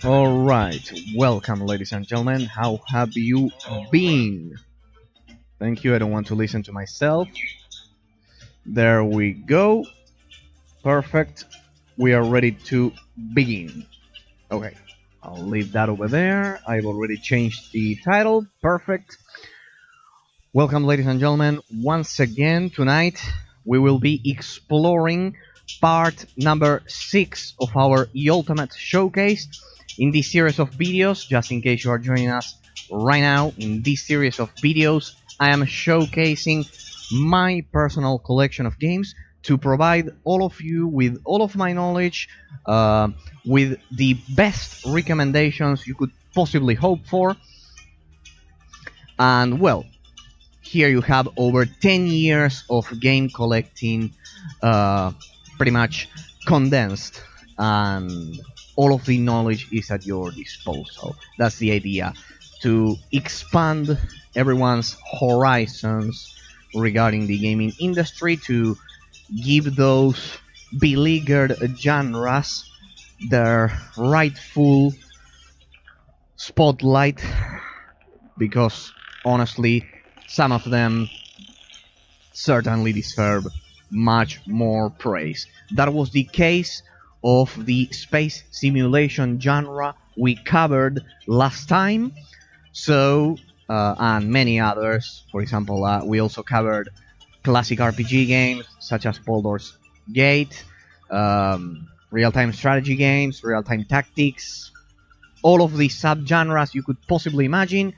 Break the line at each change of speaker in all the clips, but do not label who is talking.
Alright, welcome ladies and gentlemen, how have you been? Thank you, I don't want to listen to myself. There we go. Perfect. We are ready to begin. Okay, I'll leave that over there. I've already changed the title. Perfect. Welcome ladies and gentlemen, once again tonight we will be exploring part number 6 of our Ultimate Showcase. In this series of videos, just in case you are joining us right now, in this series of videos, I am showcasing my personal collection of games to provide all of you with all of my knowledge, with the best recommendations you could possibly hope for. And well, here you have over 10 years of game collecting, pretty much condensed, and all of the knowledge is at your disposal. That's the idea, to expand everyone's horizons regarding the gaming industry, to give those beleaguered genres their rightful spotlight, because honestly, some of them certainly deserve much more praise. That was the case of the space simulation genre we covered last time. So, and many others. For example, we also covered classic RPG games such as Baldur's Gate, real-time strategy games, real-time tactics, all of the subgenres you could possibly imagine,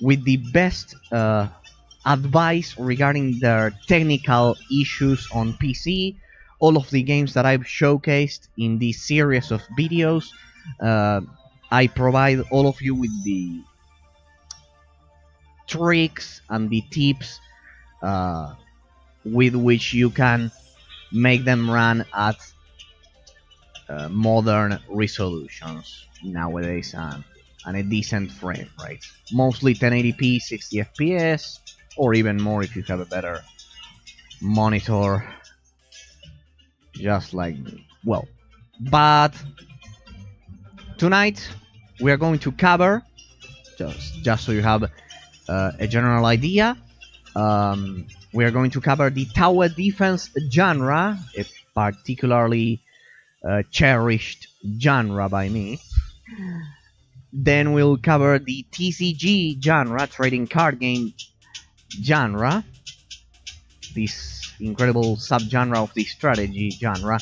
with the best advice regarding their technical issues on PC. All of the games that I've showcased in this series of videos, I provide all of you with the tricks and the tips with which you can make them run at modern resolutions nowadays, and a decent frame rate. Mostly 1080p, 60 FPS, or even more if you have a better monitor, just like me. Well, but tonight we are going to cover, just so you have a general idea, we are going to cover the tower defense genre, a particularly cherished genre by me. Then we'll cover the TCG genre, trading card game genre, this incredible subgenre of the strategy genre.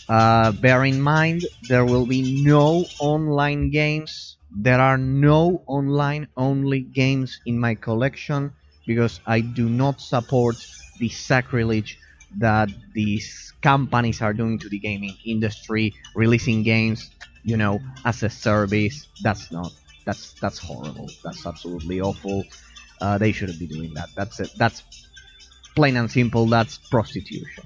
Bear in mind, there will be no online games. There are no online only games in my collection, because I do not support the sacrilege that these companies are doing to the gaming industry, releasing games, you know, as a service. That's horrible. That's absolutely awful. They shouldn't be doing that. That's it. That's plain and simple. That's prostitution.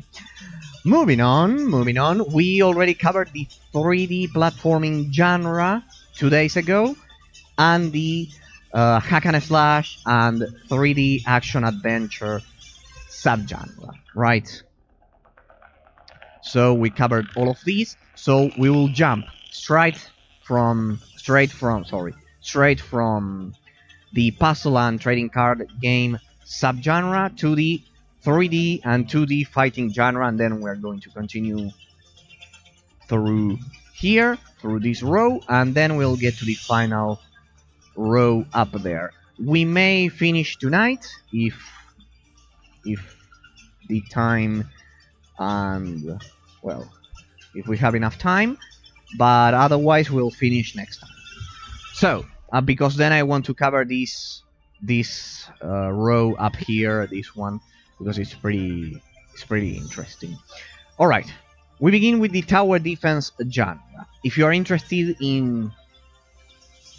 Moving on. We already covered the 3D platforming genre 2 days ago, and the hack and slash and 3D action adventure subgenre, right? So we covered all of these. So we will jump straight from the puzzle and trading card game subgenre to the 3D and 2D fighting genre, and then we're going to continue through here, through this row, and then we'll get to the final row up there. We may finish tonight if the time, and well, if we have enough time, but otherwise we'll finish next time. So because then I want to cover this row up here, this one, because it's pretty interesting. All right, we begin with the tower defense genre. If you are interested in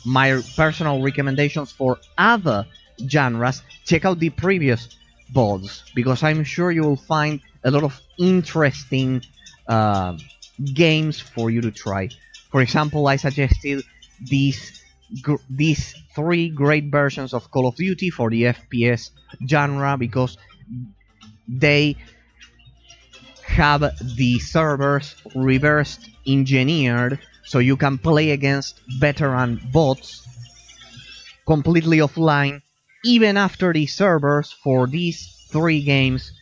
my personal recommendations for other genres, check out the previous VODs, because I'm sure you will find a lot of interesting games for you to try. For example, I suggested these 3 great versions of Call of Duty for the FPS genre, because they have the servers reversed engineered so you can play against veteran bots completely offline, even after the servers for these 3 games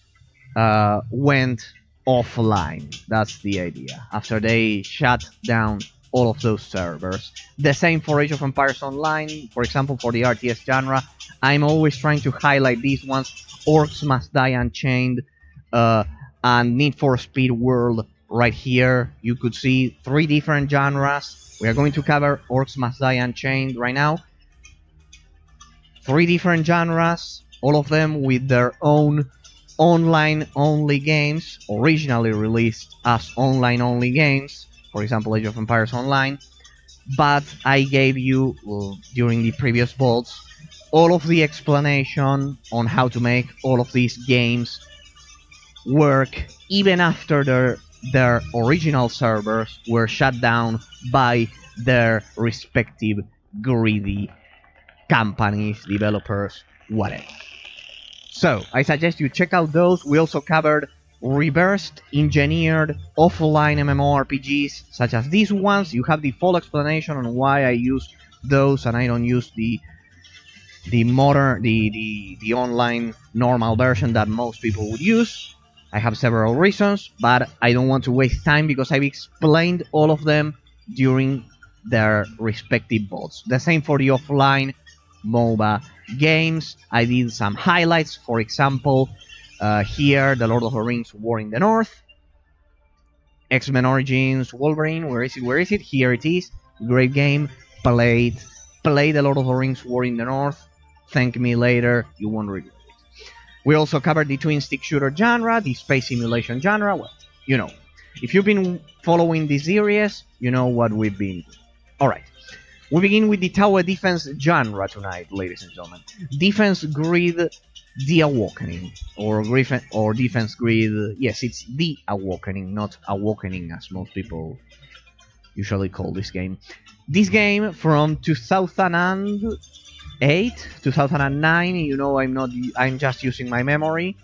went offline. That's the idea. After they shut down all of those servers. The same for Age of Empires Online, for example, for the RTS genre. I'm always trying to highlight these ones. Orcs Must Die Unchained and Need for Speed World right here. You could see 3 different genres. We are going to cover Orcs Must Die Unchained right now. 3 different genres, all of them with their own online-only games, originally released as online-only games, for example Age of Empires Online, but I gave you, during the previous VODs, all of the explanation on how to make all of these games work even after their original servers were shut down by their respective greedy companies, developers, whatever. So, I suggest you check out those. We also covered reversed engineered offline MMORPGs, such as these ones. You have the full explanation on why I use those and I don't use the modern, the online normal version that most people would use. I have several reasons, but I don't want to waste time because I've explained all of them during their respective VODs. The same for the offline MOBA games. I did some highlights, for example, here, The Lord of the Rings War in the North, X-Men Origins Wolverine, where is it? Here it is. Great game. Play The Lord of the Rings War in the North. Thank me later, you won't regret it. We also covered the twin stick shooter genre, the space simulation genre. Well, you know, if you've been following this series, you know what we've been doing. Alright. We begin with the tower defense genre tonight, ladies and gentlemen. Defense Grid The Awakening, or Defense Grid, yes, it's The Awakening, not Awakening as most people usually call this game. This game from 2008, 2009, you know, I'm just using my memory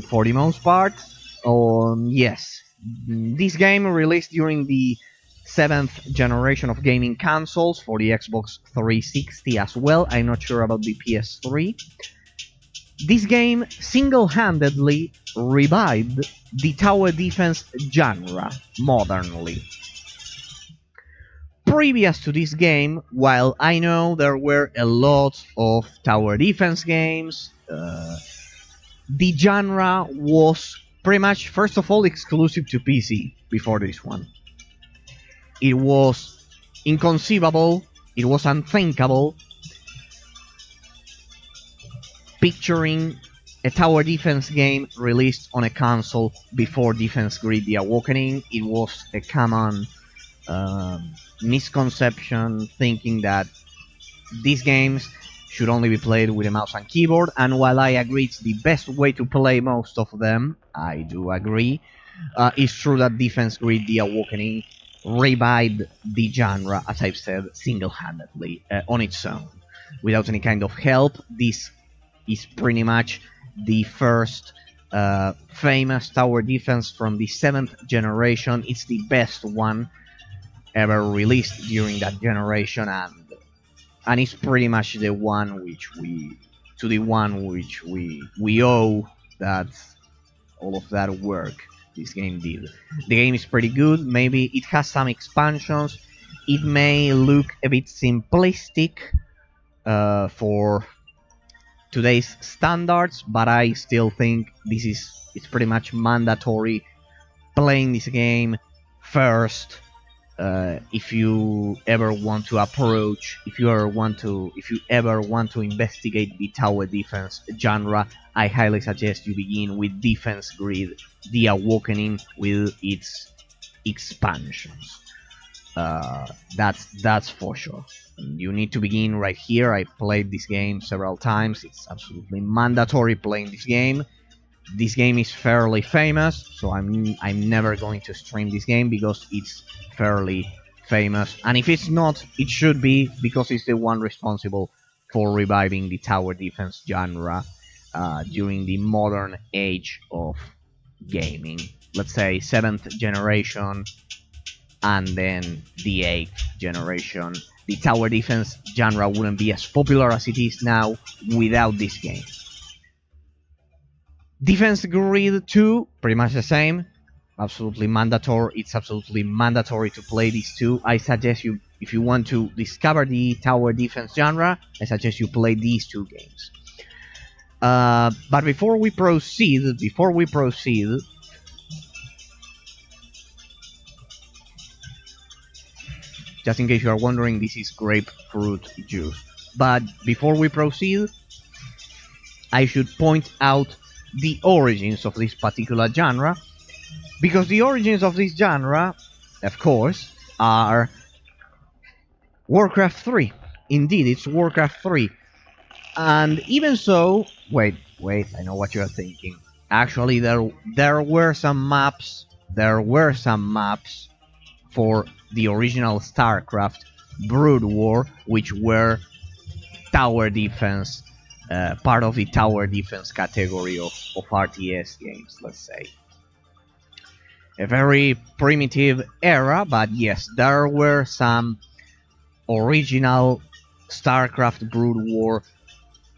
for the most part. Yes, this game released during the 7th generation of gaming consoles for the Xbox 360 as well. I'm not sure about the PS3. This game single-handedly revived the tower defense genre modernly. Previous to this game, while I know there were a lot of tower defense games, the genre was pretty much, first of all, exclusive to PC before this one. It was inconceivable, it was unthinkable, picturing a tower defense game released on a console before Defense Grid The Awakening. It was a common misconception, thinking that these games should only be played with a mouse and keyboard, and while I agree it's the best way to play most of them, I do agree, it's true that Defense Grid The Awakening revived the genre, as I've said, single-handedly, on its own, without any kind of help. This is pretty much the first famous tower defense from the 7th generation. It's the best one ever released during that generation, and it's pretty much the one which we owe that all of that work this game did. The game is pretty good. Maybe it has some expansions. It may look a bit simplistic for today's standards, but I still think it's pretty much mandatory playing this game first. If you ever want to investigate the tower defense genre, I highly suggest you begin with Defense Grid The Awakening with its expansions. That's for sure. You need to begin right here. I played this game several times. It's absolutely mandatory playing this game. This game is fairly famous, so I'm never going to stream this game because it's fairly famous. And if it's not, it should be, because it's the one responsible for reviving the tower defense genre during the modern age of gaming. Let's say 7th generation and then the 8th generation. The tower defense genre wouldn't be as popular as it is now without this game. Defense Grid 2, pretty much the same. Absolutely mandatory. It's absolutely mandatory to play these two. I suggest you, if you want to discover the tower defense genre, I suggest you play these two games. But before we proceed, just in case you are wondering, this is grapefruit juice. But before we proceed, I should point out the origins of this particular genre, because the origins of this genre, of course, are Warcraft 3. Indeed, it's Warcraft 3. And even so, wait, I know what you're thinking. Actually, there were some maps for the original StarCraft Brood War, which were tower defense, part of the tower defense category of RTS games, let's say. A very primitive era, but yes, there were some original StarCraft Brood War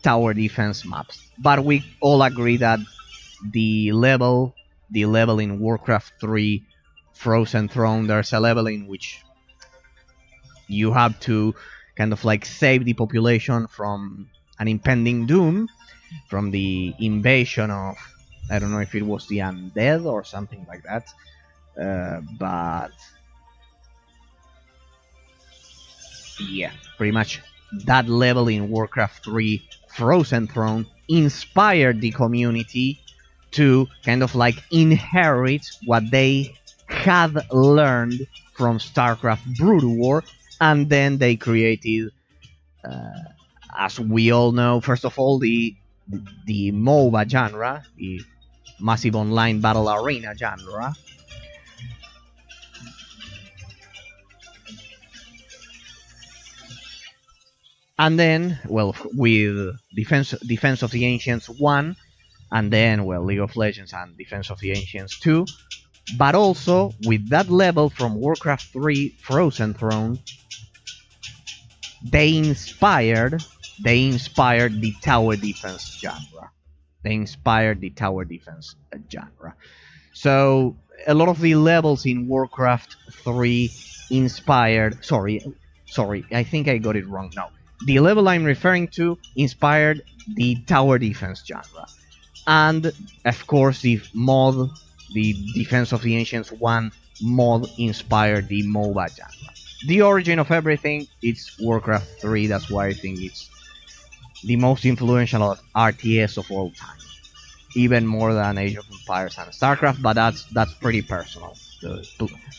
tower defense maps. But we all agree that the level in Warcraft 3 Frozen Throne, there's a level in which you have to kind of like save the population from an impending doom, from the invasion of, I don't know if it was the undead or something like that, but yeah, pretty much that level in Warcraft 3 Frozen Throne inspired the community to kind of like inherit what they had learned from StarCraft Brood War, and then they created, as we all know, first of all, the MOBA genre, the Massive Online Battle Arena genre. And then, well, with Defense of the Ancients 1, and then, well, League of Legends and Defense of the Ancients 2, but also with that level from Warcraft 3 Frozen Throne, they inspired the tower defense genre. So a lot of the levels in Warcraft 3 inspired. Sorry, I think I got it wrong. No, the level I'm referring to inspired the tower defense genre, and of course the mod, the Defense of the Ancients 1 mod, inspired the MOBA genre. The origin of everything, it's Warcraft 3. That's why I think it's the most influential RTS of all time, even more than Age of Empires and StarCraft. But that's pretty personal.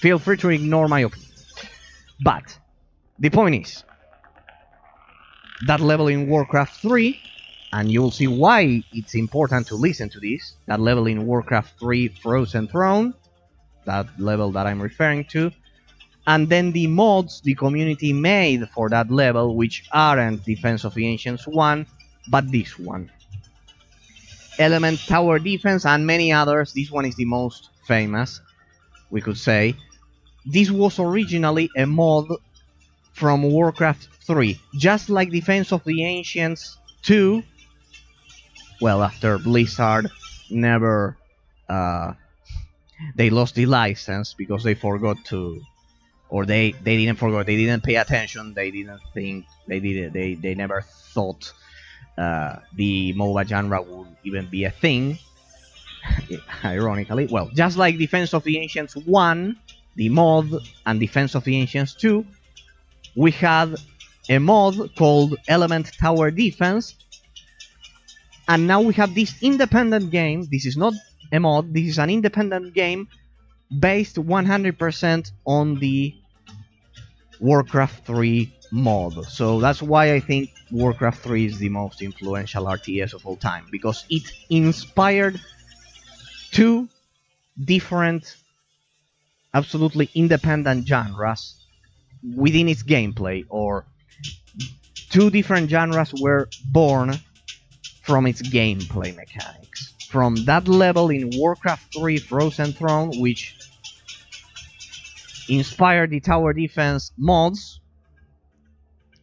Feel free to ignore my opinion. But the point is, that level in Warcraft 3, and you'll see why it's important to listen to this, that level in Warcraft 3 Frozen Throne, that level that I'm referring to, and then the mods the community made for that level, which aren't Defense of the Ancients 1, but this one. Element Tower Defense and many others. This one is the most famous, we could say. This was originally a mod from Warcraft 3, just like Defense of the Ancients 2. Well, after Blizzard never, they lost the license because they forgot to, or they didn't forget, they didn't pay attention, they didn't think, they never thought the MOBA genre would even be a thing. Ironically, well, just like Defense of the Ancients 1, the mod, and Defense of the Ancients 2, we had a mod called Element Tower Defense, and now we have this independent game. This is not a mod, this is an independent game based 100% on the Warcraft 3 mod. So that's why I think Warcraft 3 is the most influential RTS of all time, because it inspired two different, absolutely independent genres within its gameplay, or two different genres were born from its gameplay mechanics. From that level in Warcraft 3 Frozen Throne, which inspired the tower defense mods,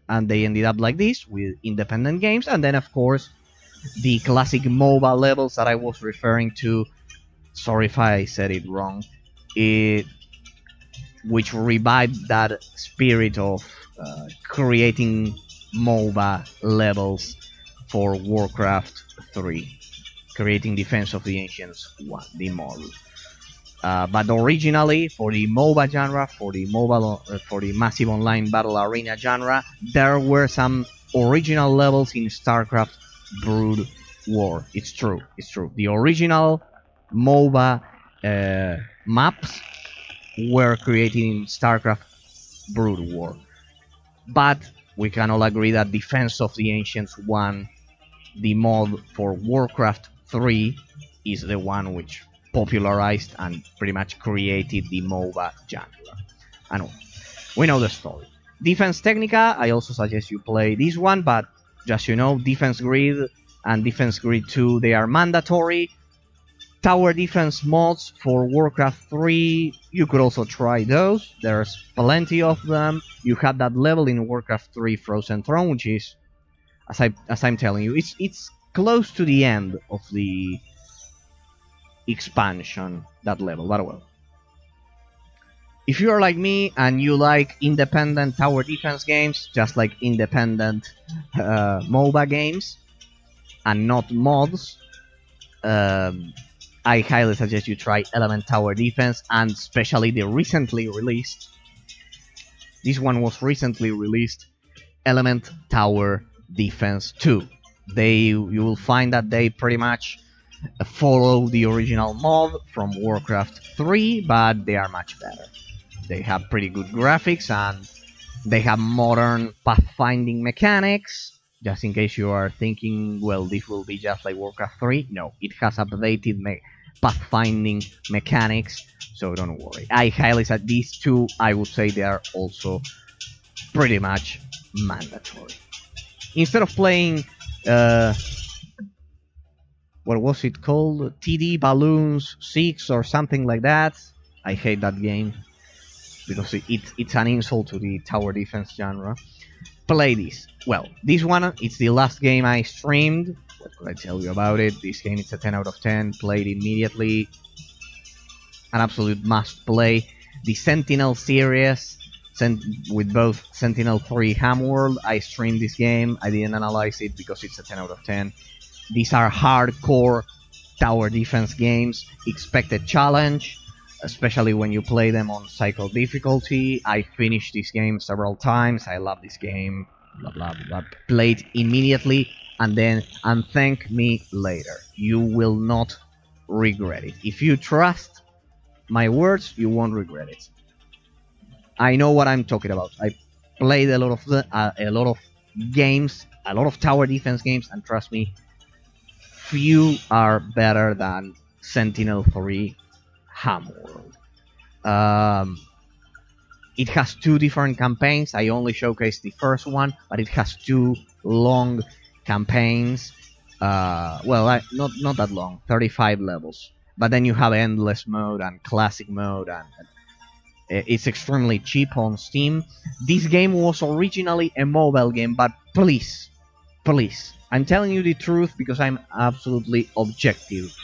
and they ended up like this with independent games. And then, of course, the classic MOBA levels that I was referring to. Sorry if I said it wrong. Which revived that spirit of creating MOBA levels for Warcraft 3, creating Defense of the Ancients 1, the mod. But originally, for the MOBA genre, for the massive online battle arena genre, there were some original levels in StarCraft Brood War. It's true. The original MOBA maps were created in StarCraft Brood War. But we can all agree that Defense of the Ancients 1, the mod for Warcraft 3, is the one which popularized and pretty much created the MOBA genre. And we know the story. Defense Technica, I also suggest you play this one, but just you know, Defense Grid and Defense Grid 2, they are mandatory. Tower defense mods for Warcraft 3, you could also try those. There's plenty of them. You have that level in Warcraft 3 Frozen Throne, which is, as I'm telling you, it's close to the end of the expansion, that level, but well. If you are like me and you like independent tower defense games, just like independent MOBA games, and not mods, I highly suggest you try Element Tower Defense, and especially the recently released, this one was recently released, Element Tower Defense 2. You will find that they pretty much follow the original mod from Warcraft 3, but they are much better. They have pretty good graphics, and they have modern pathfinding mechanics. Just in case you are thinking, well, this will be just like Warcraft 3. No, it has updated pathfinding mechanics, so don't worry. I highly suggest these two. I would say they are also pretty much mandatory. Instead of playing, what was it called? TD Balloons 6 or something like that. I hate that game because it's an insult to the tower defense genre. Play this. Well, this one, it's the last game I streamed. What could I tell you about it? This game is a 10 out of 10. Played immediately. An absolute must play. The Sentinel series, with both Sentinel 3 Hamworld. I streamed this game. I didn't analyze it because it's a 10 out of 10. These are hardcore tower defense games. Expected challenge, especially when you play them on cycle difficulty. I finished this game several times. I love this game. Blah blah blah. Played immediately and thank me later. You will not regret it. If you trust my words, you won't regret it. I know what I'm talking about. I played a lot of games, a lot of tower defense games, and trust me, few are better than Sentinel 3 Hamworld. It has two different campaigns. I only showcased the first one, but it has two long campaigns. Well, not that long, 35 levels. But then you have endless mode and classic mode, and it's extremely cheap on Steam. This game was originally a mobile game, but please, I'm telling you the truth because I'm absolutely objective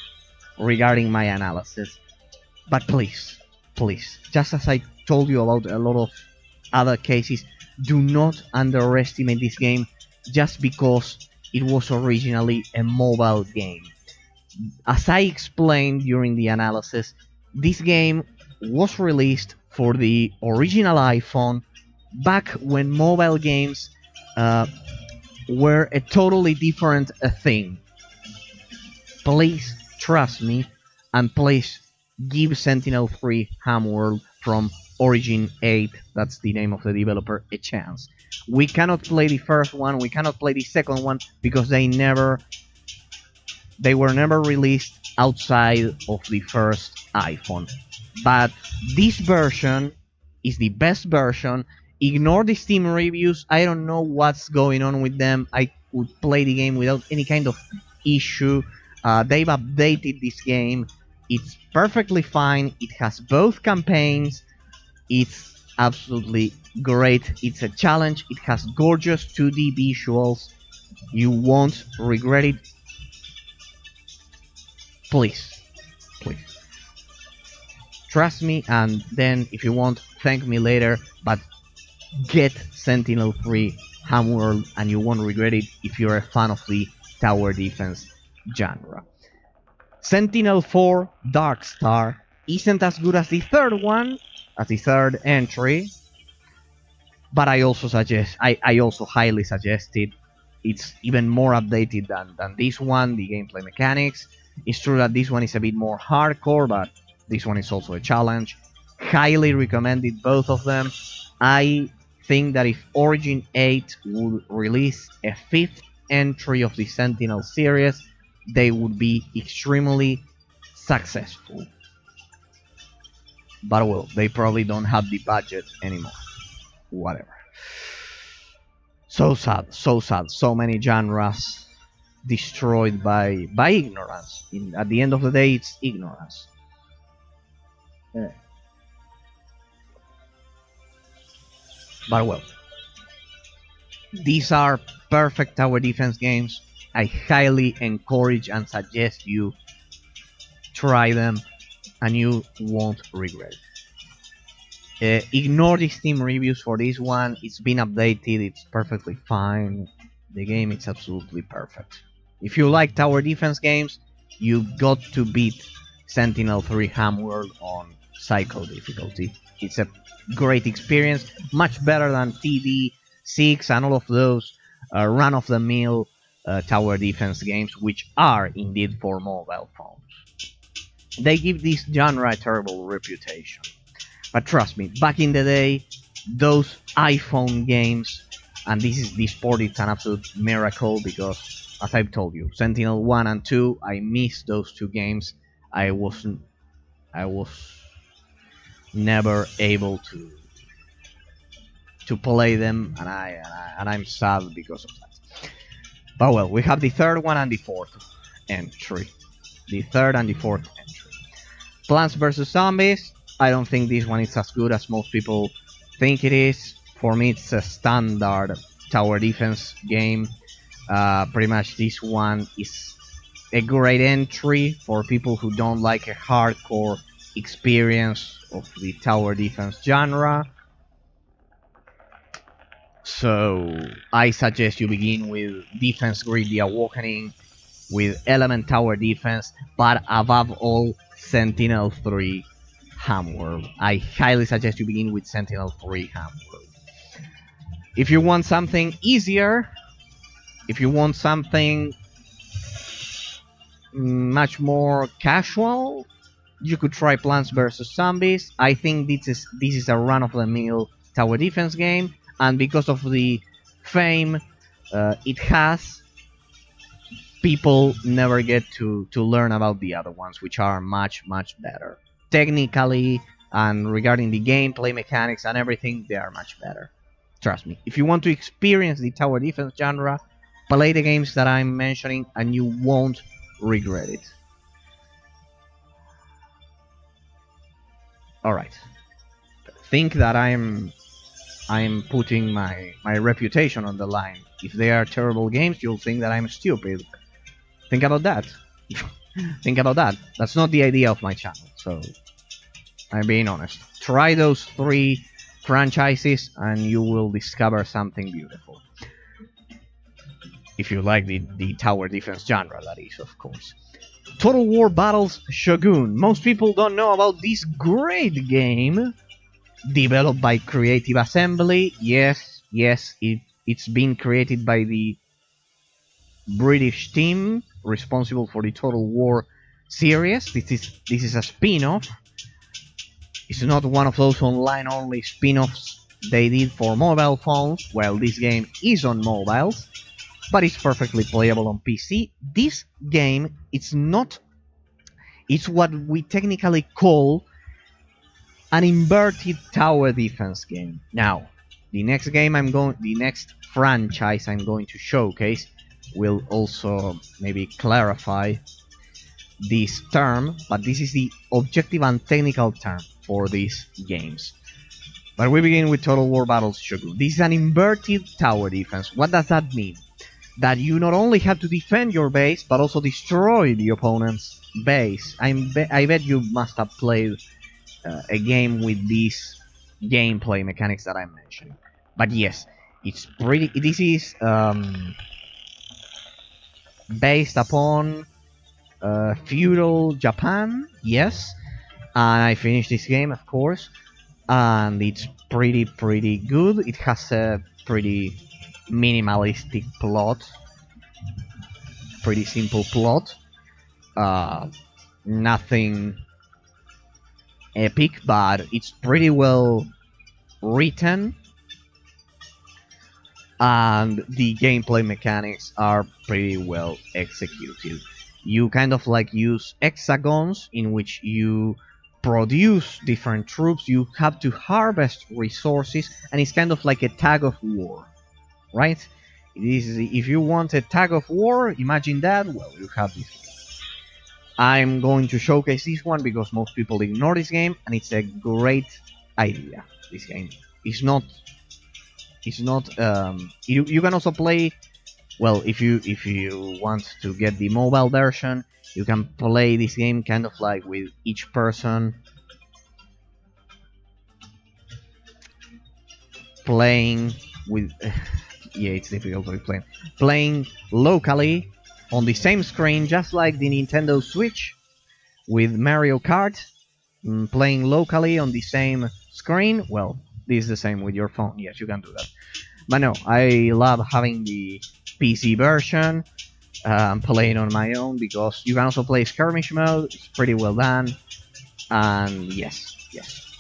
regarding my analysis. But please, just as I told you about a lot of other cases, do not underestimate this game just because it was originally a mobile game. As I explained during the analysis, this game was released for the original iPhone back when mobile games were a totally different thing. Please trust me, and please give Sentinel 3 Hamworld from Origin 8, that's the name of the developer, a chance. We cannot play the first one, we cannot play the second one, because they were never released outside of the first iPhone. But this version is the best version. Ignore the Steam reviews, I don't know what's going on with them. I could play the game without any kind of issue. They've updated this game. It's perfectly fine. It has both campaigns. It's absolutely great. It's a challenge. It has gorgeous 2D visuals. You won't regret it. Please, please. Trust me, and then if you want, thank me later, but get Sentinel 3 Homeworld and you won't regret it if you're a fan of the tower defense genre. Sentinel 4 Dark Star isn't as good as the third one, as the third entry, but I also highly suggest it. It's even more updated than this one, the gameplay mechanics. It's true that this one is a bit more hardcore, but this one is also a challenge. Highly recommended, both of them. I think that if Origin 8 would release a fifth entry of the Sentinel series, they would be extremely successful. But well, they probably don't have the budget anymore. Whatever. So sad, so sad. So many genres destroyed by ignorance. At the end of the day, it's ignorance. But well, these are perfect tower defense games. I highly encourage and suggest you try them, and you won't regret it. Ignore the Steam reviews for this one. It's been updated. It's perfectly fine. The game is absolutely perfect. If you like tower defense games, you've got to beat Sentinel 3 Homeworld on Psycho difficulty. It's a great experience, much better than TD6 and all of those run-of-the-mill tower defense games, which are indeed for mobile phones. They give this genre a terrible reputation. But trust me, back in the day, those iPhone games, and this port is an absolute miracle because, as I've told you, Sentinel 1 and 2, I missed those two games. I was never able to play them, and I'm sad because of that. But well, we have the third one and the fourth entry. The third and the fourth entry. Plants vs Zombies. I don't think this one is as good as most people think it is. For me, it's a standard tower defense game. Pretty much this one is a great entry for people who don't like a hardcore experience of the tower defense genre. So I suggest you begin with Defense Grid The Awakening, with Element Tower Defense, but above all, Sentinel 3 Homeworld. I highly suggest you begin with Sentinel 3 Homeworld. If you want something easier, if you want something much more casual, you could try Plants vs Zombies. I think this is a run-of-the-mill tower defense game, and because of the fame it has, people never get to learn about the other ones, which are much better. Technically, and regarding the gameplay mechanics and everything, they are much better. Trust me. If you want to experience the tower defense genre, play the games that I'm mentioning and you won't regret it. Alright. Think that I'm putting my reputation on the line. If they are terrible games, you'll think that I'm stupid. Think about that. Think about that. That's not the idea of my channel, so I'm being honest. Try those 3 franchises and you will discover something beautiful. If you like the tower defense genre, that is, of course. Total War Battles Shogun. Most people don't know about this great game developed by Creative Assembly. Yes, it's been created by the British team responsible for the Total War series. This is a spin-off. It's not one of those online-only spin-offs they did for mobile phones. Well, this game is on mobiles, but it's perfectly playable on PC. This game, it's what we technically call an inverted tower defense game. Now, the next franchise I'm going to showcase will also maybe clarify this term, but this is the objective and technical term for these games. But we begin with Total War Battles Shogun. This is an inverted tower defense. What does that mean? That you not only have to defend your base, but also destroy the opponent's base. I bet you must have played a game with these gameplay mechanics that I mentioned. But yes, it's pretty. This is based upon feudal Japan. Yes, and I finished this game, of course, and it's pretty good. It has a pretty minimalistic plot, pretty simple plot. Nothing epic, but it's pretty well written, and the gameplay mechanics are pretty well executed. You kind of like use hexagons in which you produce different troops. You have to harvest resources, and it's kind of like a tag of war, right? It is, if you want a tag of war, imagine that. Well, you have this. I'm going to showcase this one because most people ignore this game, and it's a great idea. This game is not. It's not. You can also play. Well, if you want to get the mobile version, you can play this game kind of like with each person playing with. Yeah, it's difficult to explain. Playing locally on the same screen, just like the Nintendo Switch with Mario Kart. Playing locally on the same screen. Well, this is the same with your phone. Yes, you can do that. But no, I love having the PC version. Playing on my own because you can also play skirmish mode. It's pretty well done. And yes,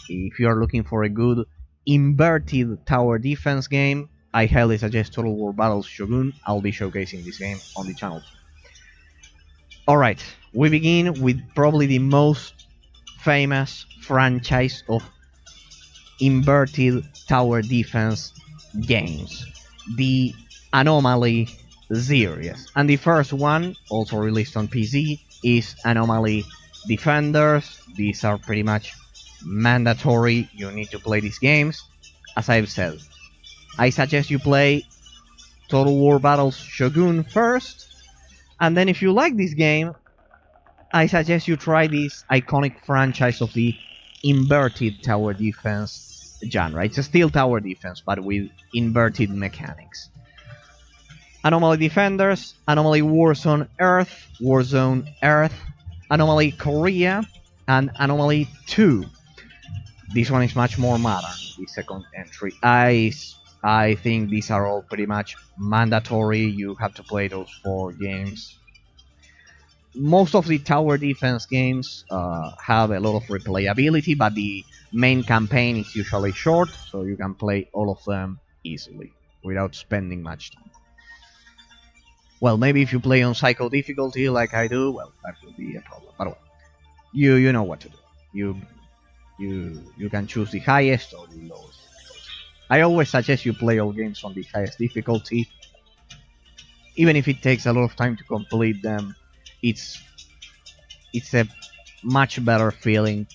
if you are looking for a good inverted tower defense game, I highly suggest Total War Battles Shogun. I'll be showcasing this game on the channel. Alright, we begin with probably the most famous franchise of inverted tower defense games, the Anomaly series. And the first one, also released on PC, is Anomaly Defenders. These are pretty much mandatory. You need to play these games. As I've said, I suggest you play Total War Battles Shogun first, and then if you like this game, I suggest you try this iconic franchise of the inverted tower defense genre. It's a still tower defense, but with inverted mechanics. Anomaly Defenders, Anomaly Warzone Earth, Anomaly Korea, and Anomaly 2. This one is much more modern, the second entry. I think these are all pretty much mandatory. You have to play those 4 games. Most of the tower defense games have a lot of replayability, but the main campaign is usually short, so you can play all of them easily without spending much time. Well, maybe if you play on psycho difficulty like I do, well, that will be a problem. But well, you know what to do. You can choose the highest or the lowest. I always suggest you play all games on the highest difficulty. Even if it takes a lot of time to complete them, it's a much better feeling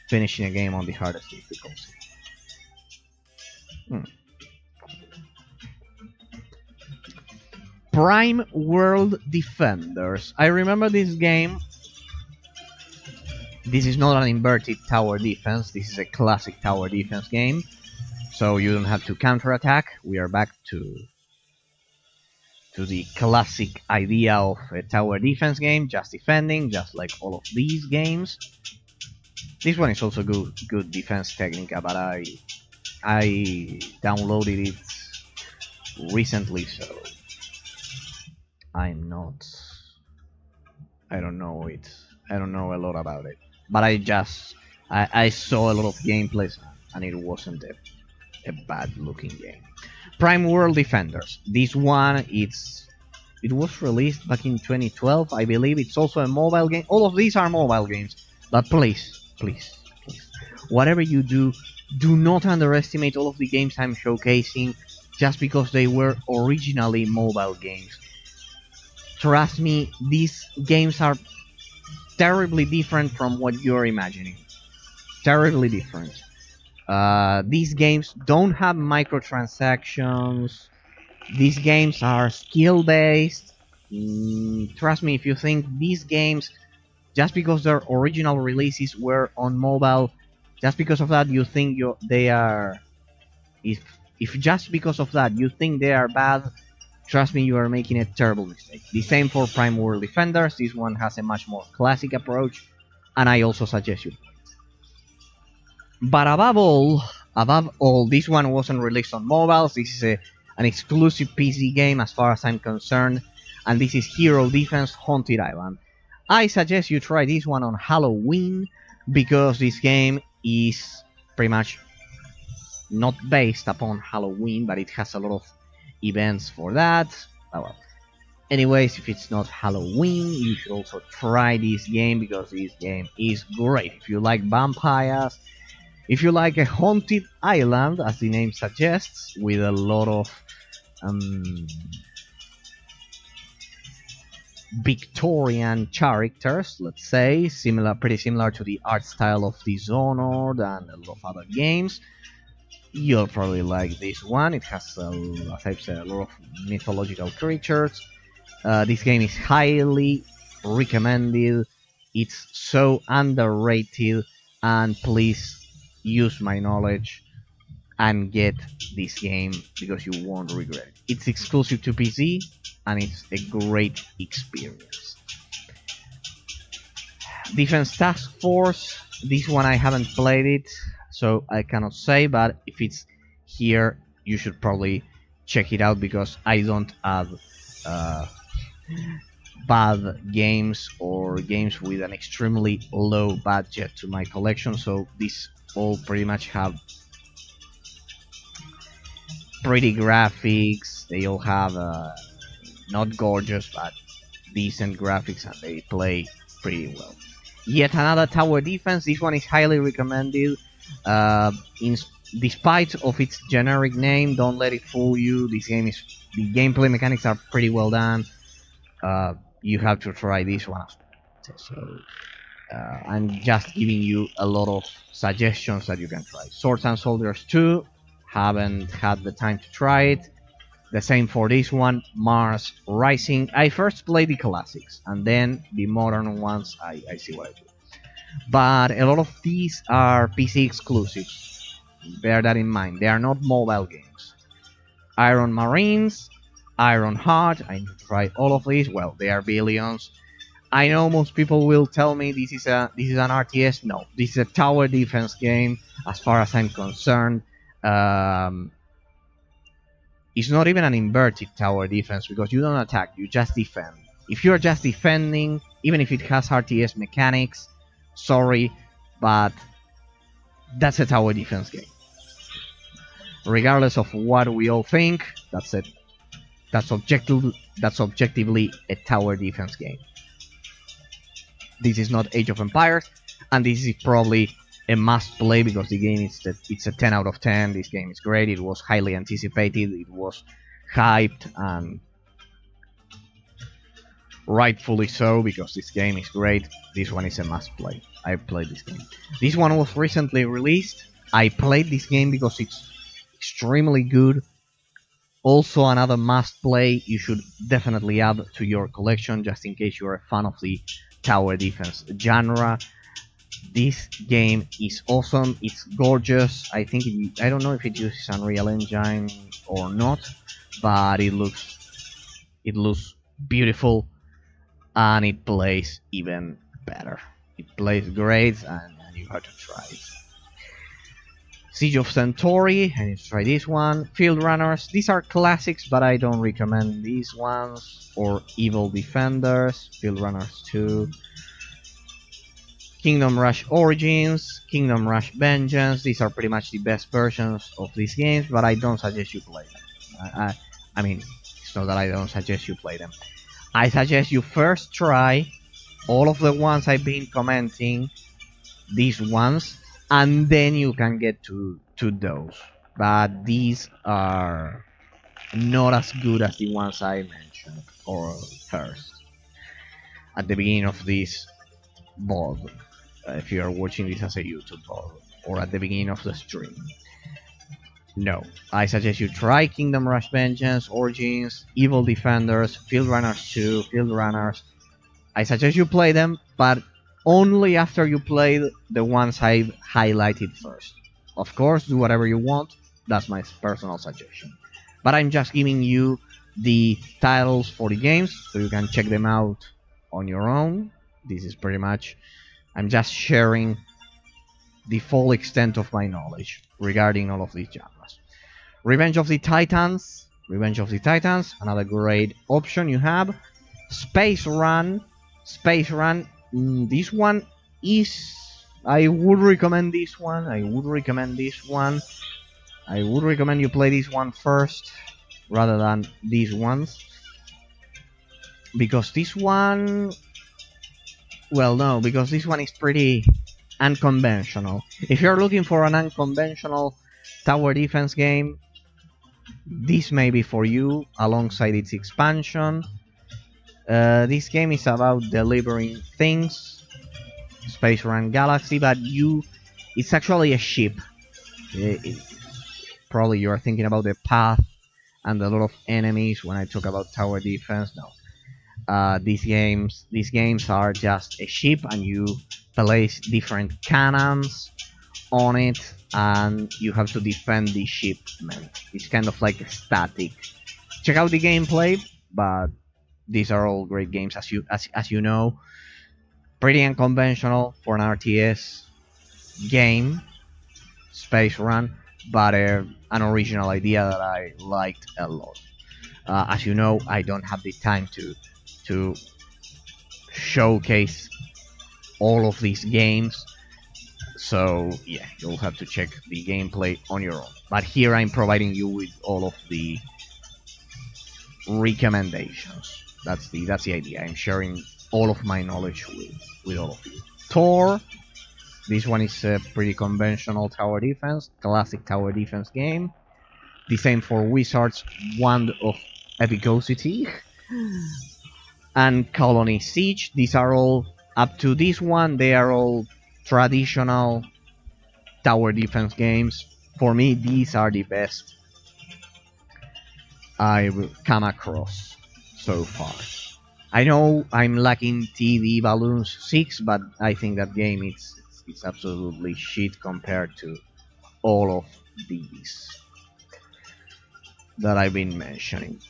finishing a game on the hardest difficulty. Prime World Defenders. I remember this game. This is not an inverted tower defense. This is a classic tower defense game. So you don't have to counterattack. We are back to the classic idea of a tower defense game, just defending, just like all of these games. This one is also good defense technique, but I downloaded it recently, so I don't know it. I don't know a lot about it. But I saw a lot of gameplays, and it wasn't a bad looking game. Prime World Defenders. This one, it was released back in 2012, I believe. It's also a mobile game. All of these are mobile games. But please, whatever you do, do not underestimate all of the games I'm showcasing just because they were originally mobile games. Trust me, these games are terribly different from what you're imagining. Terribly different. These games don't have microtransactions. These games are skill based. Trust me, if you think these games, just because their original releases were on mobile, just because of that you think they are, if just because of that you think they are bad, trust me, you are making a terrible mistake. The same for Prime World Defenders. This one has a much more classic approach, and I also suggest you. But above all, this one wasn't released on mobiles. This is an exclusive PC game as far as I'm concerned, and this is Hero Defense Haunted Island. I suggest you try this one on Halloween, because this game is pretty much not based upon Halloween, but it has a lot of events for that. Oh well. Anyways, if it's not Halloween, you should also try this game, because this game is great. If you like vampires, if you like a haunted island, as the name suggests, with a lot of Victorian characters, let's say, pretty similar to the art style of Dishonored and a lot of other games, you'll probably like this one. It has, as I've said, a lot of mythological creatures. This game is highly recommended. It's so underrated, and please use my knowledge and get this game, because you won't regret it. It's exclusive to PC, and it's a great experience. Defense Task Force, this one I haven't played it, so I cannot say, but if it's here, you should probably check it out, because I don't have bad games or games with an extremely low budget to my collection, so these all pretty much have pretty graphics. They all have not gorgeous, but decent graphics, and they play pretty well. Yet another tower defense. This one is highly recommended. Despite of its generic name, don't let it fool you. This game is, the gameplay mechanics are pretty well done. You have to try this one. So I'm just giving you a lot of suggestions that you can try. Swords and Soldiers 2, haven't had the time to try it. The same for this one, Mars Rising. I first played the classics, and then the modern ones I see what I do. But a lot of these are PC exclusives. Bear that in mind. They are not mobile games. Iron Marines, Iron Heart, I need to try all of these. Well, they are billions. I know most people will tell me this is an RTS. No, this is a tower defense game. As far as I'm concerned, it's not even an inverted tower defense, because you don't attack, you just defend. If you're just defending, even if it has RTS mechanics, sorry, but that's a tower defense game. Regardless of what we all think, that's it. That's objectively a tower defense game. This is not Age of Empires, and this is probably a must play, because the game is it's a 10 out of 10. This game is great. It was highly anticipated. It was hyped, and rightfully so, because this game is great. This one is a must play. I've played this game. This one was recently released. I played this game because it's extremely good. Also another must play you should definitely add to your collection, just in case you're a fan of the tower defense genre. This game is awesome. It's gorgeous. I don't know if it uses Unreal Engine or not, but it looks beautiful, and it plays even better. It plays great, and you have to try it. Siege of Centauri, I need to try this one. Field Runners, these are classics, but I don't recommend these ones. Or Evil Defenders, Field Runners 2. Kingdom Rush Origins, Kingdom Rush Vengeance, these are pretty much the best versions of these games, but I don't suggest you play them. I mean, it's not that I don't suggest you play them. I suggest you first try all of the ones I've been commenting, these ones, and then you can get to those. But these are not as good as the ones I mentioned or first at the beginning of this VOD. If you are watching this as a YouTube VOD, or at the beginning of the stream. No, I suggest you try Kingdom Rush Vengeance, Origins, Evil Defenders, Field Runners 2, Field Runners. I suggest you play them, but only after you play the ones I've highlighted first. Of course, do whatever you want, that's my personal suggestion. But I'm just giving you the titles for the games, so you can check them out on your own. This is pretty much, I'm just sharing the full extent of my knowledge regarding all of these genres. Revenge of the Titans, another great option you have. Space Run, this one is, I would recommend this one. I would recommend you play this one first rather than these ones, because this one, well, no, because this one is pretty unconventional. If you're looking for an unconventional tower defense game, this may be for you alongside its expansion. This game is about delivering things, Space Run Galaxy, but it's actually a ship. Probably you're thinking about the path and a lot of enemies when I talk about tower defense. No. These games are just a ship, and you place different cannons on it, and you have to defend the shipment. It's kind of like static. Check out the gameplay, but these are all great games, as you know. Pretty unconventional for an RTS game, Space Run, but an original idea that I liked a lot. As you know, I don't have the time to showcase all of these games, so yeah, you'll have to check the gameplay on your own. But here I'm providing you with all of the recommendations. That's the idea. I'm sharing all of my knowledge with all of you. Thor, this one is a pretty conventional tower defense, classic tower defense game. The same for Wizards, Wand of Epicosity and Colony Siege. These are all, up to this one, they are all traditional tower defense games. For me, these are the best I've come across so far. I know I'm lacking TV Balloons 6, but I think that game it's absolutely shit compared to all of these that I've been mentioning.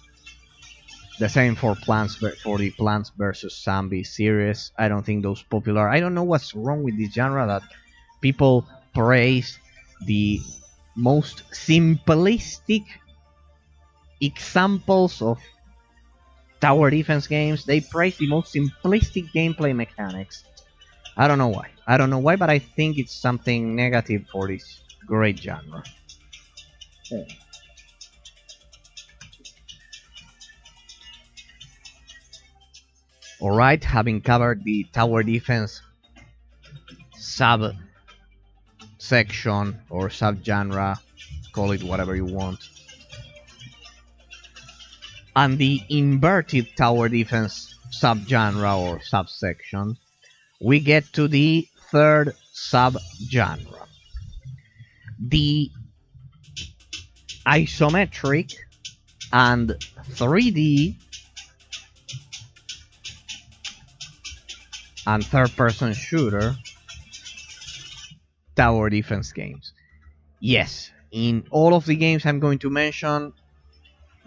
The same for the Plants vs Zombies series. I don't think those popular. I don't know what's wrong with this genre that people praise the most simplistic examples of tower defense games. They praise the most simplistic gameplay mechanics. I don't know why, but I think it's something negative for this great genre. Yeah. Alright, having covered the tower defense sub-section or sub-genre, call it whatever you want, and the inverted tower defense sub-genre or subsection, we get to the third sub-genre. The isometric and 3D and third-person shooter tower defense games. Yes, in all of the games I'm going to mention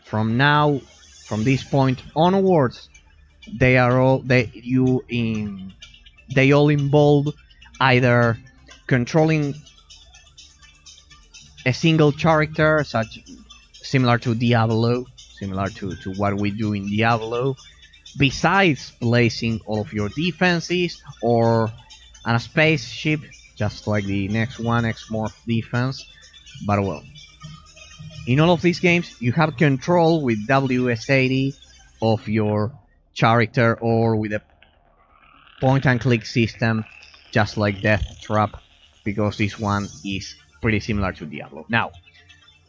from this point onwards, they all involve either controlling a single character, similar to Diablo, similar to what we do in Diablo, besides placing all of your defenses, or on a spaceship, just like the next one, X-Morph defense. But well, in all of these games, you have control with WS80 of your character, or with a point-and-click system, just like Death Trap, because this one is pretty similar to Diablo. Now,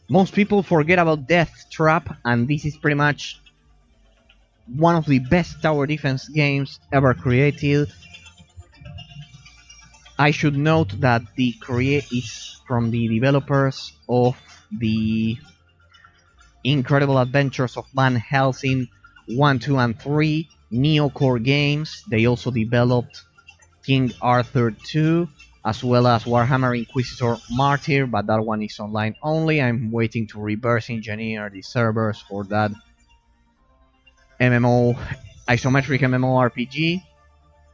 most people forget about Death Trap, and this is pretty much one of the best tower defense games ever created. I should note that the create is from the developers of the Incredible Adventures of Van Helsing 1, 2, and 3 Neocore games. They also developed King Arthur 2, as well as Warhammer Inquisitor Martyr, but that one is online only. I'm waiting to reverse engineer the servers for that MMO, isometric MMORPG.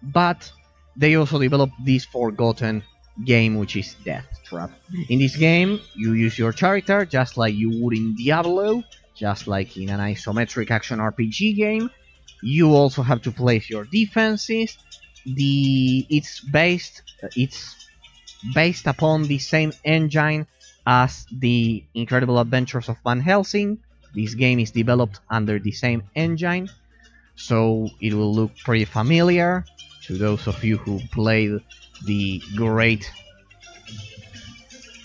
But they also developed this forgotten game, which is Death Trap. In this game, you use your character just like you would in Diablo, just like in an isometric action RPG game. You also have to place your defenses. It's based upon the same engine as the Incredible Adventures of Van Helsing. This game is developed under the same engine, so it will look pretty familiar to those of you who played the great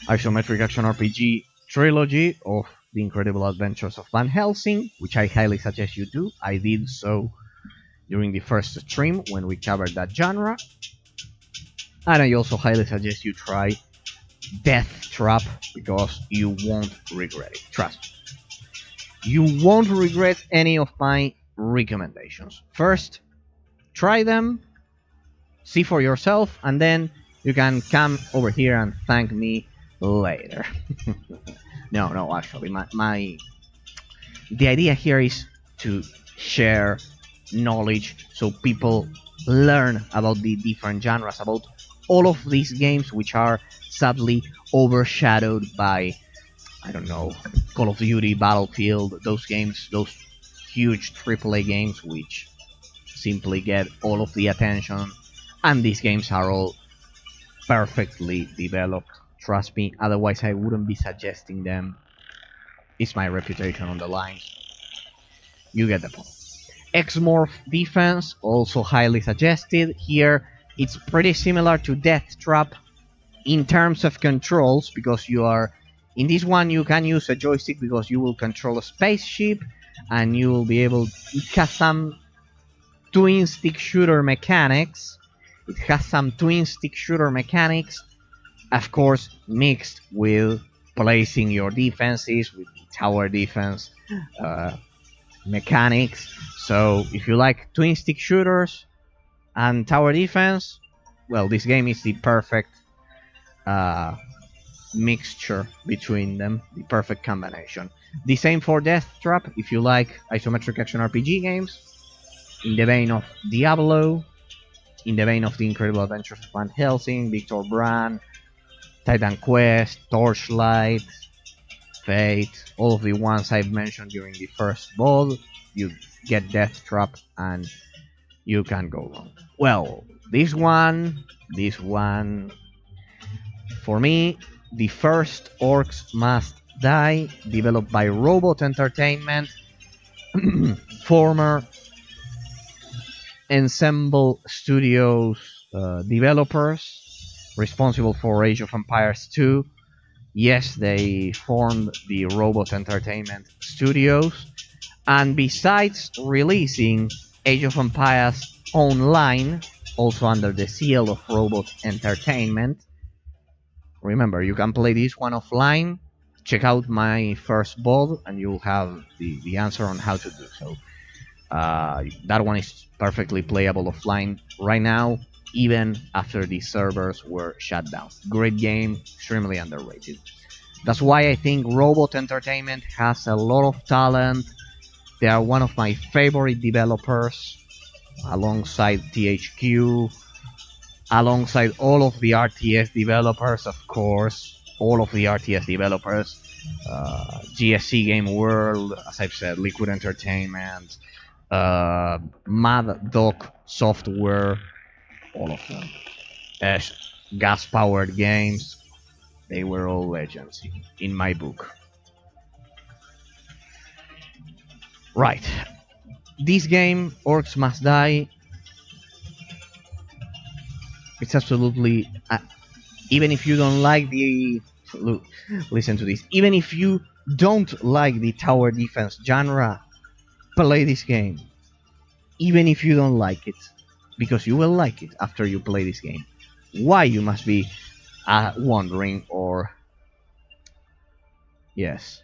isometric action RPG trilogy of The Incredible Adventures of Van Helsing, which I highly suggest you do. I did so during the first stream when we covered that genre. And I also highly suggest you try Death Trap, because you won't regret it. Trust me. You won't regret any of my recommendations. First, try them, see for yourself, and then you can come over here and thank me later. No, actually, the idea here is to share knowledge so people learn about the different genres, about all of these games which are sadly overshadowed by, I don't know, Call of Duty, Battlefield, those games, those huge AAA games which simply get all of the attention, and these games are all perfectly developed. Trust me, otherwise I wouldn't be suggesting them. It's my reputation on the line. You get the point. Exmorph Defense, also highly suggested. Here, it's pretty similar to Death Trap in terms of controls, because you are... In this one, you can use a joystick because you will control a spaceship, and you will be able... It has some twin-stick shooter mechanics. Of course, mixed with placing your defenses, with tower defense mechanics. So if you like twin stick shooters and tower defense, well, this game is the perfect mixture between them, the perfect combination. The same for Death Trap. If you like isometric action RPG games in the vein of Diablo, in the vein of The Incredible Adventures of Van Helsing, Victor Brand, Titan Quest, Torchlight, Fate, all of the ones I've mentioned during the first VOD, you get Death Trap and you can't go wrong. Well, this one, for me, the first Orcs Must Die, developed by Robot Entertainment, former Ensemble Studios developers, responsible for Age of Empires 2. Yes, they formed the Robot Entertainment Studios, and besides releasing Age of Empires Online, also under the seal of Robot Entertainment, remember, you can play this one offline. Check out my first VOD and you'll have the answer on how to do so. That one is perfectly playable offline right now, even after the servers were shut down. Great game, extremely underrated. That's why I think Robot Entertainment has a lot of talent. They are one of my favorite developers, alongside THQ, alongside all of the RTS developers, of course, all of the RTS developers, GSC Game World, as I've said, Liquid Entertainment, Mad Dog Software, all of them. Gas-powered games, they were all legends in my book. Right, this game, Orcs Must Die, it's absolutely... even if you don't like the... Look, listen to this. Even if you don't like the tower defense genre, play this game. Even if you don't like it, because you will like it after you play this game. Why, you must be wondering, or yes,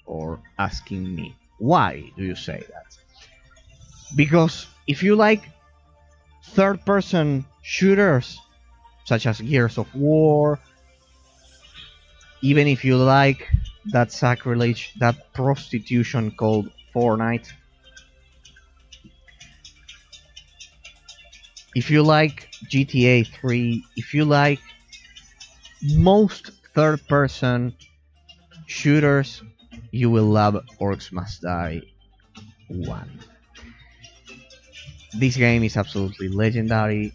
or asking me. Why do you say that? Because if you like third-person shooters, such as Gears of War, even if you like that sacrilege, that prostitution called Fortnite, if you like GTA 3, if you like most third-person shooters, you will love Orcs Must Die 1. This game is absolutely legendary,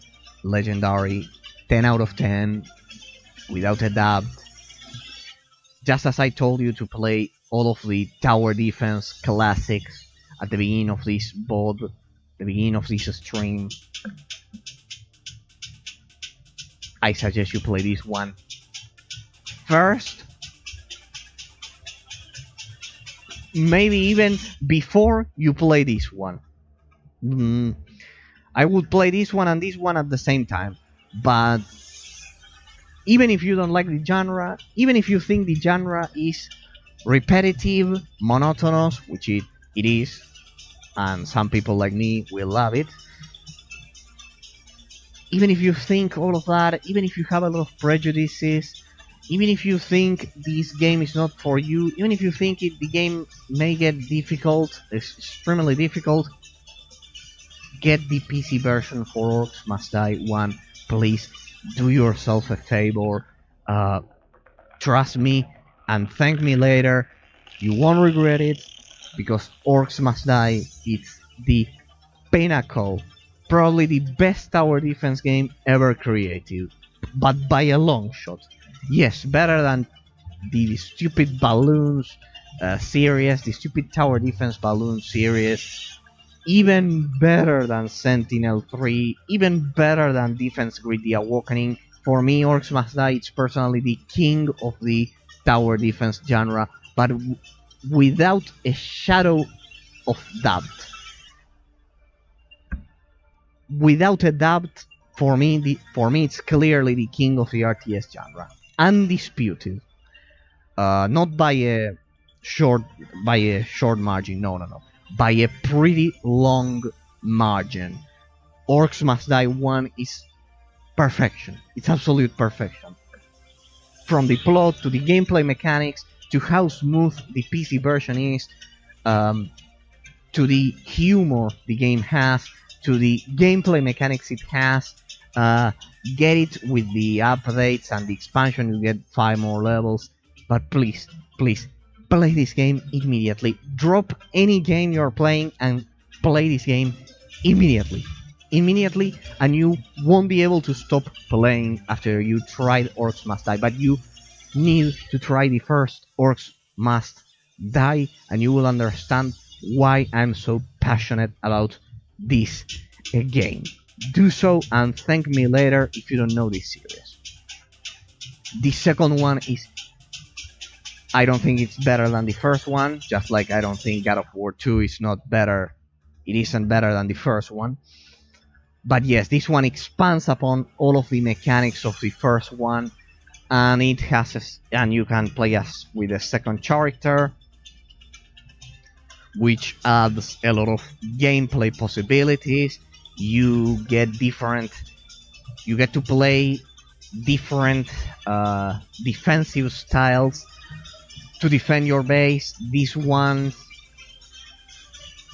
10 out of 10, without a doubt. Just as I told you to play all of the tower defense classics at the beginning of this VOD, the beginning of this stream, I suggest you play this one first. Maybe even before you play this one. I would play this one and this one at the same time. But even if you don't like the genre, even if you think the genre is repetitive, monotonous, which it is, and some people like me will love it, even if you think all of that, even if you have a lot of prejudices, even if you think this game is not for you, even if you think the game may get difficult, extremely difficult, get the PC version for Orcs Must Die 1. Please do yourself a favor. Trust me and thank me later. You won't regret it, because Orcs Must Die is the pinnacle, probably the best tower defense game ever created, but by a long shot. Yes, better than the stupid balloons series, the stupid tower defense balloon series, even better than Sentinel 3, even better than Defense Grid The Awakening. For me, Orcs Must Die is personally the king of the tower defense genre, but without a shadow of doubt. Without a doubt, for me it's clearly the king of the RTS genre. Undisputed. Not by a short margin, no. By a pretty long margin. Orcs Must Die 1 is perfection. It's absolute perfection. From the plot to the gameplay mechanics to how smooth the PC version is, to the humor the game has, to the gameplay mechanics it has. Get it with the updates and the expansion, you get 5 more levels. But please, play this game immediately. Drop any game you're playing and play this game immediately, and you won't be able to stop playing after you tried Orcs Must Die. But you need to try the first Orcs Must Die, and you will understand why I'm so passionate about this game. Do so and thank me later if you don't know this series. The second one is, I don't think it's better than the first one, just like I don't think God of War 2 is not better. It isn't better than the first one. But yes, this one expands upon all of the mechanics of the first one, and it has and you can play as with a second character, which adds a lot of gameplay possibilities. You get to play different defensive styles to defend your base. These ones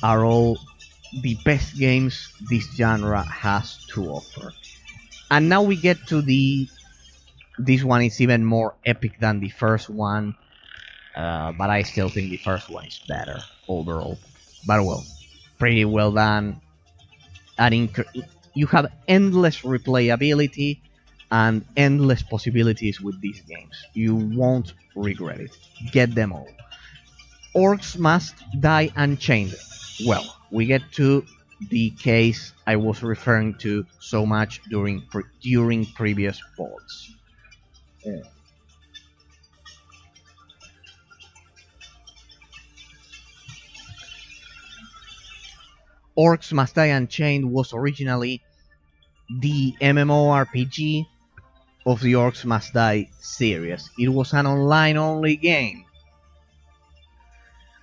are all the best games this genre has to offer. And now we get to this one is even more epic than the first one, but I still think the first one is better overall. But well, pretty well done. You have endless replayability and endless possibilities with these games. You won't regret it. Get them all. Orcs Must Die Unchained. Well, we get to the case I was referring to so much during previous VODs. Orcs Must Die Unchained was originally the MMORPG of the Orcs Must Die series. It was an online-only game.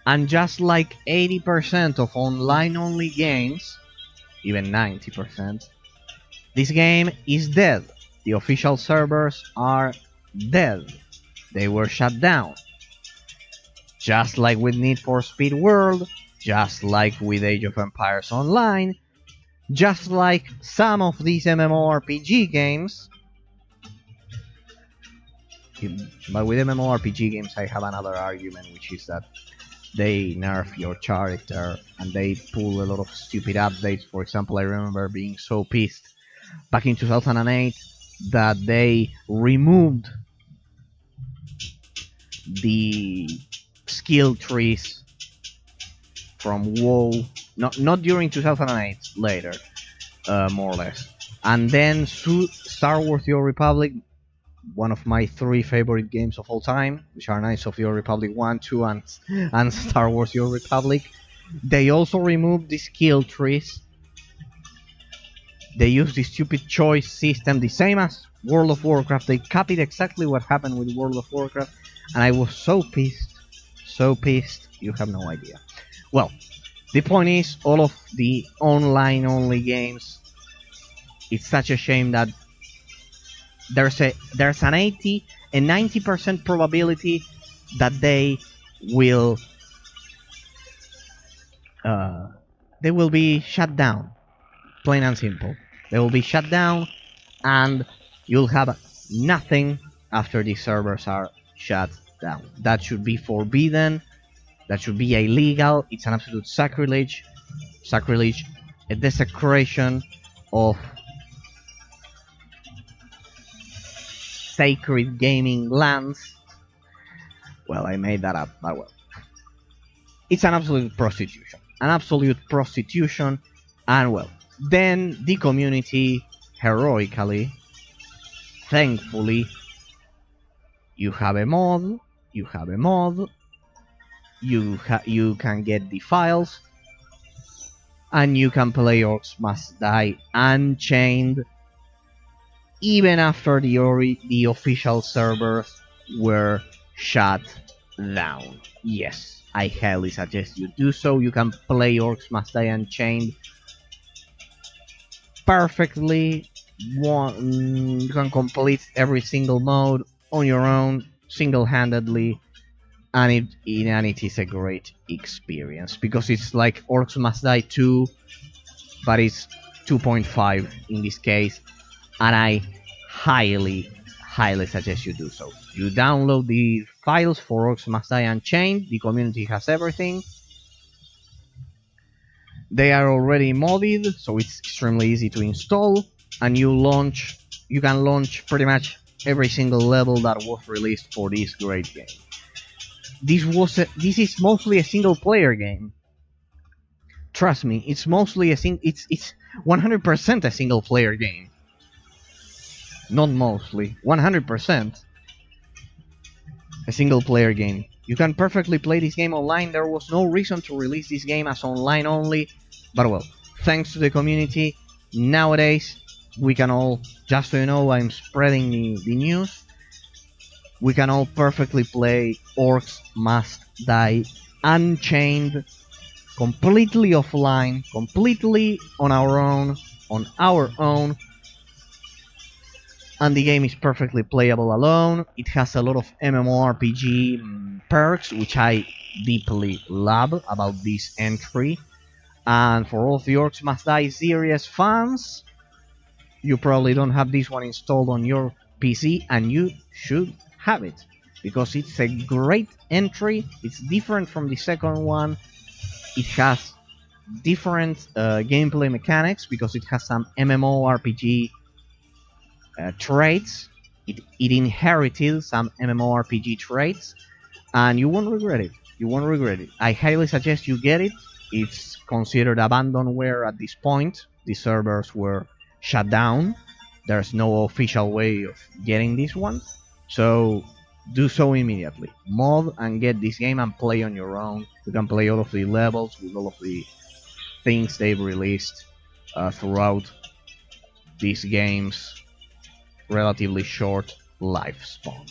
And just like 80% of online-only games, even 90%, this game is dead. The official servers are dead. They were shut down. Just like with Need for Speed World, just like with Age of Empires Online, just like some of these MMORPG games. But with MMORPG games I have another argument, which is that they nerf your character and they pull a lot of stupid updates. For example, I remember being so pissed back in 2008 that they removed the skill trees from WoW. Not during 2008, later, more or less. And then Star Wars: The Old Republic, one of my 3 favorite games of all time, which are Knights of the Old Republic 1, 2, and Star Wars: The Old Republic. They also removed the skill trees. They used the stupid choice system, the same as World of Warcraft. They copied exactly what happened with World of Warcraft, and I was so pissed, you have no idea. Well, the point is, all of the online-only games, it's such a shame that there's an 80 and 90% probability that they will be shut down. Plain and simple. They will be shut down, and you'll have nothing after the servers are shut down. That should be forbidden. That should be illegal. It's an absolute sacrilege, a desecration of sacred gaming lands. Well, I made that up, but well. It's an absolute prostitution. And well, then the community heroically, thankfully, you have a mod, you can get the files, and you can play Orcs Must Die Unchained even after the official servers were shut down. Yes, I highly suggest you do so. You can play Orcs Must Die Unchained perfectly. You can complete every single mode on your own, single-handedly, and it is a great experience, because it's like Orcs Must Die 2, but it's 2.5 in this case, and I highly suggest you do so. You download the files for Orcs Must Die Unchained. The community has everything. They are already modded, so it's extremely easy to install, and you can launch pretty much every single level that was released for this great game. This is mostly a single player game. Trust me, it's mostly it's 100% a single player game. Not mostly, 100% a single player game. You can perfectly play this game online. There was no reason to release this game as online only, but well, thanks to the community, nowadays we can all, just so you know, I'm spreading the news, we can all perfectly play Orcs Must Die Unchained, completely offline, completely on our own, and the game is perfectly playable alone. It has a lot of MMORPG perks, which I deeply love about this entry. And for all of the Orcs Must Die series fans, you probably don't have this one installed on your PC, and you should have it, because it's a great entry. It's different from the second one. It has different gameplay mechanics, because it has some MMORPG traits. It inherited some MMORPG traits, and you won't regret it. I highly suggest you get it. It's considered abandonware at this point. The servers were shut down. There's no official way of getting this one, so do so immediately. Mod and get this game and play on your own. You can play all of the levels with all of the things they've released throughout these games. relatively short lifespan.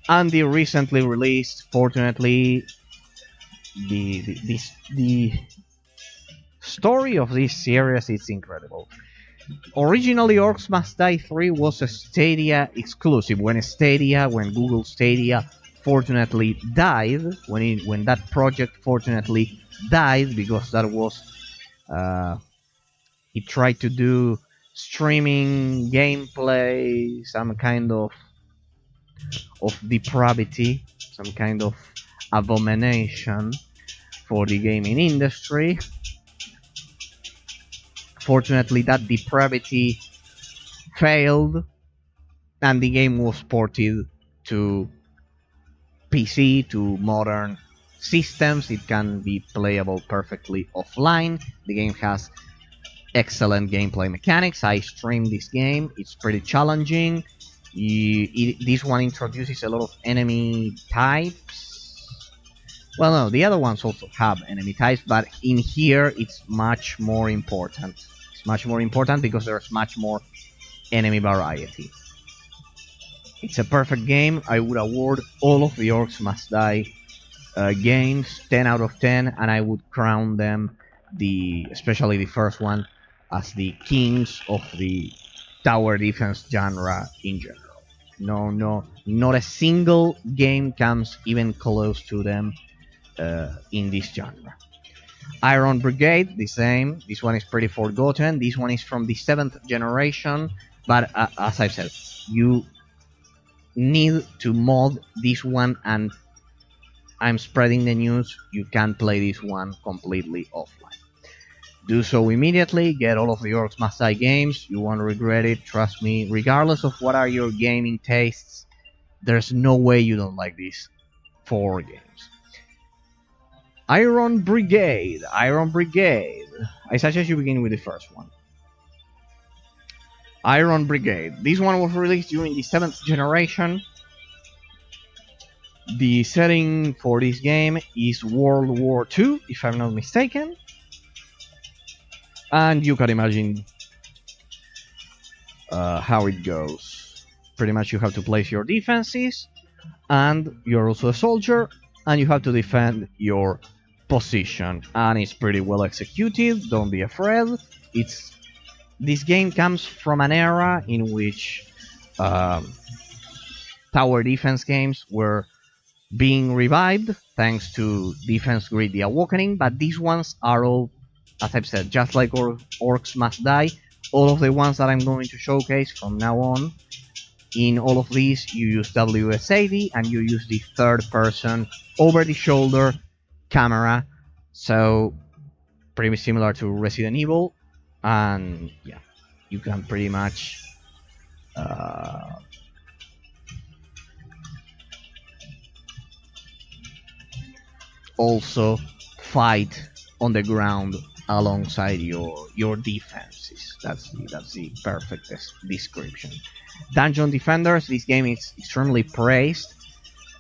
And the recently released, fortunately, the story of this series is incredible. Originally, Orcs Must Die 3 was a Stadia exclusive. When Google Stadia fortunately died, when that project fortunately died, because that was he tried to do streaming gameplay, some kind of depravity, some kind of abomination for the gaming industry. Fortunately, that depravity failed, and the game was ported to PC, to modern systems. It can be playable perfectly offline. The game has excellent gameplay mechanics. I streamed this game. It's pretty challenging. This one introduces a lot of enemy types. Well, no, the other ones also have enemy types, but in here it's much more important. It's much more important because there's much more enemy variety. It's a perfect game. I would award all of the Orcs Must Die games 10 out of 10, and I would crown them, especially the first one, as the kings of the tower defense genre in general. No, not a single game comes even close to them in this genre. Iron Brigade, the same. This one is pretty forgotten. This one is from the 7th generation, but as I've said, you need to mod this one, and I'm spreading the news. You can play this one completely offline. Do so immediately. Get all of the Orcs Must Die games. You won't regret it. Trust me. Regardless of what are your gaming tastes, there's no way you don't like these 4 games. Iron Brigade. I suggest you begin with the first one. Iron Brigade. This one was released during the 7th generation. The setting for this game is World War II, if I'm not mistaken. And you can imagine how it goes. Pretty much you have to place your defenses, and you're also a soldier, and you have to defend your position. And it's pretty well executed, don't be afraid. This game comes from an era in which tower defense games were being revived thanks to Defense Grid The Awakening, but these ones are all, as I've said, just like Orcs Must Die. All of the ones that I'm going to showcase from now on, in all of these you use WSAD and you use the third person over the shoulder camera, so pretty similar to Resident Evil. And yeah, you can pretty much also fight on the ground alongside your defenses. That's the perfect description. Dungeon Defenders. This game is extremely praised.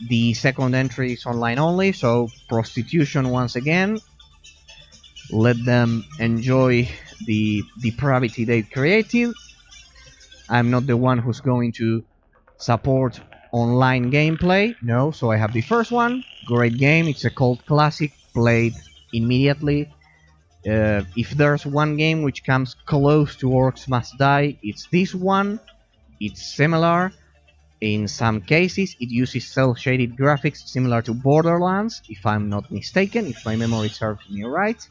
The second entry is online only, so prostitution once again. Let them enjoy the depravity they've created. I'm not the one who's going to support online gameplay, no, so I have the first one. Great game, it's a cult classic, played immediately. If there's one game which comes close to Orcs Must Die, it's this one. It's similar. In some cases, it uses cel-shaded graphics similar to Borderlands, if I'm not mistaken, if my memory serves me right.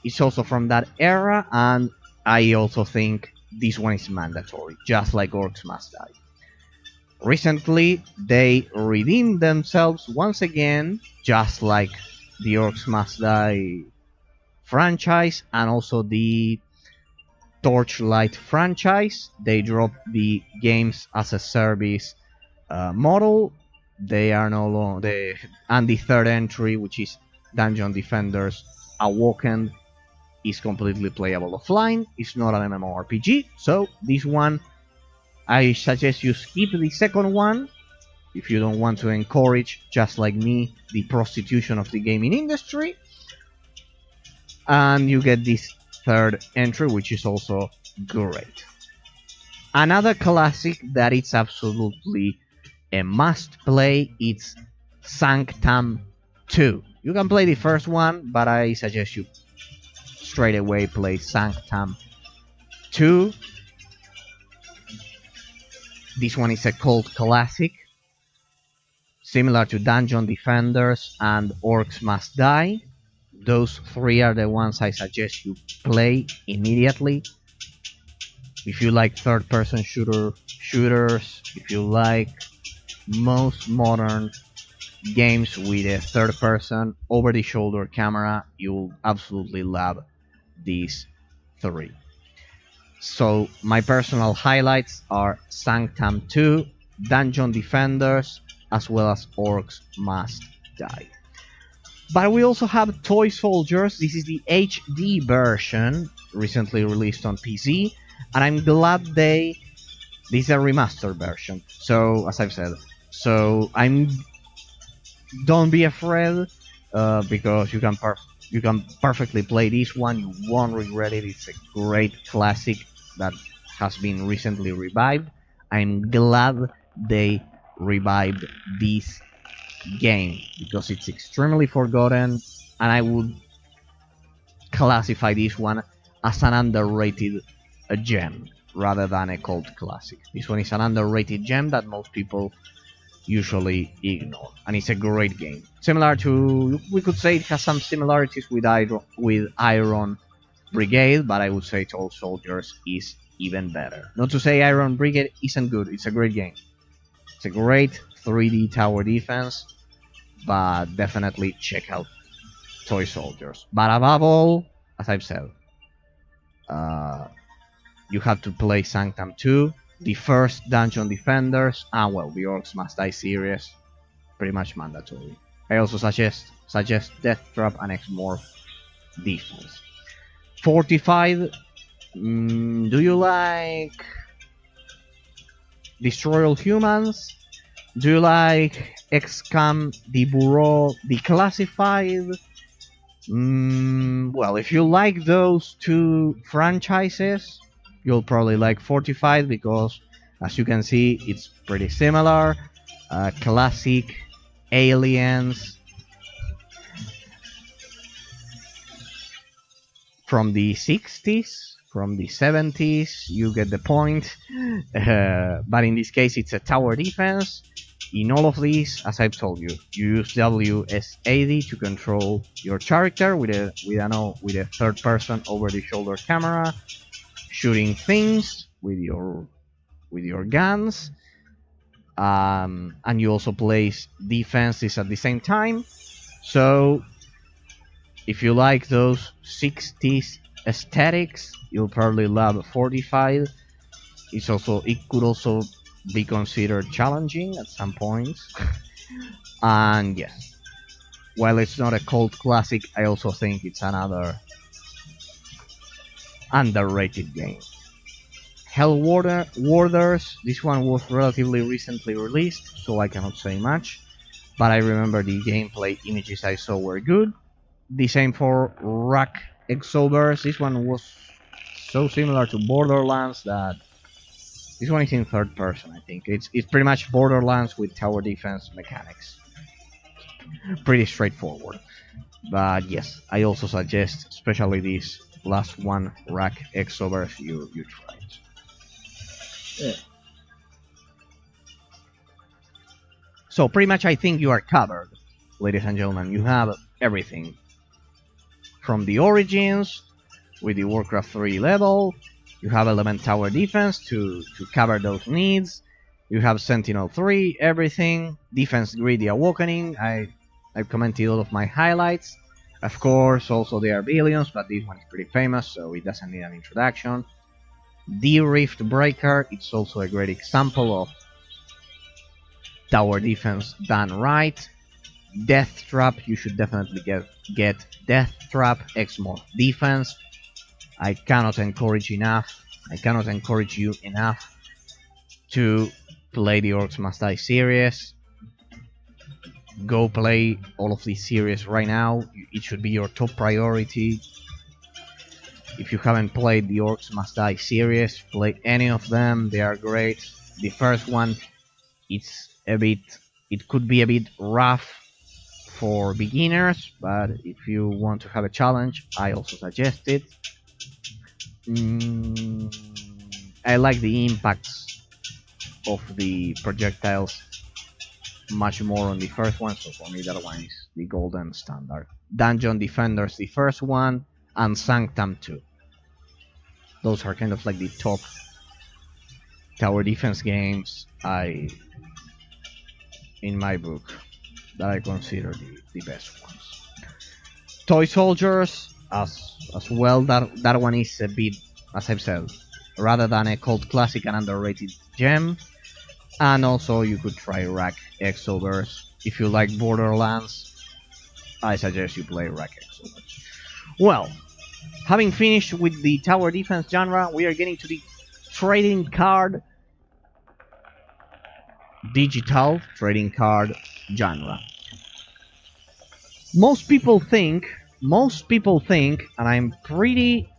It's also from that era, and I also think this one is mandatory, just like Orcs Must Die. Recently, they redeemed themselves once again, just like the Orcs Must Die franchise and also the Torchlight franchise. They dropped the games as a service model. They are no longer and the third entry, which is Dungeon Defenders Awakened, is completely playable offline. It's not an MMORPG, so this one I suggest you skip the second one if you don't want to encourage, just like me, the prostitution of the gaming industry. And you get this third entry, which is also great. Another classic that it's absolutely a must play, it's Sanctum 2. You can play the first one, but I suggest you straight away play Sanctum 2. This one is a cult classic, similar to Dungeon Defenders and Orcs Must Die. Those three are the ones I suggest you play immediately. If you like third-person shooters, if you like most modern games with a third-person over-the-shoulder camera, you'll absolutely love these three. So my personal highlights are Sanctum 2, Dungeon Defenders, as well as Orcs Must Die. But we also have Toy Soldiers. This is the HD version, recently released on PC, and I'm glad this is a remastered version. So, as I've said, don't be afraid, because you can perfectly play this one. You won't regret it. It's a great classic that has been recently revived. I'm glad they revived this game because it's extremely forgotten, and I would classify this one as an underrated gem rather than a cult classic. This one is an underrated gem that most people usually ignore, and it's a great game. Similar to, we could say it has some similarities with Iron Brigade, but I would say Toy Soldiers is even better. Not to say Iron Brigade isn't good, it's a great game. It's a great 3D tower defense, but definitely check out Toy Soldiers. But above all, as I've said, you have to play Sanctum 2, the first Dungeon Defenders, and well, the Orcs Must Die series, pretty much mandatory. I also suggest Death Trap and Exmorph defense. Fortified, do you like Destroy All Humans? Do you like XCOM, the Bureau, Declassified? Well, if you like those two franchises, you'll probably like Fortified because, as you can see, it's pretty similar. Classic, aliens from the 60s, from the 70s, you get the point. But in this case, it's a tower defense. In all of these, as I've told you, you use WSAD to control your character with a third-person over-the-shoulder camera, shooting things with your guns, and you also place defenses at the same time. So, if you like those 60s aesthetics, you'll probably love Fortified. It could also be considered challenging at some points. And yes, while it's not a cult classic, I also think it's another underrated game. Hell Warders, this one was relatively recently released, so I cannot say much, but I remember the gameplay images I saw were good. The same for Rack Exovers. This one was so similar to Borderlands that this one is in third person, I think. It's pretty much Borderlands with tower defense mechanics. Pretty straightforward. But yes, I also suggest, especially this last one, Rack Exovers, you try it. Yeah. So pretty much I think you are covered, ladies and gentlemen. You have everything. From the origins, with the Warcraft 3 level, you have Element Tower Defense to cover those needs. You have Sentinel 3, everything. Defense Grid, the Awakening. I've commented all of my highlights. Of course, also there are billions, but this one is pretty famous, so it doesn't need an introduction. The Rift Breaker, it's also a great example of tower defense done right. Death Trap, you should definitely get Death Trap, Exmorph defense. I cannot encourage you enough to play the Orcs Must Die series. Go play all of these series right now. It should be your top priority. If you haven't played the Orcs Must Die series, play any of them. They are great. The first one, it could be a bit rough for beginners, but if you want to have a challenge, I also suggest it. I like the impacts of the projectiles much more on the first one, so for me that one is the golden standard. Dungeon Defenders, the first one, and Sanctum 2. Those are kind of like the top tower defense games in my book, that I consider the best ones. Toy Soldiers, as well, that one is a bit, as I've said, rather than a cult classic, an underrated gem. And also you could try Rack Exovers. If you like Borderlands, I suggest you play Rack Exovers. Well, having finished with the tower defense genre, we are getting to the trading card, digital trading card genre. Most people think, and I'm pretty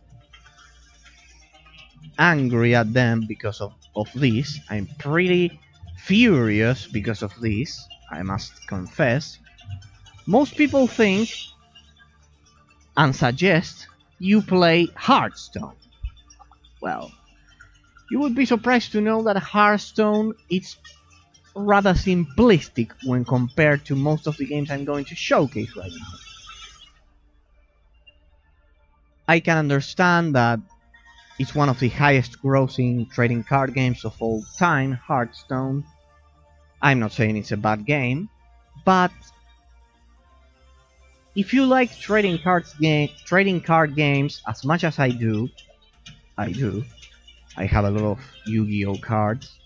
angry at them because of this. I'm pretty furious because of this, I must confess. Most people think and suggest you play Hearthstone. Well, you would be surprised to know that Hearthstone is rather simplistic when compared to most of the games I'm going to showcase right now. I can understand that it's one of the highest grossing trading card games of all time, Hearthstone. I'm not saying it's a bad game, but if you like trading card games as much as I do, I have a lot of Yu-Gi-Oh cards.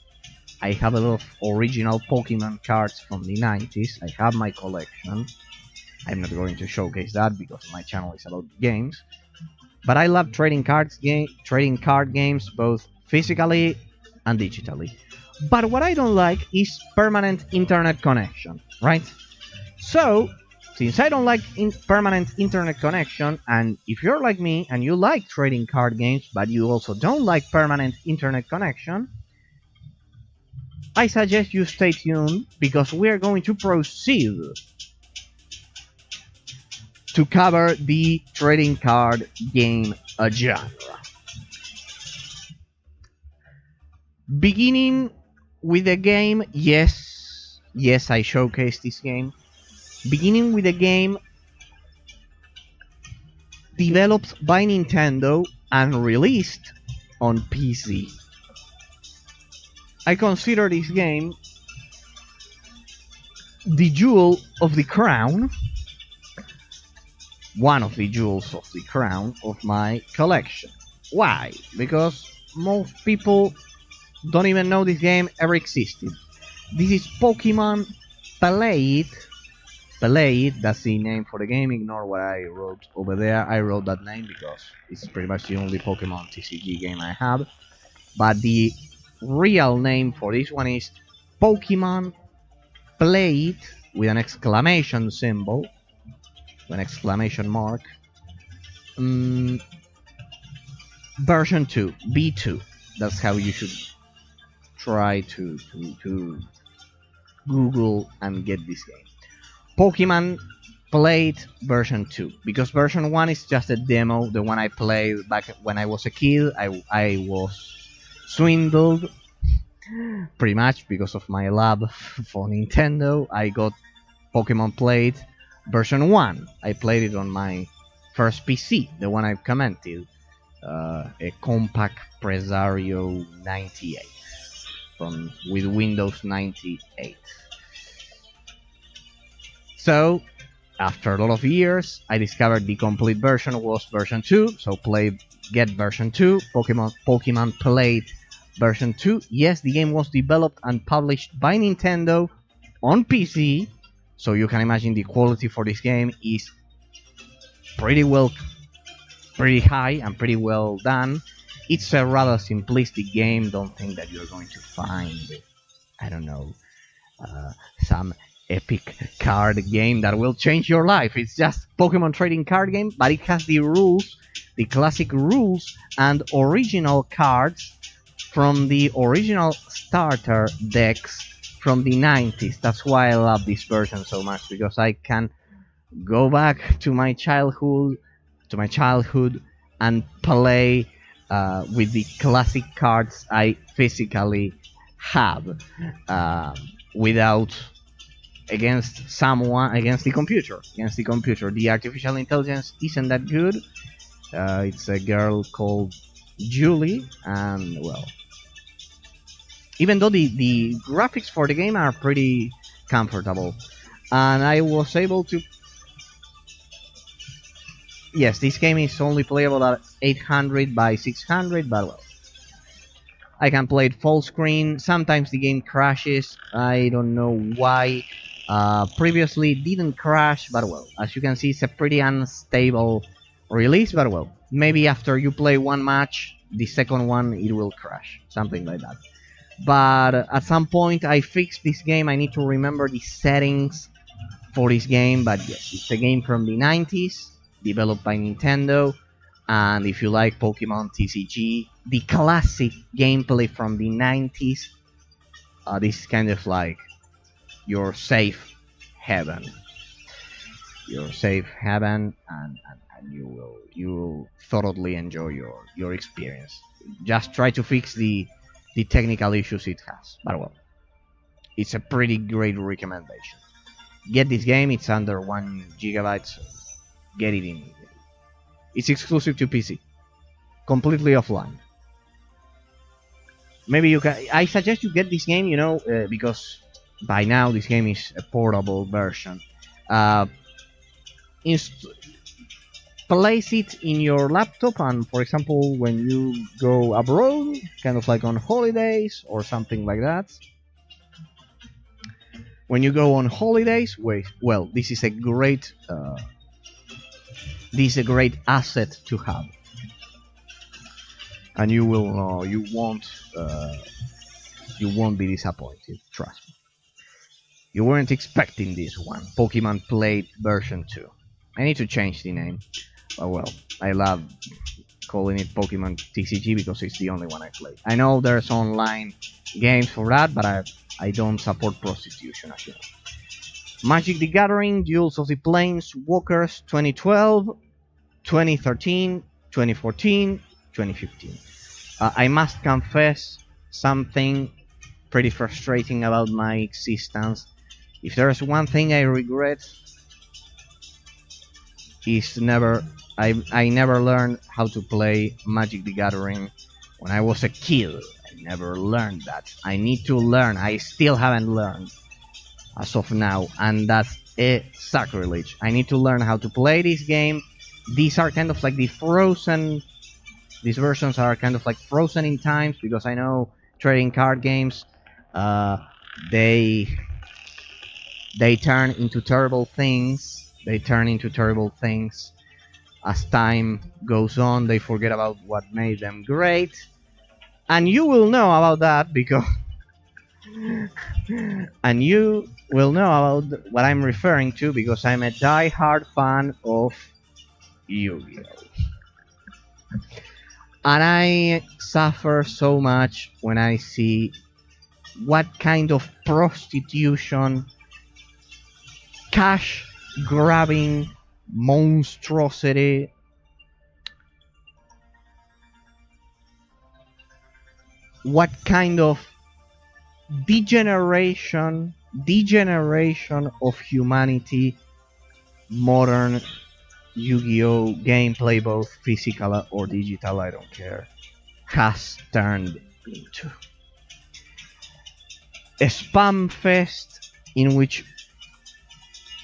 I have a lot of original Pokemon cards from the 90s. I have my collection. I'm not going to showcase that because my channel is about games. But I love trading card games both physically and digitally. But what I don't like is permanent internet connection, right? So, since I don't like permanent internet connection, and if you're like me and you like trading card games, but you also don't like permanent internet connection, I suggest you stay tuned, because we are going to proceed to cover the trading card game genre. Beginning with the game, yes, I showcased this game. Beginning with a game developed by Nintendo and released on PC. I consider this game the jewel of the crown, one of the jewels of the crown of my collection. Why? Because most people don't even know this game ever existed. This is Pokemon Played. Played, that's the name for the game. Ignore what I wrote over there. I wrote that name because it's pretty much the only Pokemon TCG game I have. But the real name for this one is Pokemon Played, with an exclamation symbol, an exclamation mark. Version 2, B2. That's how you should try to Google and get this game. Pokemon Played version 2, because version 1 is just a demo, the one I played back when I was a kid. I was swindled pretty much because of my love for Nintendo. I got Pokemon Played version 1. I played it on my first PC, the one I've commented, a Compaq Presario 98 with Windows 98. So, after a lot of years, I discovered the complete version was version 2, so get version 2, Pokemon Played version 2. Yes, the game was developed and published by Nintendo on PC, so you can imagine the quality for this game is pretty high and pretty well done. It's a rather simplistic game. Don't think that you're going to find, I don't know, some epic card game that will change your life. It's just Pokemon trading card game, but it has the rules the classic rules and original cards from the original starter decks from the 90s. That's why I love this version so much, because I can go back to my childhood and play with the classic cards I physically have, without against the computer. The artificial intelligence isn't that good. It's a girl called Julie, and well, even though the graphics for the game are pretty comfortable, and I was able to. Yes, this game is only playable at 800 by 600, but well, I can play it full screen. Sometimes the game crashes. I don't know why. Previously it didn't crash, but well, as you can see, it's a pretty unstable release, but well, maybe after you play one match, the second one it will crash, something like that. But at some point I fixed this game. I need to remember the settings for this game, but yes, it's a game from the 90s, developed by Nintendo, and if you like Pokemon TCG, the classic gameplay from the 90s, this is kind of like your safe haven. And you will thoroughly enjoy your experience. Just try to fix the technical issues it has, but well, it's a pretty great recommendation. Get this game. It's under 1 gigabyte, so get it in. It's exclusive to PC, completely offline. Maybe you can. I suggest you get this game, because by now this game is a portable version. Place it in your laptop, and for example, when you go abroad, kind of like on holidays or something like that. When you go on holidays, well, this is a great asset to have, and you won't be disappointed. Trust me. You weren't expecting this one. Pokemon Play version 2. I need to change the name. Oh well, I love calling it Pokemon TCG because it's the only one I play. I know there's online games for that, but I don't support prostitution, as you know. Magic the Gathering, Duels of the Planeswalkers 2012, 2013, 2014, 2015. I must confess something pretty frustrating about my existence. If there's one thing I regret, is I never learned how to play Magic the Gathering when I was a kid. I never learned that. I need to learn. I still haven't learned as of now, and that's a sacrilege. I need to learn how to play this game. These are kind of like the frozen. These versions are kind of like frozen in times, because I know trading card games, they turn into terrible things. As time goes on. They forget about what made them great, and you will know about that because and you will know about what I'm referring to, because I'm a die-hard fan of Yu-Gi-Oh! And I suffer so much when I see what kind of prostitution, cash grabbing monstrosity what kind of degeneration of humanity modern Yu-Gi-Oh! Gameplay, both physical or digital, I don't care, has turned into. A spam fest in which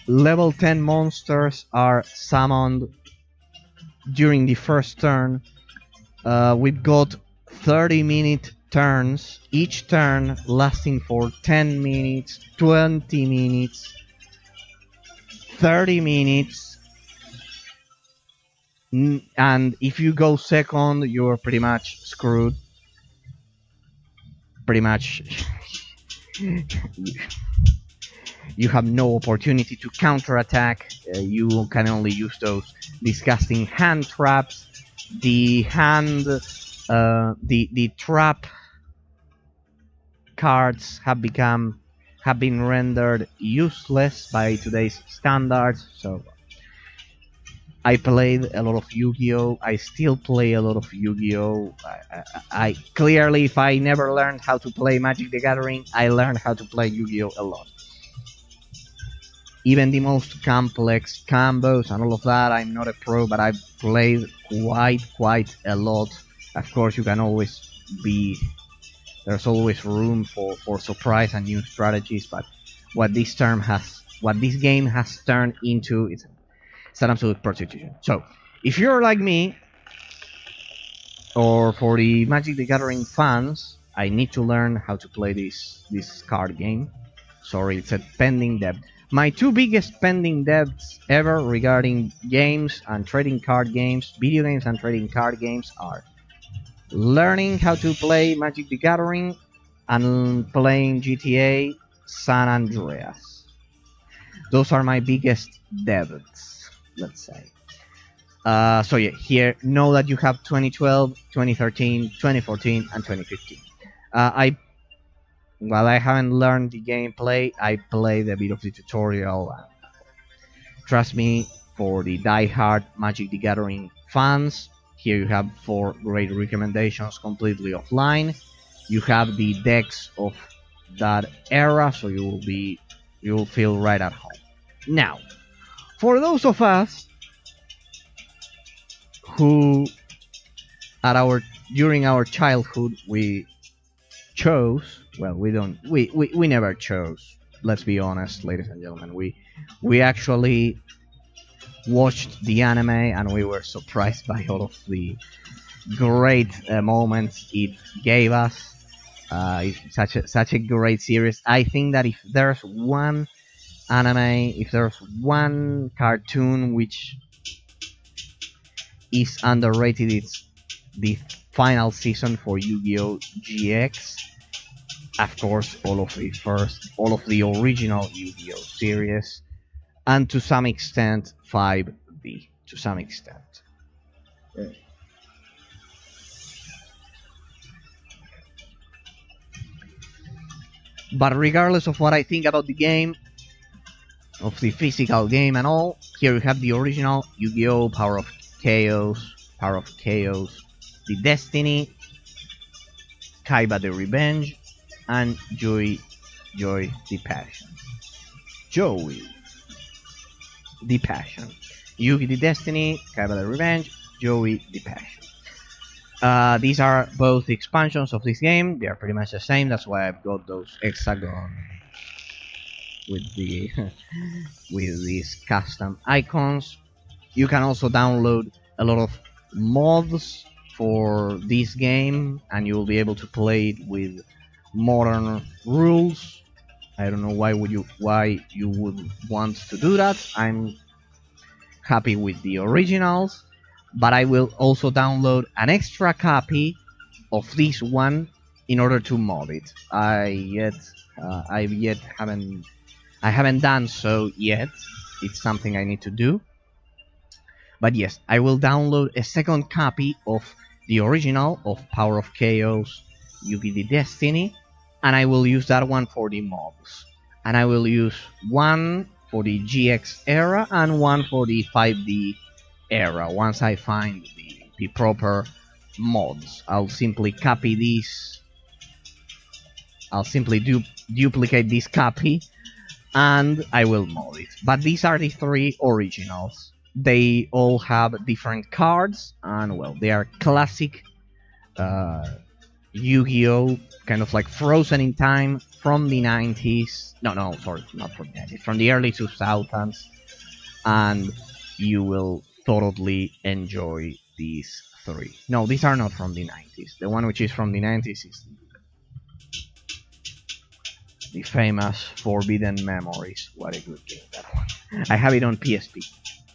level 10 monsters are summoned during the first turn. We've got 30-minute turns, each turn lasting for 10 minutes, 20 minutes, 30 minutes. And if you go second, you're pretty much screwed. Pretty much. You have no opportunity to counterattack. You can only use those disgusting hand traps. the hand, the trap cards have been rendered useless by today's standards. So I played a lot of Yu-Gi-Oh! I still play a lot of Yu-Gi-Oh! I clearly, if I never learned how to play Magic the Gathering, I learned how to play Yu-Gi-Oh! A lot. Even the most complex combos and all of that, I'm not a pro, but I've played quite a lot. Of course, you can always be... There's always room for surprise and new strategies, but what this game has turned into, it's an absolute prostitution. So, if you're like me, or for the Magic the Gathering fans, I need to learn how to play this card game. Sorry, it's a pending debt. My two biggest pending debts ever regarding games and trading card games, video games and trading card games, are learning how to play Magic the Gathering and playing GTA San Andreas. Those are my biggest debts, let's say. So yeah, here, know that you have 2012, 2013, 2014, and 2015. While I haven't learned the gameplay, I played a bit of the tutorial. Trust me, for the die-hard Magic the Gathering fans, here you have 4 great recommendations completely offline. You have the decks of that era, so you will feel right at home. Now, for those of us who during our childhood we chose, well, we never chose, let's be honest, ladies and gentlemen. We actually watched the anime and we were surprised by all of the great moments it gave us. It's such a great series. I think that if there's one anime, if there's one cartoon which is underrated, it's the final season for Yu-Gi-Oh! GX. Of course, all of the original Yu-Gi-Oh! Series, and to some extent 5D, to some extent. But regardless of what I think about the game, of the physical game and all, here we have the original Yu-Gi-Oh! Power of Chaos, the Destiny, Kaiba the Revenge, and Joy the Passion. Joey the Passion. Yugi the Destiny, Kaiba the Revenge, Joey the Passion. These are both expansions of this game. They are pretty much the same. That's why I've got those hexagon with the with these custom icons. You can also download a lot of mods for this game, and you will be able to play it with modern rules. I don't know why you would want to do that. I'm happy with the originals, but I will also download an extra copy of this one in order to mod it. I haven't done so yet. It's something I need to do. But yes, I will download a second copy of the original of Power of Chaos, Yugi the Destiny, and I will use that one for the mods. And I will use one for the GX era and one for the 5D era. Once I find the proper mods, I'll simply copy these. I'll simply duplicate this copy and I will mod it. But these are the 3 originals. They all have different cards, and well, they are classic Yu-Gi-Oh! Kind of like frozen in time from the 90s. No, sorry, not from the 90s, from the early 2000s. And you will thoroughly enjoy these 3. No, these are not from the 90s. The one which is from the 90s is the famous Forbidden Memories. What a good game that one. I have it on PSP.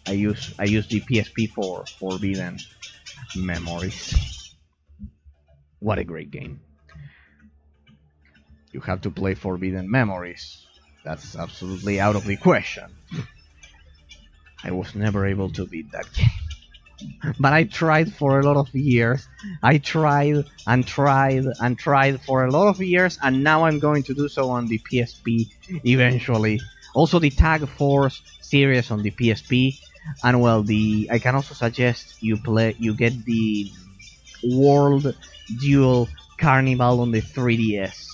I use the PSP for Forbidden Memories. What a great game. You have to play Forbidden Memories. That's absolutely out of the question. I was never able to beat that game. but I tried for a lot of years. I tried and tried and tried for a lot of years, and now I'm going to do so on the PSP eventually. Also, the Tag Force series on the PSP, and well, I can also suggest you get the World Duel Carnival on the 3DS.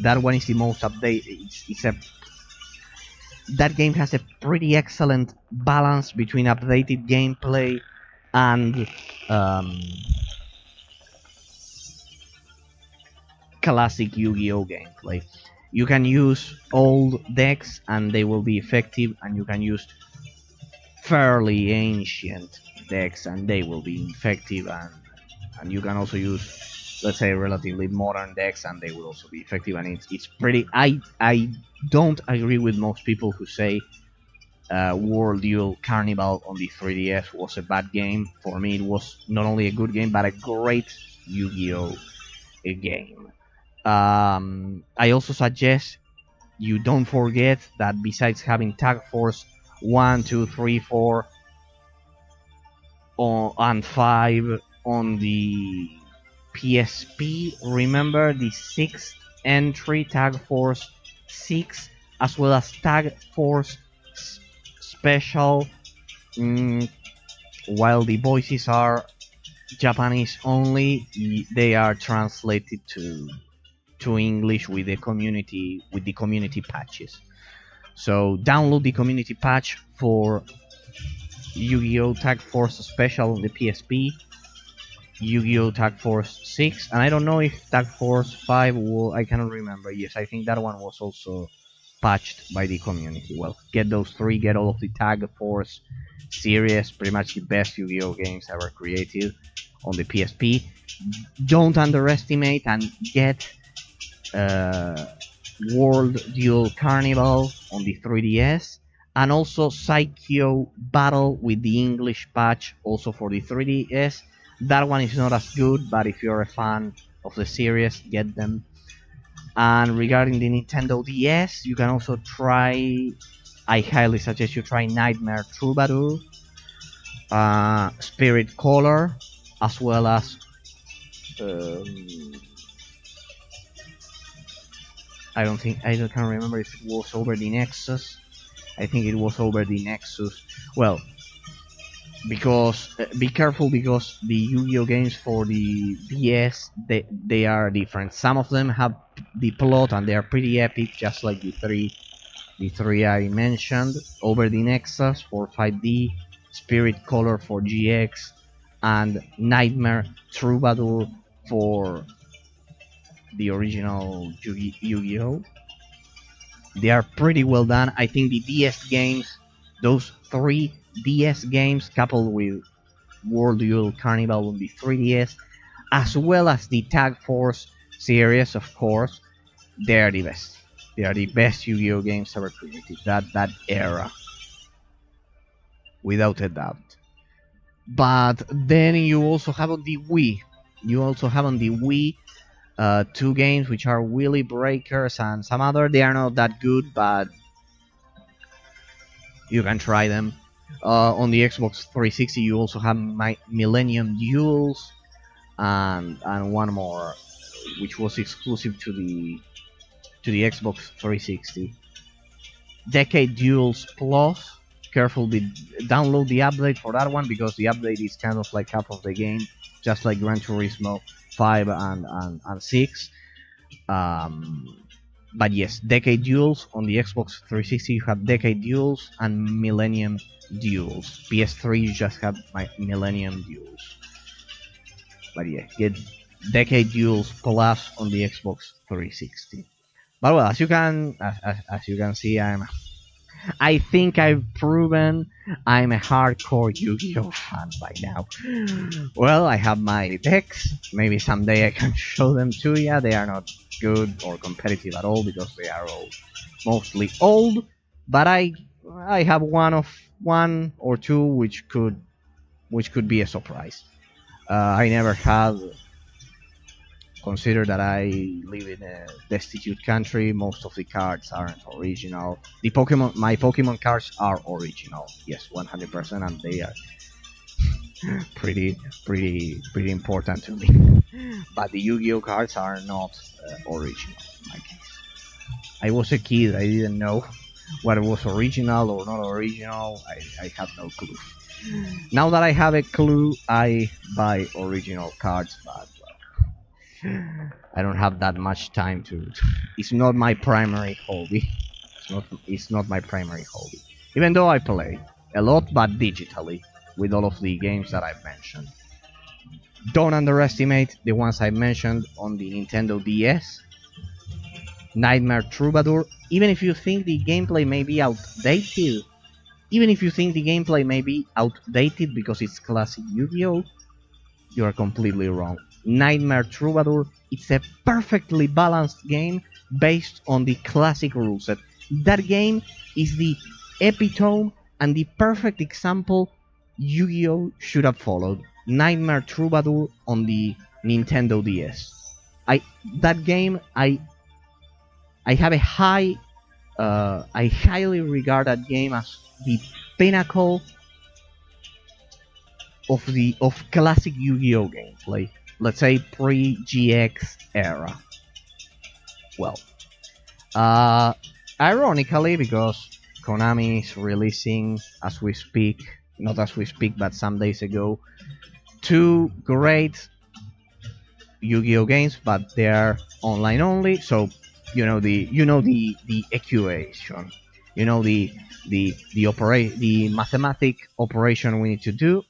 That one is the most updated. That game has a pretty excellent balance between updated gameplay and classic Yu-Gi-Oh gameplay. You can use old decks and they will be effective, and you can use fairly ancient decks and they will be effective, and you can also use, let's say, relatively modern decks and they will also be effective. And it's pretty. I don't agree with most people who say World Duel Carnival on the 3DS was a bad game. For me, it was not only a good game, but a great Yu-Gi-Oh game. I also suggest you don't forget that besides having Tag Force 1, 2, 3, 4, and 5 on the PSP, remember the 6th entry, Tag Force 6, as well as Tag Force Special. While the voices are Japanese only, they are translated to English with the community patches. So download the community patch for Yu-Gi-Oh! Tag Force Special on the PSP, Yu-Gi-Oh! Tag Force 6, and I don't know if Tag Force 5 will. I cannot remember. Yes, I think that one was also patched by the community. Well, get those three, get all of the Tag Force series, pretty much the best Yu-Gi-Oh! games ever created on the PSP. Don't underestimate and get World Duel Carnival on the 3DS, and also Psycho Battle with the English patch also for the 3DS. That one is not as good, but if you're a fan of the series, get them. And regarding the Nintendo DS, you can also try, I highly suggest you try Nightmare Troubadour, Spirit Color, as well as I can't remember if it was over the Nexus. I think it was over the Nexus. Well, because be careful, because the Yu-Gi-Oh games for the DS, they are different. Some of them have the plot and they are pretty epic, just like the three I mentioned. Over the Nexus for 5D, Spirit Color for GX, and Nightmare Troubadour for the original Yu-Gi-Oh! They are pretty well done. I think the DS games, those three DS games, coupled with World Duel Carnival on the 3DS, as well as the Tag Force series, of course, they are the best. They are the best Yu-Gi-Oh! Games ever created. That era, without a doubt. But then you also have on the Wii. Two games which are Willy Breakers and some other. They are not that good, but you can try them. On the Xbox 360, you also have Millennium Duels and one more, which was exclusive to the Xbox 360. Decade Duels Plus. Careful, download the update for that one, because the update is kind of like half of the game, just like Gran Turismo 5 and 6. But yes, Decade Duels on the Xbox 360, you have Decade Duels and Millennium Duels. PS3, you just have Millennium Duels. But yeah, get Decade Duels Plus on the Xbox 360. But well, as you can see, I think I've proven I'm a hardcore Yu-Gi-Oh fan by now. Well, I have my decks. Maybe someday I can show them to you. They are not good or competitive at all, because they are all mostly old. But I have one or two which could be a surprise. I never had. Consider that I live in a destitute country. Most of the cards aren't original. My Pokemon cards are original. Yes, 100%, and pretty important to me. But the Yu-Gi-Oh cards are not original in my case. I was a kid, I didn't know what was original or not original. I have no clue. Now that I have a clue, I buy original cards, but well, I don't have that much time to. It's not my primary hobby. It's not my primary hobby. Even though I play a lot, but digitally, with all of the games that I've mentioned. Don't underestimate the ones I mentioned on the Nintendo DS. Nightmare Troubadour. Even if you think the gameplay may be outdated, because it's classic Yu-Gi-Oh, you are completely wrong. Nightmare Troubadour, it's a perfectly balanced game based on the classic rule set. That game is the epitome and the perfect example Yu-Gi-Oh should have followed. Nightmare Troubadour on the Nintendo DS. I have a I highly regard that game as the pinnacle of classic Yu-Gi-Oh gameplay. Let's say pre-GX era. Well, ironically, because Konami is releasing as we speak, not as we speak, but some days ago, 2 great Yu-Gi-Oh games, but they are online only. So you know the equation, the mathematic operation we need to do.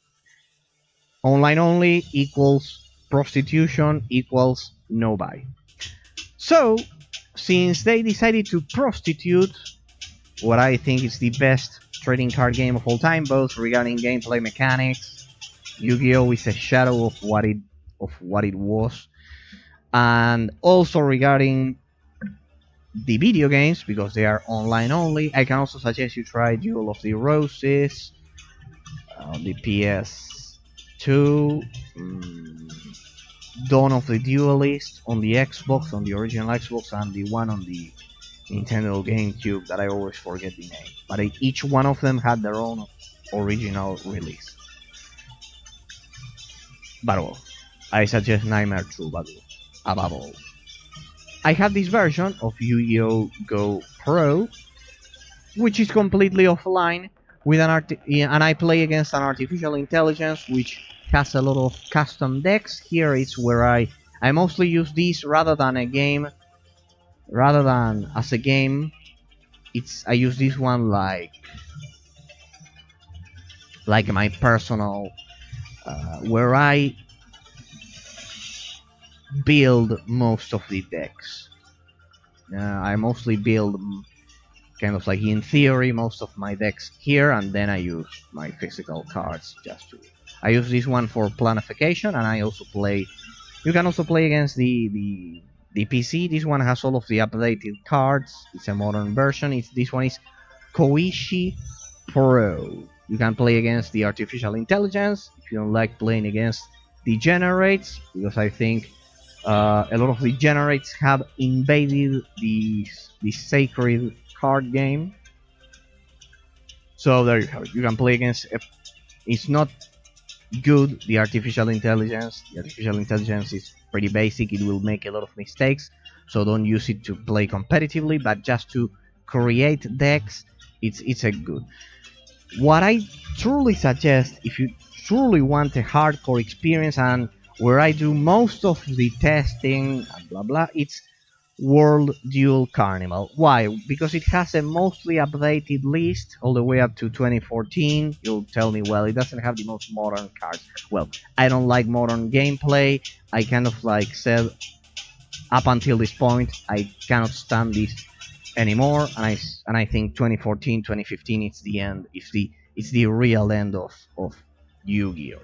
Online only equals prostitution equals no buy. So since they decided to prostitute what I think is the best trading card game of all time, both regarding gameplay mechanics, Yu-Gi-Oh is a shadow of what it was, and also regarding the video games, because they are online only. I can also suggest you try Duel of the Roses on the PS2, Dawn of the Duelist on the Xbox, on the original Xbox, and the one on the Nintendo GameCube that I always forget the name. But each one of them had their own original release. But well, I suggest Nightmare Troubadour above all. I have this version of Yu-Gi-Oh! Go Pro, which is completely offline, with and I play against an artificial intelligence which has a lot of custom decks. Here is where I mostly use these rather than as a game. I use this one like my personal, where I build most of the decks. I mostly build kind of like in theory most of my decks here, and then I use my physical cards I use this one for planification, and I also play. You can also play against the PC. This one has all of the updated cards. It's a modern version. This one is Koishi Pro. You can play against the artificial intelligence if you don't like playing against degenerates, because I think a lot of degenerates have invaded the sacred card game. So there you have it. You can play against. It's not good, the artificial intelligence. The artificial intelligence is pretty basic. It will make a lot of mistakes, so don't use it to play competitively, but just to create decks, it's a good. What I truly suggest, if you truly want a hardcore experience, and where I do most of the testing and blah blah, it's World Duel Carnival. Why? Because it has a mostly updated list all the way up to 2014. You'll tell me, well, it doesn't have the most modern cards. Well, I don't like modern gameplay. I kind of like said up until this point, I cannot stand this anymore, and I think 2014, 2015, it's the end. It's the real end of Yu-Gi-Oh.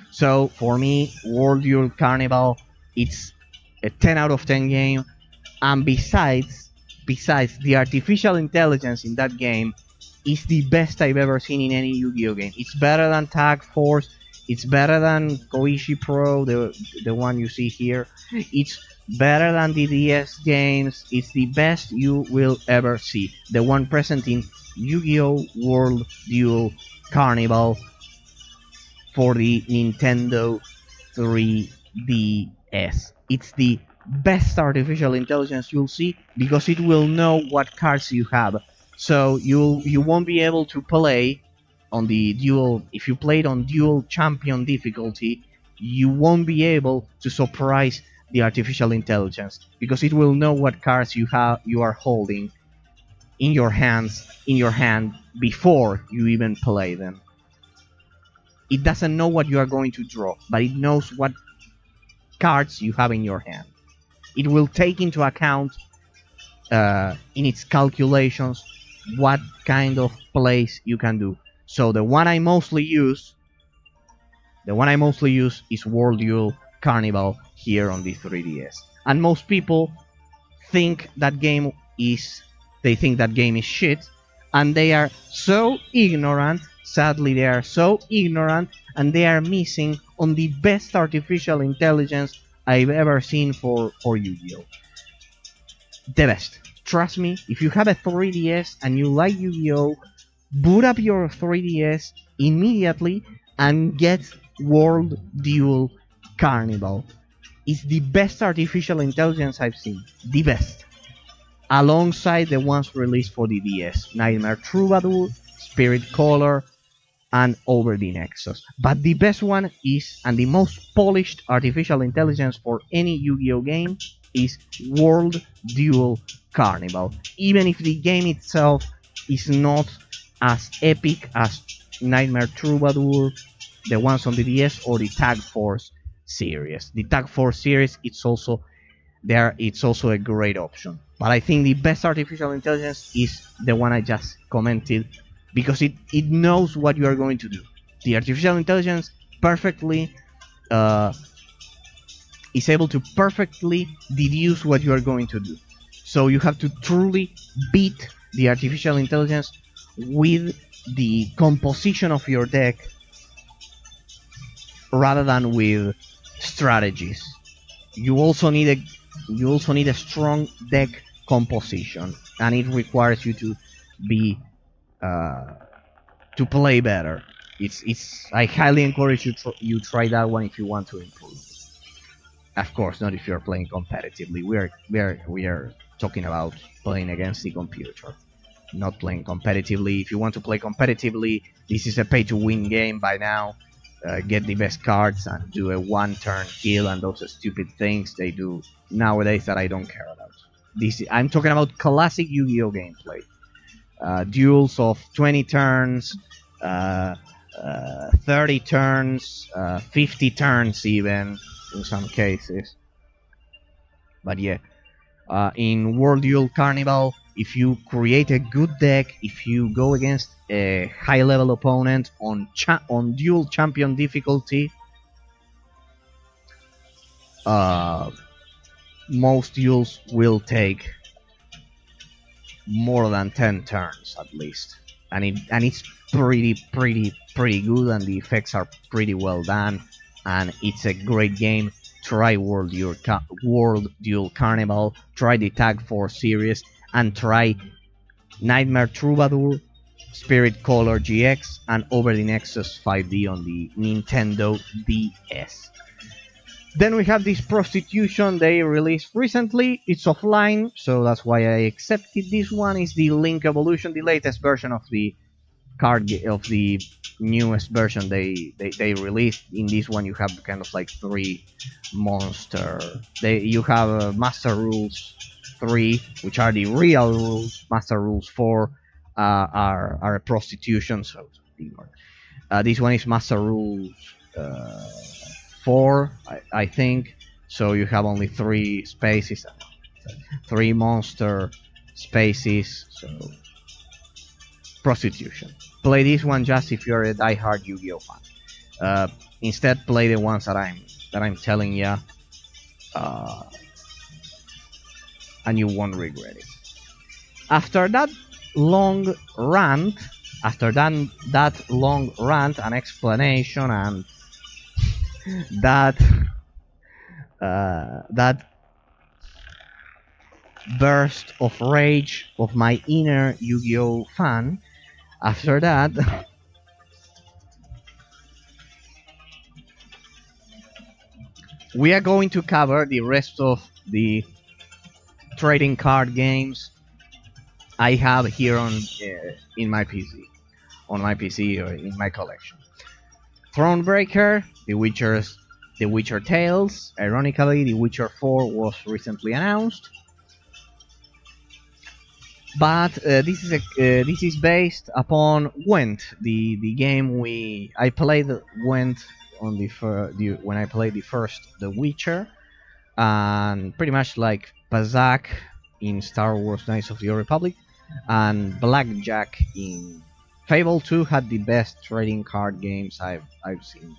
So for me, World Duel Carnival, it's a 10 out of 10 game. And besides, the artificial intelligence in that game is the best I've ever seen in any Yu-Gi-Oh game. It's better than Tag Force. It's better than Koishi Pro, the one you see here. It's better than the DS games. It's the best you will ever see. The one present in Yu-Gi-Oh! World Duel Carnival. for the Nintendo 3DS. It's the best artificial intelligence you'll see because it will know what cards you have. So you won't be able to play on the dual. If you played on dual champion difficulty, you won't be able to surprise the artificial intelligence because it will know what cards you are holding in your hand before you even play them. It doesn't know what you are going to draw, but it knows what cards you have in your hand. It will take into account in its calculations what kind of plays you can do. So the one I mostly use is World Duel Carnival here on the 3DS. And most people think that game is shit, and they are so ignorant. Sadly, they are so ignorant, and they are missing on the best artificial intelligence I've ever seen for Yu-Gi-Oh! The best. Trust me, if you have a 3DS and you like Yu-Gi-Oh!, boot up your 3DS immediately and get World Duel Carnival. It's the best artificial intelligence I've seen. The best. Alongside the ones released for the DS. Nightmare Troubadour, Spirit Caller, and Over the Nexus. But the best one is, and the most polished artificial intelligence for any Yu-Gi-Oh! Game, is World Duel Carnival. Even if the game itself is not as epic as Nightmare Troubadour, the ones on the DS, or the Tag Force series. The Tag Force series, it's also a great option. But I think the best artificial intelligence is the one I just commented, because it knows what you are going to do. The artificial intelligence perfectly is able to perfectly deduce what you are going to do. So you have to truly beat the artificial intelligence with the composition of your deck rather than with strategies. You also need a strong deck composition, and it requires you to be to play better. I highly encourage you try that one if you want to improve. Of course, not if you're playing competitively. We are talking about playing against the computer, not playing competitively. If you want to play competitively, this is a pay-to-win game by now. Get the best cards and do a one-turn kill and those stupid things they do nowadays that I don't care about. I'm talking about classic Yu-Gi-Oh! Gameplay. Duels of 20 turns, 30 turns, 50 turns even, in some cases. But yeah, in World Duel Carnival, if you create a good deck, if you go against a high-level opponent on dual champion difficulty, most duels will take more than 10 turns at least, and it's pretty good, and the effects are pretty well done, and it's a great game. Try World Duel Carnival, try the Tag Force series, and try Nightmare Troubadour, Spirit Caller GX, and Over the Nexus 5D on the Nintendo DS. Then we have this Prostitution they released recently. It's offline, so that's why I accepted this one. It's the Link Evolution, the latest version of the of the newest version they released. In this one you have kind of like 3 monster. You have Master Rules 3, which are the real rules. Master Rules 4 are a prostitution, so this one is Master Rules 4, I think. So you have only 3 spaces, 3 monster spaces, so prostitution. Play this one just if you're a die-hard Yu-Gi-Oh fan. Instead, play the ones that I'm telling ya, and you won't regret it. After that long rant, and explanation, and that burst of rage of my inner Yu-Gi-Oh fan, after that We are going to cover the rest of the trading card games I have here on in my PC, or in my collection. Thronebreaker, The Witcher Tales. Ironically, The Witcher 4 was recently announced, but this is based upon Gwent, the game I played Gwent on when I played the first The Witcher, and pretty much like Pazak in Star Wars Knights of the Old Republic, and Blackjack in Fable 2 had the best trading card games I've seen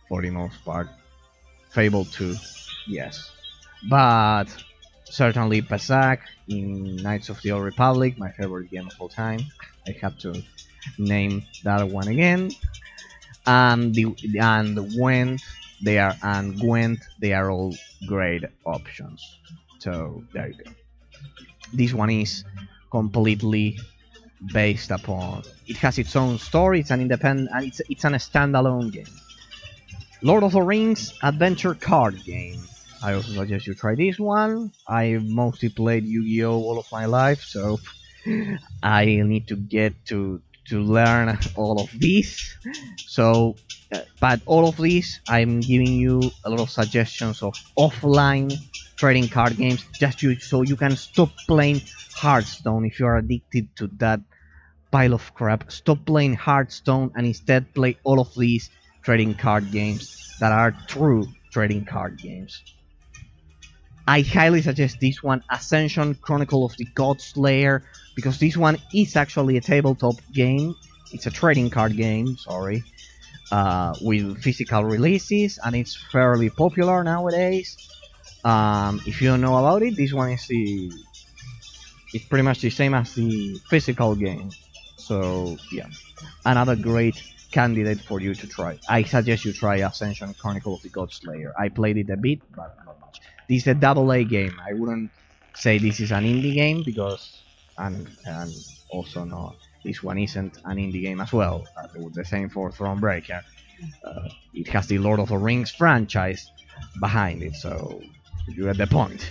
for the most part. Fable 2, yes, but certainly Pazak in Knights of the Old Republic, my favorite game of all time. I have to name that one again. And Gwent, they are all great options. So there you go. This one is completely based upon. It has its own story. It's an independent, and it's a standalone game. Lord of the Rings adventure card game. I also suggest you try this one. I mostly played Yu-Gi-Oh all of my life, so I need to get to learn all of these. So, but all of these, I'm giving you a lot of suggestions of offline trading card games, so you can stop playing Hearthstone if you are addicted to that pile of crap. Stop playing Hearthstone and instead play all of these trading card games that are true trading card games. I highly suggest this one, Ascension Chronicle of the God Slayer, because this one is actually a tabletop game. It's a trading card game, sorry, with physical releases, and it's fairly popular nowadays. If you don't know about it, this one is it's pretty much the same as the physical game. So yeah, another great candidate for you to try. I suggest you try Ascension Chronicle of the God Slayer. I played it a bit, but not much. This is a AA game. I wouldn't say this is an indie game because, and also no, this one isn't an indie game as well. The same for Thronebreaker. It has the Lord of the Rings franchise behind it, so you get the point.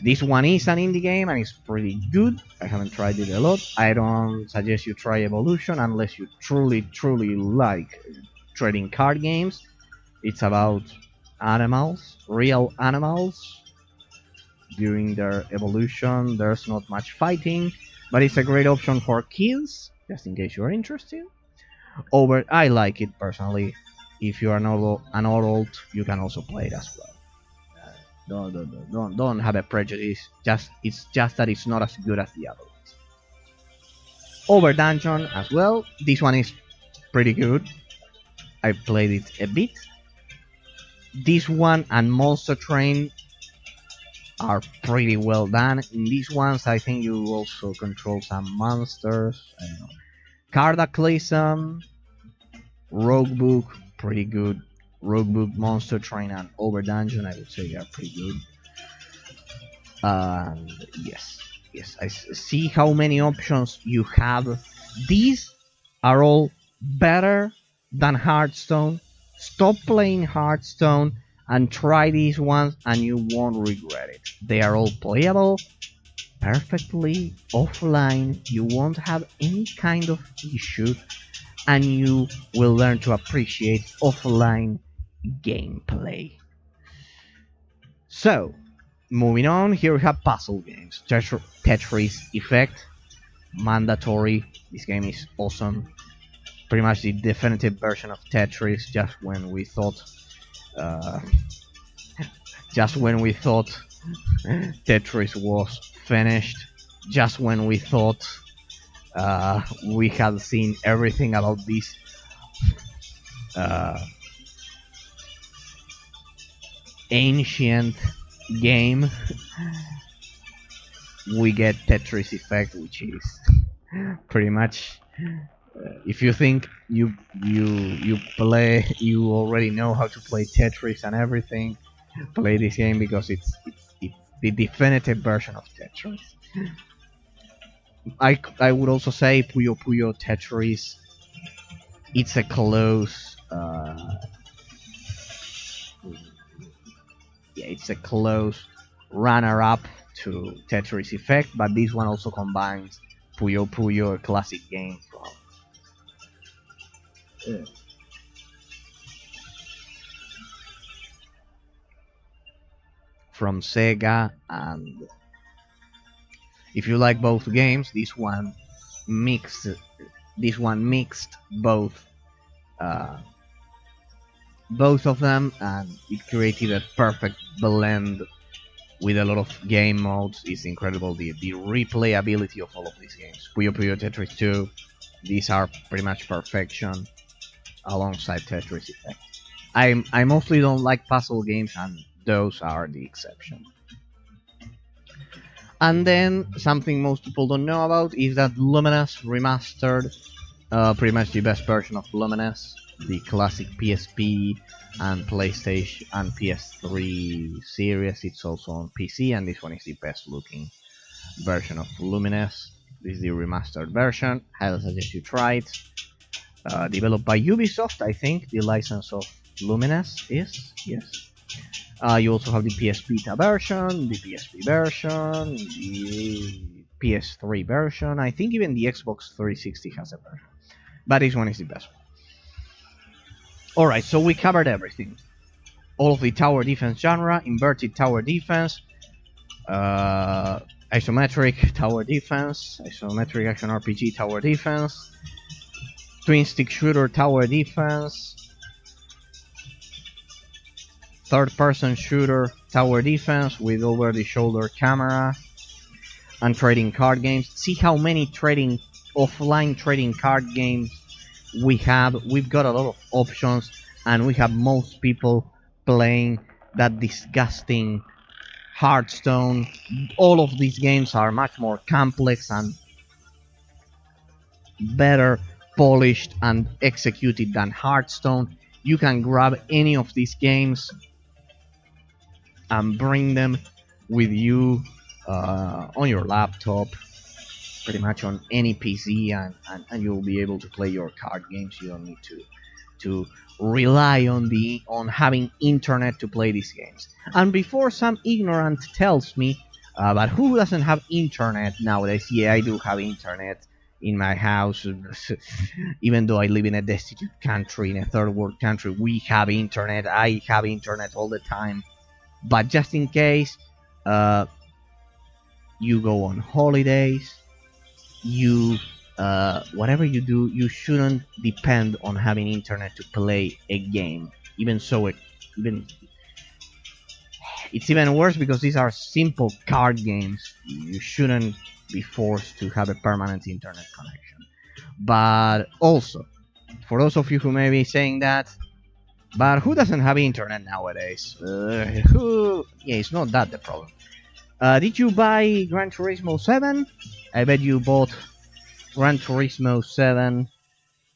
This one is an indie game and it's pretty good. I haven't tried it a lot. I don't suggest you try Evolution unless you truly like trading card games. It's about animals, real animals. During their evolution, there's not much fighting, but it's a great option for kids, just in case you're interested. I like it personally. If you are an adult, you can also play it as well. Don't have a prejudice. It's just that it's not as good as the other ones. Over Dungeon as well. This one is pretty good. I played it a bit. This one and Monster Train are pretty well done. In these ones, I think you also control some monsters. I don't know. Cataclysm, Roguebook, pretty good. Roguebook, Monster Train, and Over Dungeon, I would say, are pretty good. And yes, I see how many options you have. These are all better than Hearthstone. Stop playing Hearthstone and try these ones, and you won't regret it. They are all playable perfectly offline. You won't have any kind of issue, and you will learn to appreciate offline gameplay. So, moving on, here we have puzzle games. Tetris Effect, mandatory. This game is awesome. Pretty much the definitive version of Tetris. Just when we thought Tetris was finished. Just when we thought we had seen everything about this ancient game, we get Tetris Effect, which is pretty much if you think you already know how to play Tetris and everything, play this game because it's the definitive version of Tetris. I would also say Puyo Puyo Tetris. It's a close yeah, it's a close runner-up to Tetris Effect, but this one also combines Puyo Puyo, a classic game from Sega, and if you like both games, this one mixed both of them, and it created a perfect blend with a lot of game modes. It's incredible, the replayability of all of these games. Puyo Puyo, Tetris 2, these are pretty much perfection alongside Tetris Effect. I mostly don't like puzzle games, and those are the exception. And then something most people don't know about is that Luminous remastered, pretty much the best version of Luminous, the classic PSP and PlayStation and PS3 series. It's also on PC, and this one is the best looking version of Luminous. This is the remastered version. Highly suggest you try it. Developed by Ubisoft, I think. The license of Luminous is, yes. You also have the PS Vita version, the PSP version, the PS3 version. I think even the Xbox 360 has a version. But this one is the best one. Alright, so we covered everything. All of the tower defense genre, inverted tower defense, isometric tower defense, isometric action RPG tower defense, twin stick shooter tower defense, third-person shooter tower defense with over-the-shoulder camera, and trading card games. See how many offline trading card games we have. We've got a lot of options, and we have most people playing that disgusting Hearthstone. All of these games are much more complex and better polished and executed than Hearthstone. You can grab any of these games and bring them with you on your laptop, pretty much on any PC, and you'll be able to play your card games. You don't need to rely on having internet to play these games. And before some ignorant tells me, but who doesn't have internet nowadays? Yeah, I do have internet in my house. Even though I live in a destitute country, in a third world country, we have internet. I have internet all the time. But just in case you go on holidays, whatever you do, you shouldn't depend on having internet to play a game. It's even worse because these are simple card games. You shouldn't be forced to have a permanent internet connection. But also, for those of you who may be saying that, but who doesn't have internet nowadays? Yeah, it's not that the problem. Did you buy Gran Turismo 7? I bet you bought Gran Turismo 7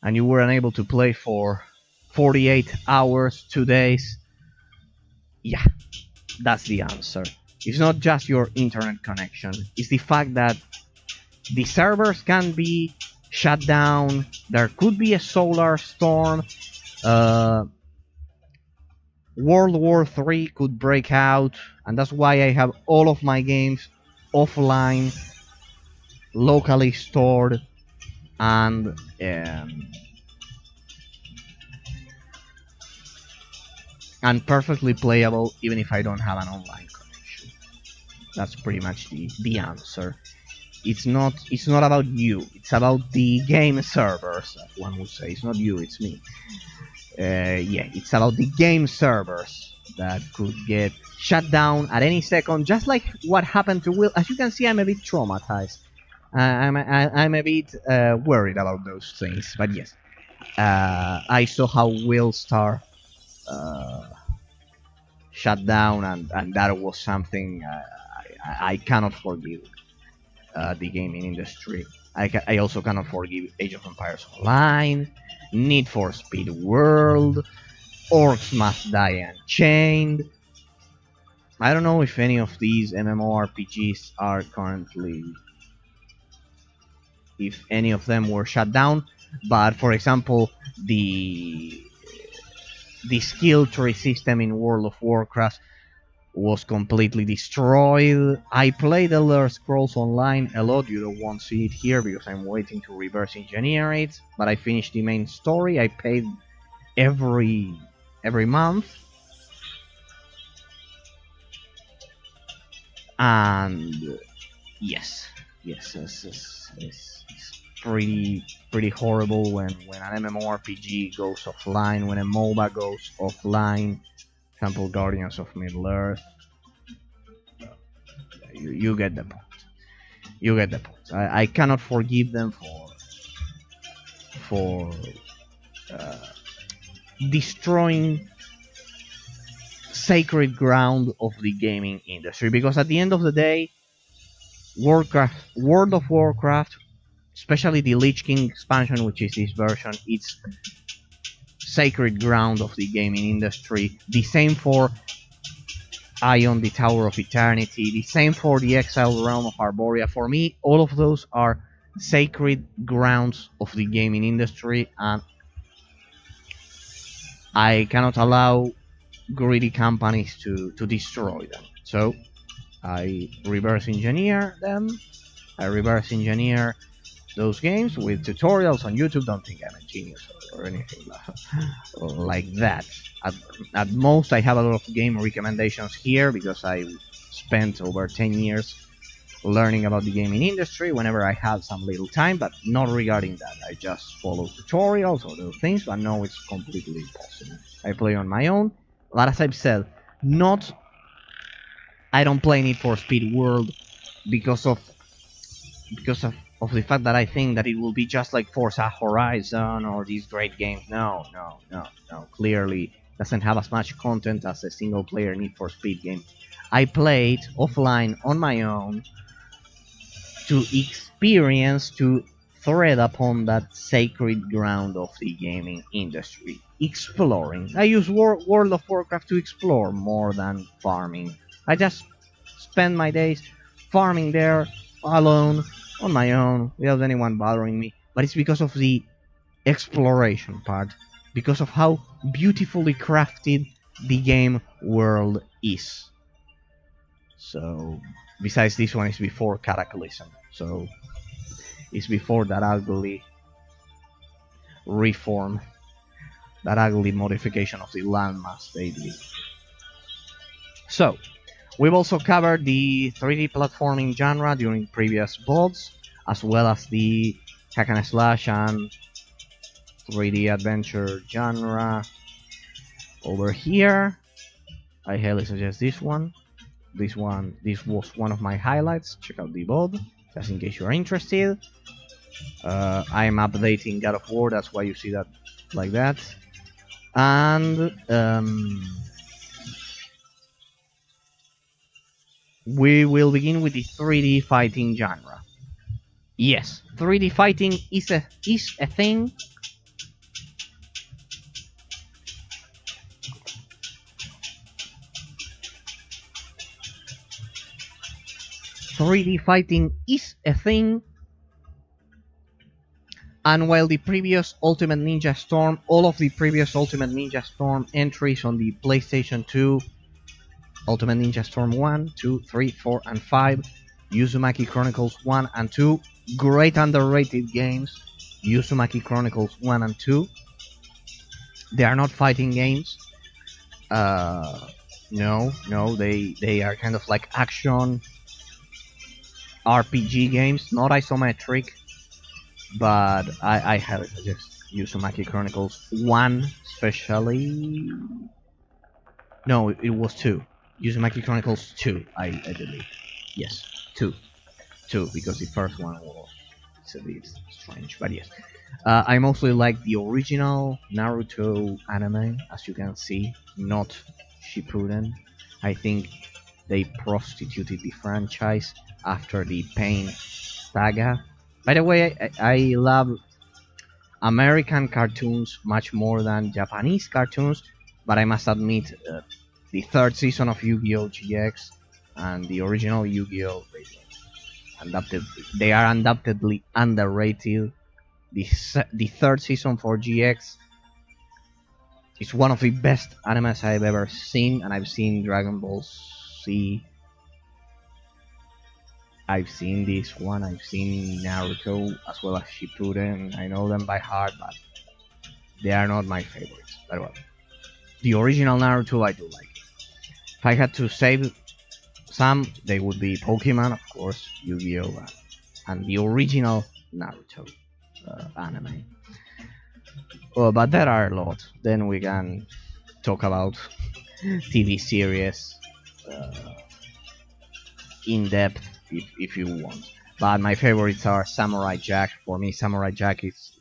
and you were unable to play for 48 hours, 2 days. Yeah, that's the answer. It's not just your internet connection. It's the fact that the servers can be shut down. There could be a solar storm. World War III could break out, and that's why I have all of my games offline, locally stored, and perfectly playable even if I don't have an online connection. That's pretty much the answer. It's not about you. It's about the game servers, as one would say. It's not you, it's me. Yeah, it's about the game servers that could get shut down at any second, just like what happened to Will. As you can see, I'm a bit traumatized. I'm a bit worried about those things. But yes, I saw how Will Star shut down, and that was something I cannot forgive. The gaming industry. I also cannot forgive Age of Empires Online, Need for Speed World, Orcs Must Die Unchained. I don't know if any of these MMORPGs are currently, if any of them were shut down, but for example, the skill tree system in World of Warcraft was completely destroyed. I played Elder Scrolls Online a lot. You don't want to see it here because I'm waiting to reverse engineer it. But I finished the main story. I paid every month, and yes, it's pretty horrible when an MMORPG goes offline, when a MOBA goes offline. Example, Guardians of Middle Earth. You get the point. You get the point. I cannot forgive them for uh, destroying sacred ground of the gaming industry, because at the end of the day, World of Warcraft, especially the Lich King expansion, which is this version, it's sacred ground of the gaming industry. The same for Ion, the Tower of Eternity, the same for the Exiled Realm of Arborea. For me, all of those are sacred grounds of the gaming industry, and I cannot allow greedy companies to destroy them. So I reverse engineer them. I reverse engineer those games with tutorials on YouTube. Don't think I'm a genius or anything like that. At most, I have a lot of game recommendations here because I spent over 10 years learning about the gaming industry whenever I had some little time, but not regarding that. I just follow tutorials or those things, but no, it's completely impossible. I play on my own, but as I've said, I don't play Need for Speed World because of the fact that I think that it will be just like Forza Horizon or these great games. No. Clearly doesn't have as much content as a single player Need for Speed game. I played offline on my own to experience, to tread upon that sacred ground of the gaming industry. Exploring. I use World of Warcraft to explore more than farming. I just spend my days farming there alone, on my own, without anyone bothering me. But it's because of the exploration part, because of how beautifully crafted the game world is. So, besides, this one is before Cataclysm, so it's before that ugly reform, that ugly modification of the landmass they did. So, we've also covered the 3D platforming genre during previous VODs, as well as the hack and slash and 3D adventure genre. Over here, I highly suggest this one. This was one of my highlights. Check out the VOD, just in case you're interested. I'm updating God of War, that's why you see that like that. And we will begin with the 3D fighting genre. Yes, 3D fighting is a thing. 3D fighting is a thing. And while the previous Ultimate Ninja Storm, all of the previous Ultimate Ninja Storm entries on the PlayStation 2, Ultimate Ninja Storm 1, 2, 3, 4, and 5, Uzumaki Chronicles 1 and 2, great underrated games, Uzumaki Chronicles 1 and 2. They are not fighting games. No, they are kind of like action RPG games, not isometric, but I highly suggest Uzumaki Chronicles 1, especially. No, it was 2. Uzumaki Chronicles 2, I believe. Yes, 2, because the first one was a bit strange, but yes. I mostly like the original Naruto anime, as you can see, not Shippuden. I think they prostituted the franchise after the Pain saga. By the way, I love American cartoons much more than Japanese cartoons, but I must admit, the third season of Yu-Gi-Oh! GX and the original Yu-Gi-Oh! They are undoubtedly underrated. The third season for GX is one of the best animes I've ever seen, and I've seen Dragon Ball see. I've seen this one. I've seen Naruto as well as Shippuden. I know them by heart, but they are not my favorites. But well, the original Naruto I do like. If I had to save some, they would be Pokemon, of course, Yu-Gi-Oh, and the original Naruto anime. But there are a lot. Then we can talk about TV series in depth if you want. But my favorites are Samurai Jack. For me, Samurai Jack is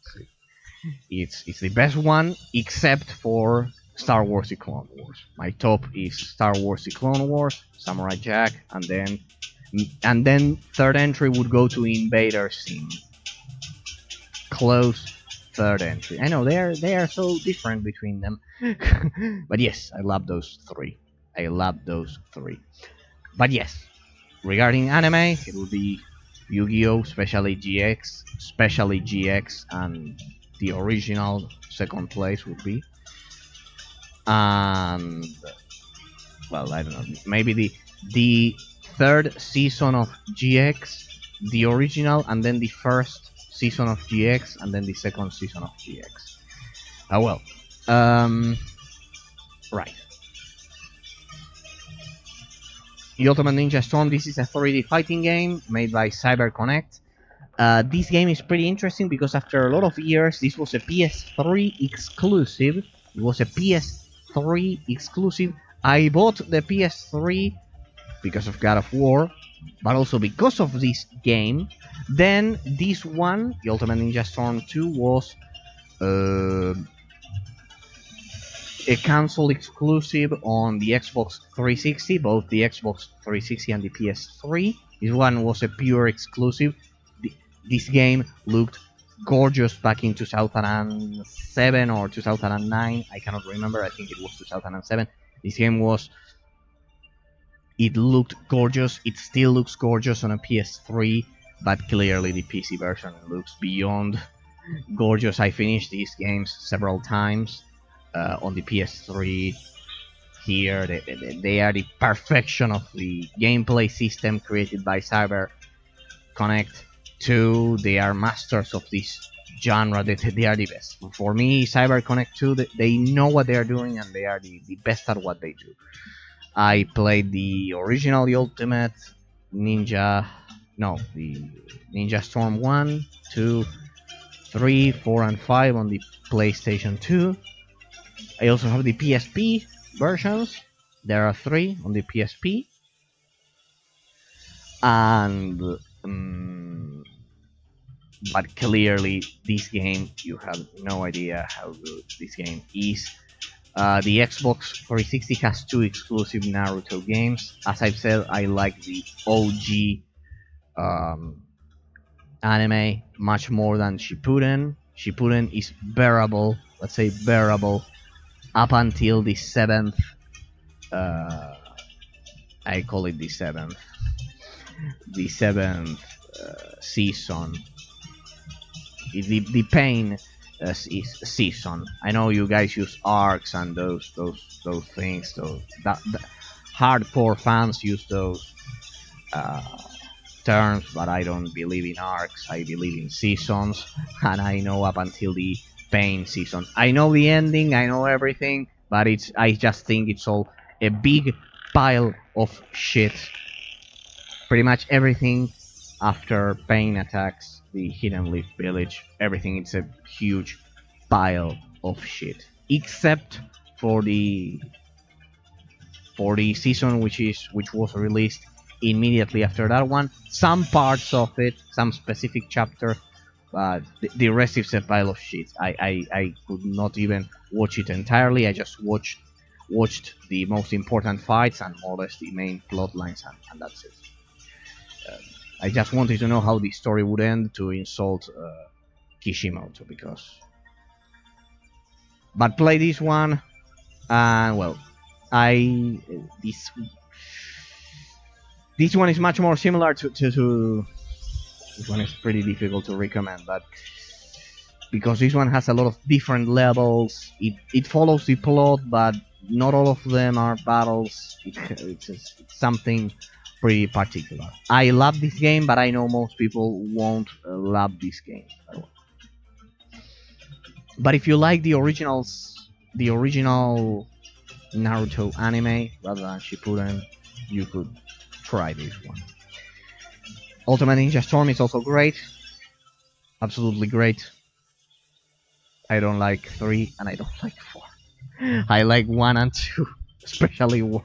it's the best one, except for Star Wars: The Clone Wars. My top is Star Wars: The Clone Wars, Samurai Jack, and then third entry would go to Invader Sim. Close third entry. I know they are so different between them, but yes, I love those three. But yes, regarding anime, it will be Yu-Gi-Oh, especially GX, and the original second place would be. And well, I don't know, maybe the third season of GX, the original, and then the first season of GX, and then the second season of GX. Right. The Ultimate Ninja Storm, this is a 3D fighting game made by CyberConnect. This game is pretty interesting because after a lot of years, this was a PS3 exclusive. I bought the PS3 because of God of War, but also because of this game. Then this one, the Ultimate Ninja Storm 2, was a console exclusive on the Xbox 360, both the Xbox 360 and the PS3. This one was a pure exclusive. This game looked gorgeous back in 2007 or 2009. I cannot remember. I think it was 2007. This game it looked gorgeous. It still looks gorgeous on a PS3, but clearly the PC version looks beyond gorgeous. I finished these games several times on the PS3. Here, they are the perfection of the gameplay system created by CyberConnect 2. They are masters of this genre. They are the best. For me, CyberConnect 2, they know what they are doing, and they are the best at what they do. I played the original, the Ultimate Ninja, the Ninja Storm 1, 2, 3, 4, and 5 on the PlayStation 2. I also have the PSP versions. There are 3 on the PSP. And but clearly this game, you have no idea how good this game is. The Xbox 360 has 2 exclusive Naruto games. As I've said, I like the OG anime much more than Shippuden. Shippuden is bearable, let's say bearable, up until the 7th. I call it the 7th. The 7th season. The pain is season. I know you guys use arcs and those things. So that hardcore fans use those terms, but I don't believe in arcs. I believe in seasons, and I know up until the pain season. I know the ending. I know everything, but I just think it's all a big pile of shit. Pretty much everything after Pain attacks the Hidden Leaf Village, everything is a huge pile of shit. Except for the season which was released immediately after that one. Some parts of it, some specific chapter, but the rest is a pile of shit. I could not even watch it entirely. I just watched the most important fights and more or less the main plot lines, and that's it. I just wanted to know how the story would end to insult Kishimoto, but play this one, and well, this one is much more similar to this one is pretty difficult to recommend, but because this one has a lot of different levels, it follows the plot, but not all of them are battles. It's something pretty particular. I love this game, but I know most people won't love this game. But if you like the original Naruto anime rather than Shippuden, you could try this one. Ultimate Ninja Storm is also great, absolutely great. I don't like 3 and I don't like 4. I like 1 and 2, especially 1.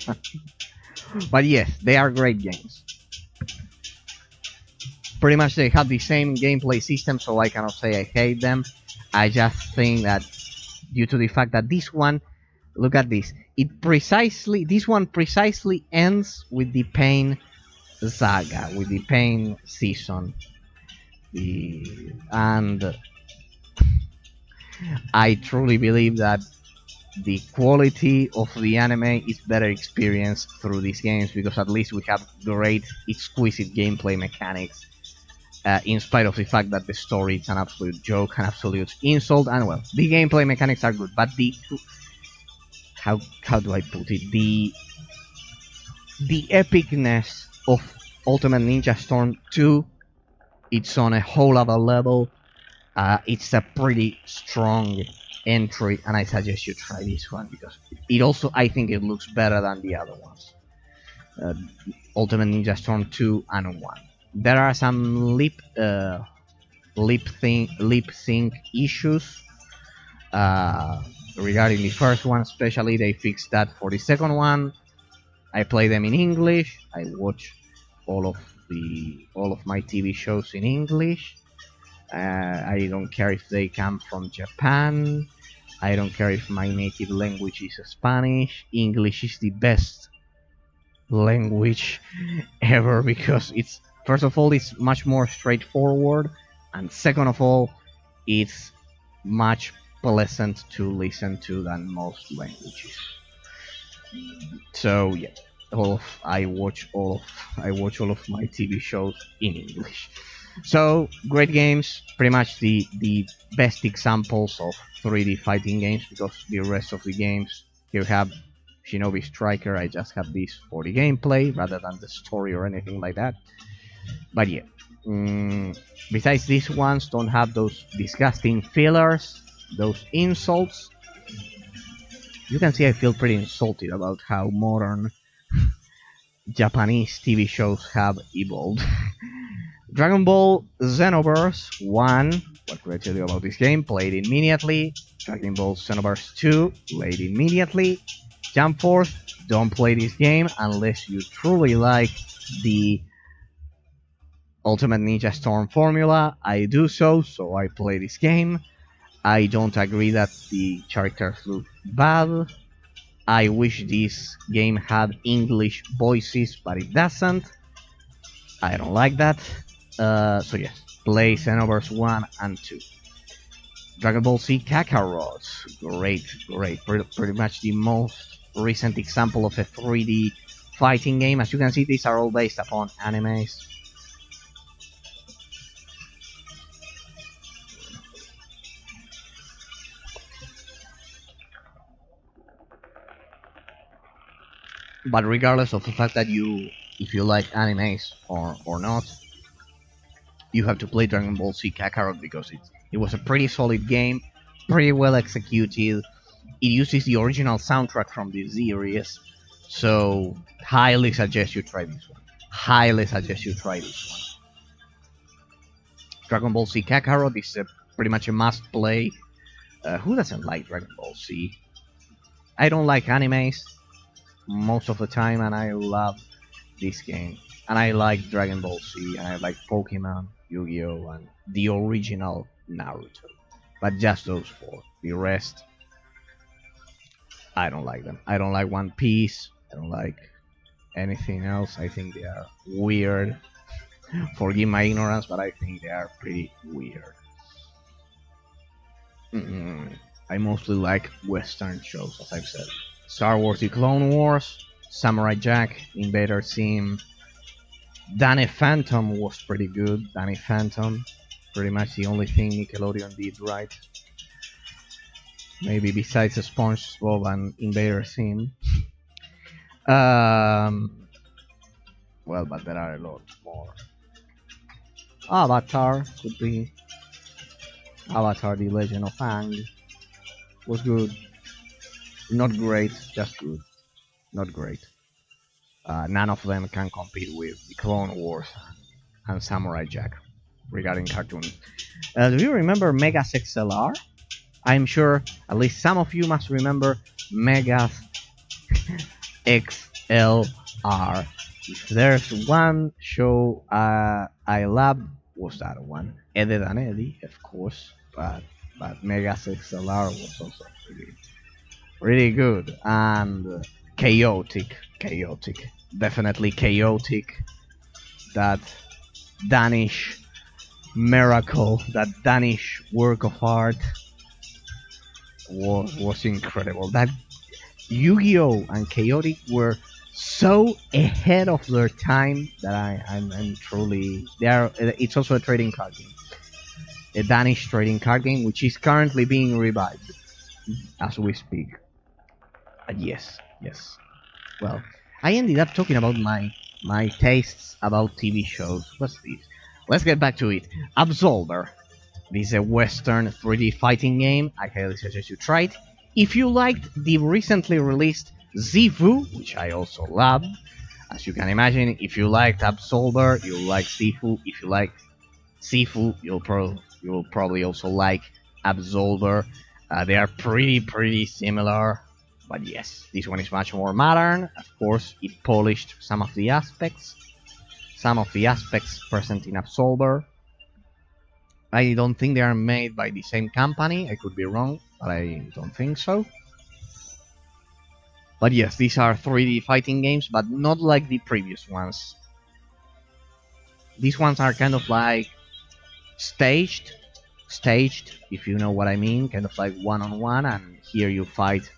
But yes, they are great games. Pretty much they have the same gameplay system, so I cannot say I hate them. I just think that due to the fact that this one, look at this, this one precisely ends with the Pain saga, with the Pain season. And I truly believe that the quality of the anime is better experienced through these games, because at least we have great, exquisite gameplay mechanics, in spite of the fact that the story is an absolute joke, an absolute insult, and well, the gameplay mechanics are good, but the how do I put it? The epicness of Ultimate Ninja Storm 2, it's on a whole other level. It's a pretty strong entry, and I suggest you try this one because it also, I think it looks better than the other ones. Ultimate Ninja Storm 2 and 1. There are some lip sync issues regarding the first one, especially. They fixed that for the second one. I play them in English. I watch all of my TV shows in English. I don't care if they come from Japan. I don't care if my native language is Spanish. English is the best language ever, because it's, first of all, it's much more straightforward, and second of all, it's much pleasant to listen to than most languages. So yeah, I watch all of my TV shows in English. So great games, pretty much the best examples of 3D fighting games, because the rest of the games, here we have Shinobi Striker. I just have this for the gameplay rather than the story or anything like that. But yeah, besides these ones, don't have those disgusting fillers, those insults. You can see I feel pretty insulted about how modern Japanese TV shows have evolved. Dragon Ball Xenoverse 1, what can I tell you about this game? Played immediately. Dragon Ball Xenoverse 2, played immediately. Jump Force, don't play this game unless you truly like the Ultimate Ninja Storm formula. I do so I play this game. I don't agree that the characters look bad. I wish this game had English voices, but it doesn't. I don't like that. So yes, play Xenoverse 1 and 2. Dragon Ball Z Kakarot, great. Pretty much the most recent example of a 3D fighting game. As you can see, these are all based upon animes. But regardless of the fact that if you like animes or not, you have to play Dragon Ball Z Kakarot, because it was a pretty solid game, pretty well executed. It uses the original soundtrack from the series, so highly suggest you try this one. Dragon Ball Z Kakarot is pretty much a must-play. Who doesn't like Dragon Ball Z? I don't like animes most of the time, and I love this game. And I like Dragon Ball Z, and I like Pokemon, Yu-Gi-Oh, and the original Naruto. But just those 4. The rest, I don't like them. I don't like One Piece. I don't like anything else. I think they are weird. Forgive my ignorance, but I think they are pretty weird. I mostly like Western shows, as I've said. Star Wars: The Clone Wars, Samurai Jack, Invader Sim. Danny Phantom was pretty good. Danny Phantom, pretty much the only thing Nickelodeon did right. maybe besides SpongeBob and Invader Sim. Well, but there are a lot more. Avatar could be. Avatar: The Legend of Aang was good. Not great, just good. Not great. None of them can compete with the Clone Wars and Samurai Jack regarding cartoons. Do you remember Megas XLR? I'm sure at least some of you must remember Megas XLR. If there's one show I loved, was that one. Eddie and Eddie, of course, but Megas XLR was also really good and chaotic, definitely chaotic. That Danish miracle, that Danish work of art was incredible. That Yu-Gi-Oh and Chaotic were so ahead of their time that I'm truly. It's also a trading card game, a Danish trading card game, which is currently being revived as we speak. Yes. Well, I ended up talking about my tastes about TV shows. What's this? Let's get back to it. Absolver. This is a Western 3D fighting game. I highly suggest you try it. If you liked the recently released Zifu, which I also love, as you can imagine, if you liked Absolver, you'll like Zifu. If you like Zifu, you'll probably also like Absolver. They are pretty similar, but yes, this one is much more modern. Of course, it polished some of the aspects present in Absolver. I don't think they are made by the same company. I could be wrong, but I don't think so. But yes, these are 3D fighting games, but not like the previous ones. These ones are kind of like staged, if you know what I mean, kind of like one-on-one, and here you fight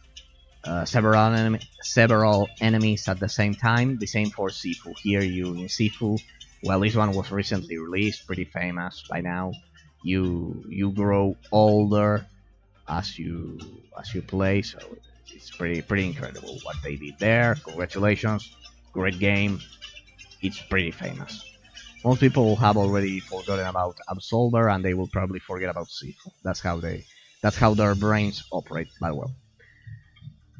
several enemies at the same time. The same for Sifu. Here in Sifu, well, this one was recently released, pretty famous by now. You grow older as you play, so it's pretty incredible what they did there. Congratulations, great game. It's pretty famous. Most people have already forgotten about Absolver, and they will probably forget about Sifu. That's how their brains operate. But well,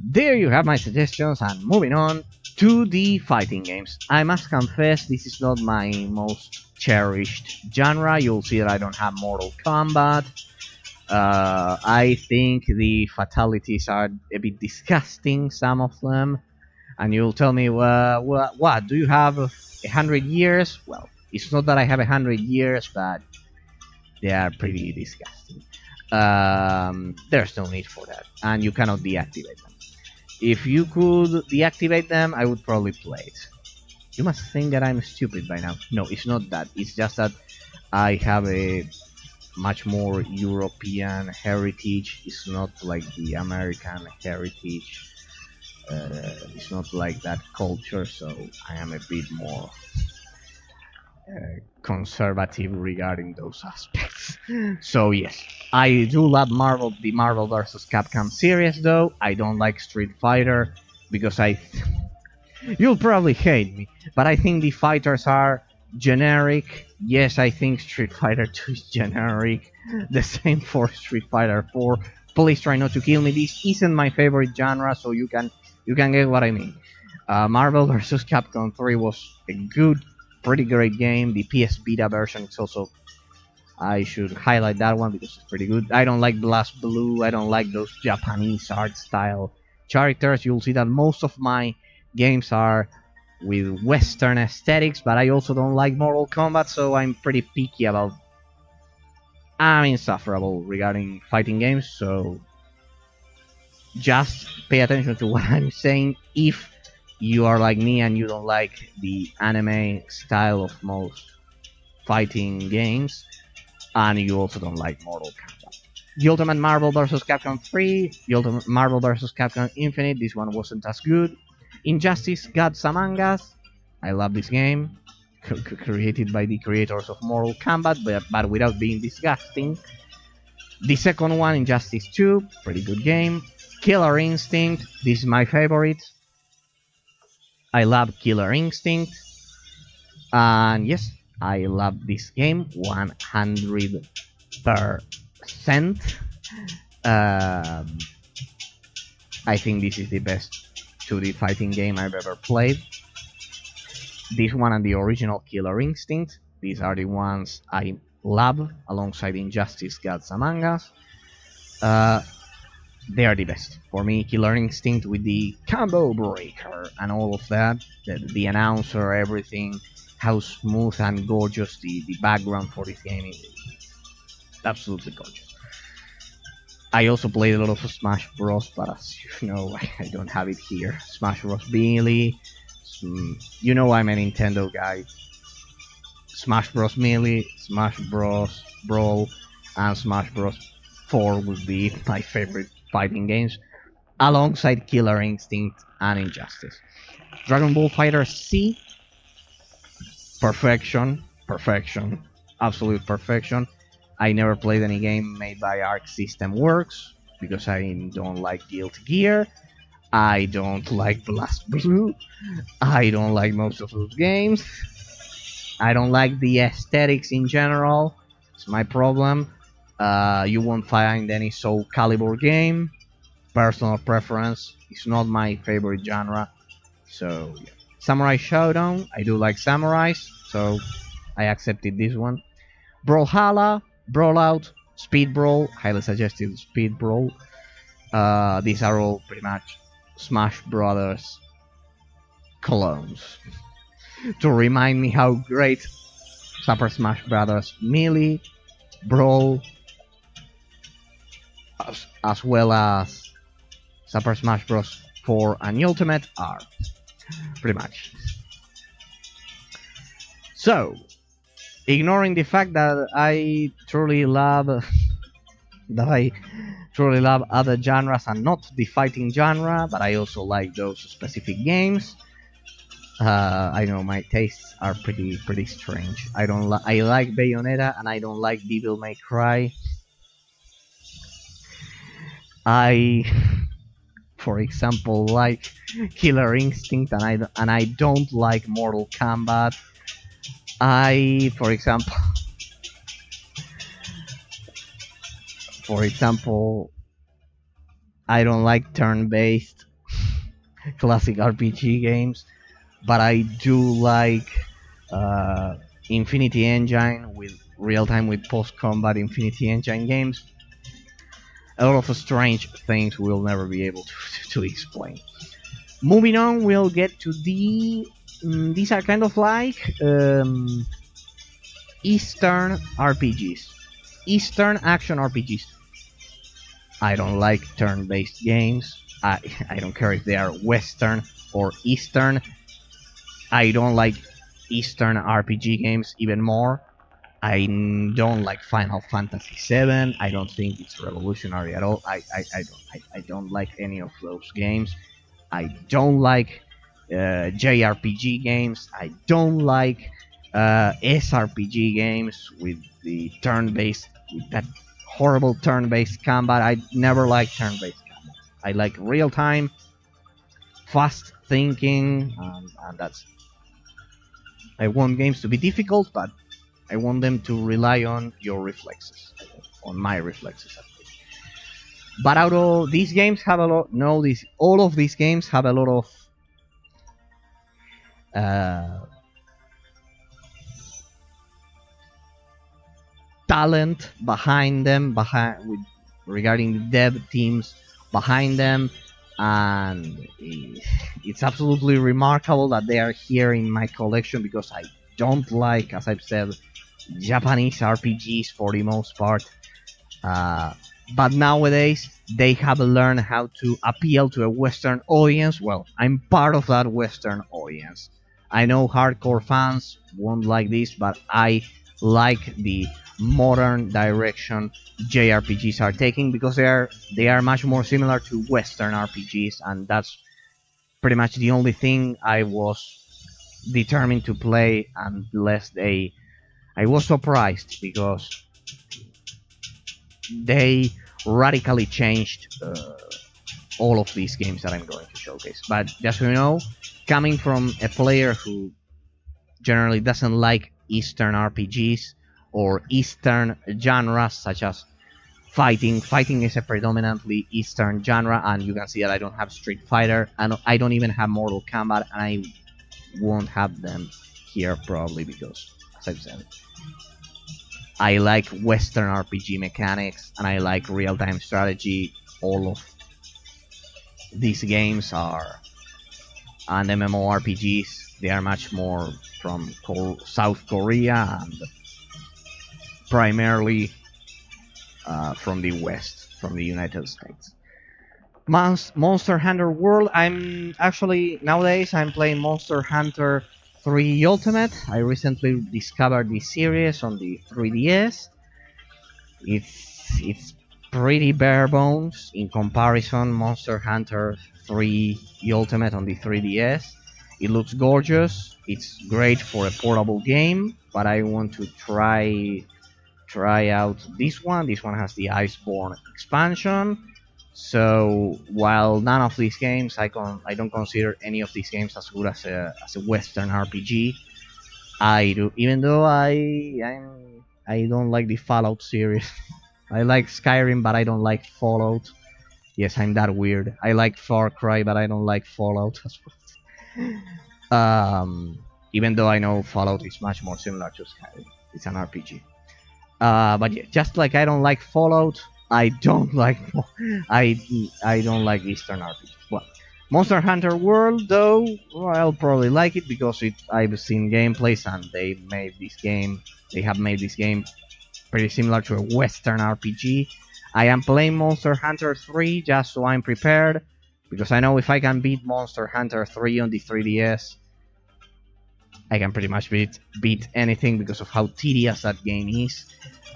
there you have my suggestions, and moving on to the fighting games. I must confess, this is not my most cherished genre. You'll see that I don't have Mortal Kombat. I think the fatalities are a bit disgusting, some of them. And you'll tell me, what? Do you have 100 years? Well, it's not that I have 100 years, but they are pretty disgusting. There's no need for that, and you cannot deactivate them. If you could deactivate them, I would probably play it. You must think that I'm stupid by now. No, it's not that. It's just that I have a much more European heritage. It's not like the American heritage. It's not like that culture, so I am a bit more conservative regarding those aspects. So yes, I do love the Marvel vs. Capcom series, though. I don't like Street Fighter because you'll probably hate me, but I think the fighters are generic. Yes, I think Street Fighter 2 is generic. The same for Street Fighter 4. Please try not to kill me. This isn't my favorite genre, so you can get what I mean. Marvel vs. Capcom 3 was a pretty great game. The PS Vita version is also, I should highlight that one because it's pretty good. I don't like Blast Blue. I don't like those Japanese art style characters. You'll see that most of my games are with Western aesthetics, but I also don't like Mortal Kombat, so I'm pretty picky about. I'm insufferable regarding fighting games, so just pay attention to what I'm saying. If you are like me and you don't like the anime style of most fighting games, and you also don't like Mortal Kombat. The Ultimate Marvel vs. Capcom 3, the Ultimate Marvel vs. Capcom Infinite, this one wasn't as good. Injustice Gods Among Us, I love this game, created by the creators of Mortal Kombat, but without being disgusting. The second one, Injustice 2, pretty good game. Killer Instinct, this is my favorite. I love Killer Instinct. And yes, I love this game 100%. I think this is the best 2D fighting game I've ever played. This one and the original Killer Instinct, these are the ones I love alongside Injustice Gods Among Us. They are the best. For me, Killer Instinct with the combo breaker and all of that, the announcer, everything, how smooth and gorgeous the background for this game is. Absolutely gorgeous. I also played a lot of Smash Bros, but as you know, I don't have it here. Smash Bros Melee. You know I'm a Nintendo guy. Smash Bros Melee, Smash Bros Brawl, and Smash Bros 4 would be my favorite fighting games, alongside Killer Instinct and Injustice. Dragon Ball Fighter C, perfection, absolute perfection. I never played any game made by Arc System Works because I don't like Guilty Gear. I don't like Blast Blue. I don't like most of those games. I don't like the aesthetics in general. It's my problem. You won't find any Soul Calibur game. Personal preference. It's not my favorite genre. So, yeah. Samurai Shodown. I do like samurais, so I accepted this one. Brawlhalla, Brawlout, Speed Brawl. Highly suggested Speed Brawl. These are all pretty much Smash Brothers clones. To remind me how great Super Smash Brothers Melee, Brawl, as well as Super Smash Bros. 4 and Ultimate are. Pretty much. So, ignoring the fact that I truly love other genres and not the fighting genre, but I also like those specific games. I know my tastes are pretty strange. I like Bayonetta and I don't like Devil May Cry. I, for example, like Killer Instinct and I don't like Mortal Kombat. For example, I don't like turn-based classic RPG games, but I do like Infinity Engine with real-time with post-combat Infinity Engine games. A lot of strange things we'll never be able to explain. Moving on, we'll get to these are kind of like Eastern RPGs, Eastern action RPGs. I don't like turn-based games. I don't care if they are Western or Eastern. I don't like Eastern RPG games even more. I don't like Final Fantasy VII. I don't think it's revolutionary at all. I don't like any of those games. I don't like JRPG games. I don't like SRPG games with the turn-based, with that horrible turn-based combat. I never like turn-based combat. I like real-time, fast thinking, and that's. I want games to be difficult, but I want them to rely on your reflexes, on my reflexes at least. But out of these games have a lot. No, all of these games have a lot of talent behind them, regarding the dev teams behind them, and it's absolutely remarkable that they are here in my collection because I don't like, as I've said, Japanese RPGs for the most part. But nowadays they have learned how to appeal to a Western audience. Well, I'm part of that Western audience. I know hardcore fans won't like this, but I like the modern direction JRPGs are taking because they are much more similar to Western RPGs, and that's pretty much the only thing I was determined to play. Unless I was surprised because they radically changed all of these games that I'm going to showcase. But just so you know, coming from a player who generally doesn't like Eastern RPGs or Eastern genres such as fighting. Fighting is a predominantly Eastern genre, and you can see that I don't have Street Fighter, and I don't even have Mortal Kombat, and I won't have them here probably because, as I've said, I like Western RPG mechanics, and I like real-time strategy. All of these games are and MMORPGs. They are much more from South Korea and primarily from the West, from the United States. Monster Hunter World. Nowadays I'm playing Monster Hunter 3 Ultimate. I recently discovered this series on the 3DS. It's pretty bare bones in comparison. Monster Hunter 3 Ultimate on the 3DS. It looks gorgeous. It's great for a portable game, but I want to try out this one. This one has the Iceborne expansion. So while none of these games, I don't consider any of these games as good as a Western RPG. Even though I don't like the Fallout series. I like Skyrim, but I don't like Fallout. Yes, I'm that weird. I like Far Cry, but I don't like Fallout as well. Even though I know Fallout is much more similar to Skyrim. It's an RPG. But yeah, just like I don't like Fallout, I don't like Eastern RPGs. Well, Monster Hunter World, though, I'll probably like it because I've seen gameplays and they have made this game pretty similar to a Western RPG. I am playing Monster Hunter 3 just so I'm prepared, because I know if I can beat Monster Hunter 3 on the 3DS, I can pretty much beat anything because of how tedious that game is.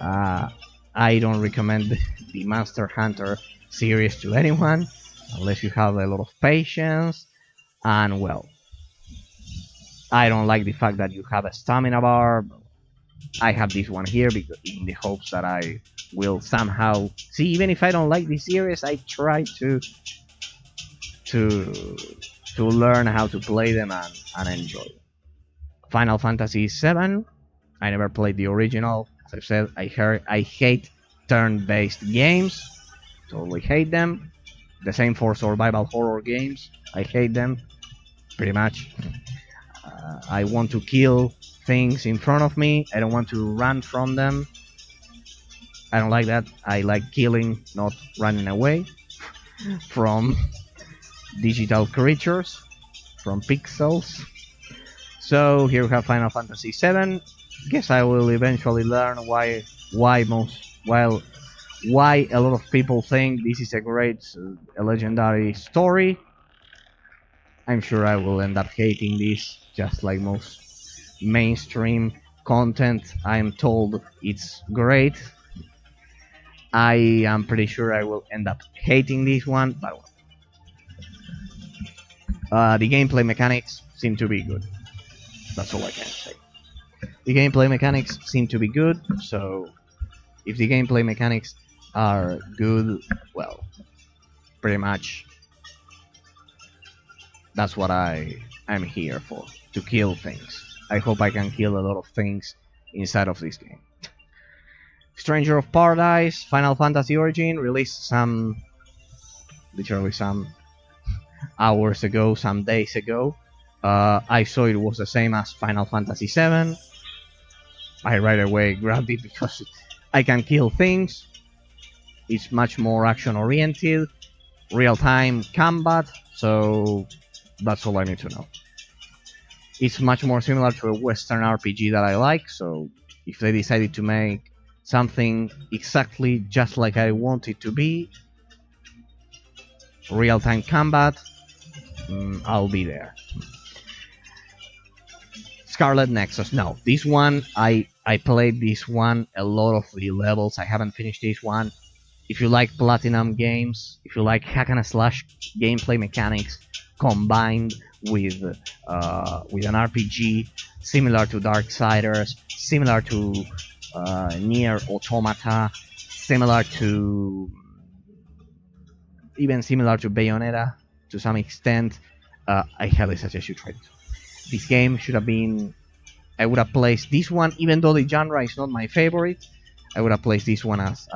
I don't recommend the Monster Hunter series to anyone unless you have a lot of patience, and well, I don't like the fact that you have a stamina bar. I have this one here because in the hopes that I will somehow see. Even if I don't like the series, I try to learn how to play them and enjoy them. Final Fantasy VII. I never played the original. As I've said, I hate turn-based games. Totally hate them. The same for survival horror games. I hate them pretty much. I want to kill things in front of me. I don't want to run from them. I don't like that. I like killing, not running away from digital creatures, from pixels. So here we have Final Fantasy VII. Guess I will eventually learn why a lot of people think this is a legendary story. I'm sure I will end up hating this, just like most mainstream content. I'm told it's great. I am pretty sure I will end up hating this one, but the gameplay mechanics seem to be good. That's all I can say. The gameplay mechanics seem to be good, so if the gameplay mechanics are good, well, pretty much that's what I'm here for, to kill things. I hope I can kill a lot of things inside of this game. Stranger of Paradise, Final Fantasy Origin, released literally some hours ago, some days ago. I saw it was the same as Final Fantasy VII. I right away grabbed it because I can kill things. It's much more action oriented, real-time combat, so that's all I need to know. It's much more similar to a Western RPG that I like, so if they decided to make something exactly just like I want it to be, real-time combat, I'll be there. Scarlet Nexus. No, this one, I played this one a lot of the levels. I haven't finished this one. If you like Platinum games, if you like hack and slash gameplay mechanics combined with an RPG similar to Darksiders, similar to Nier Automata, similar to Bayonetta to some extent. I highly suggest you try it. This game should have been. I would have placed this one, even though the genre is not my favorite. I would have placed this one as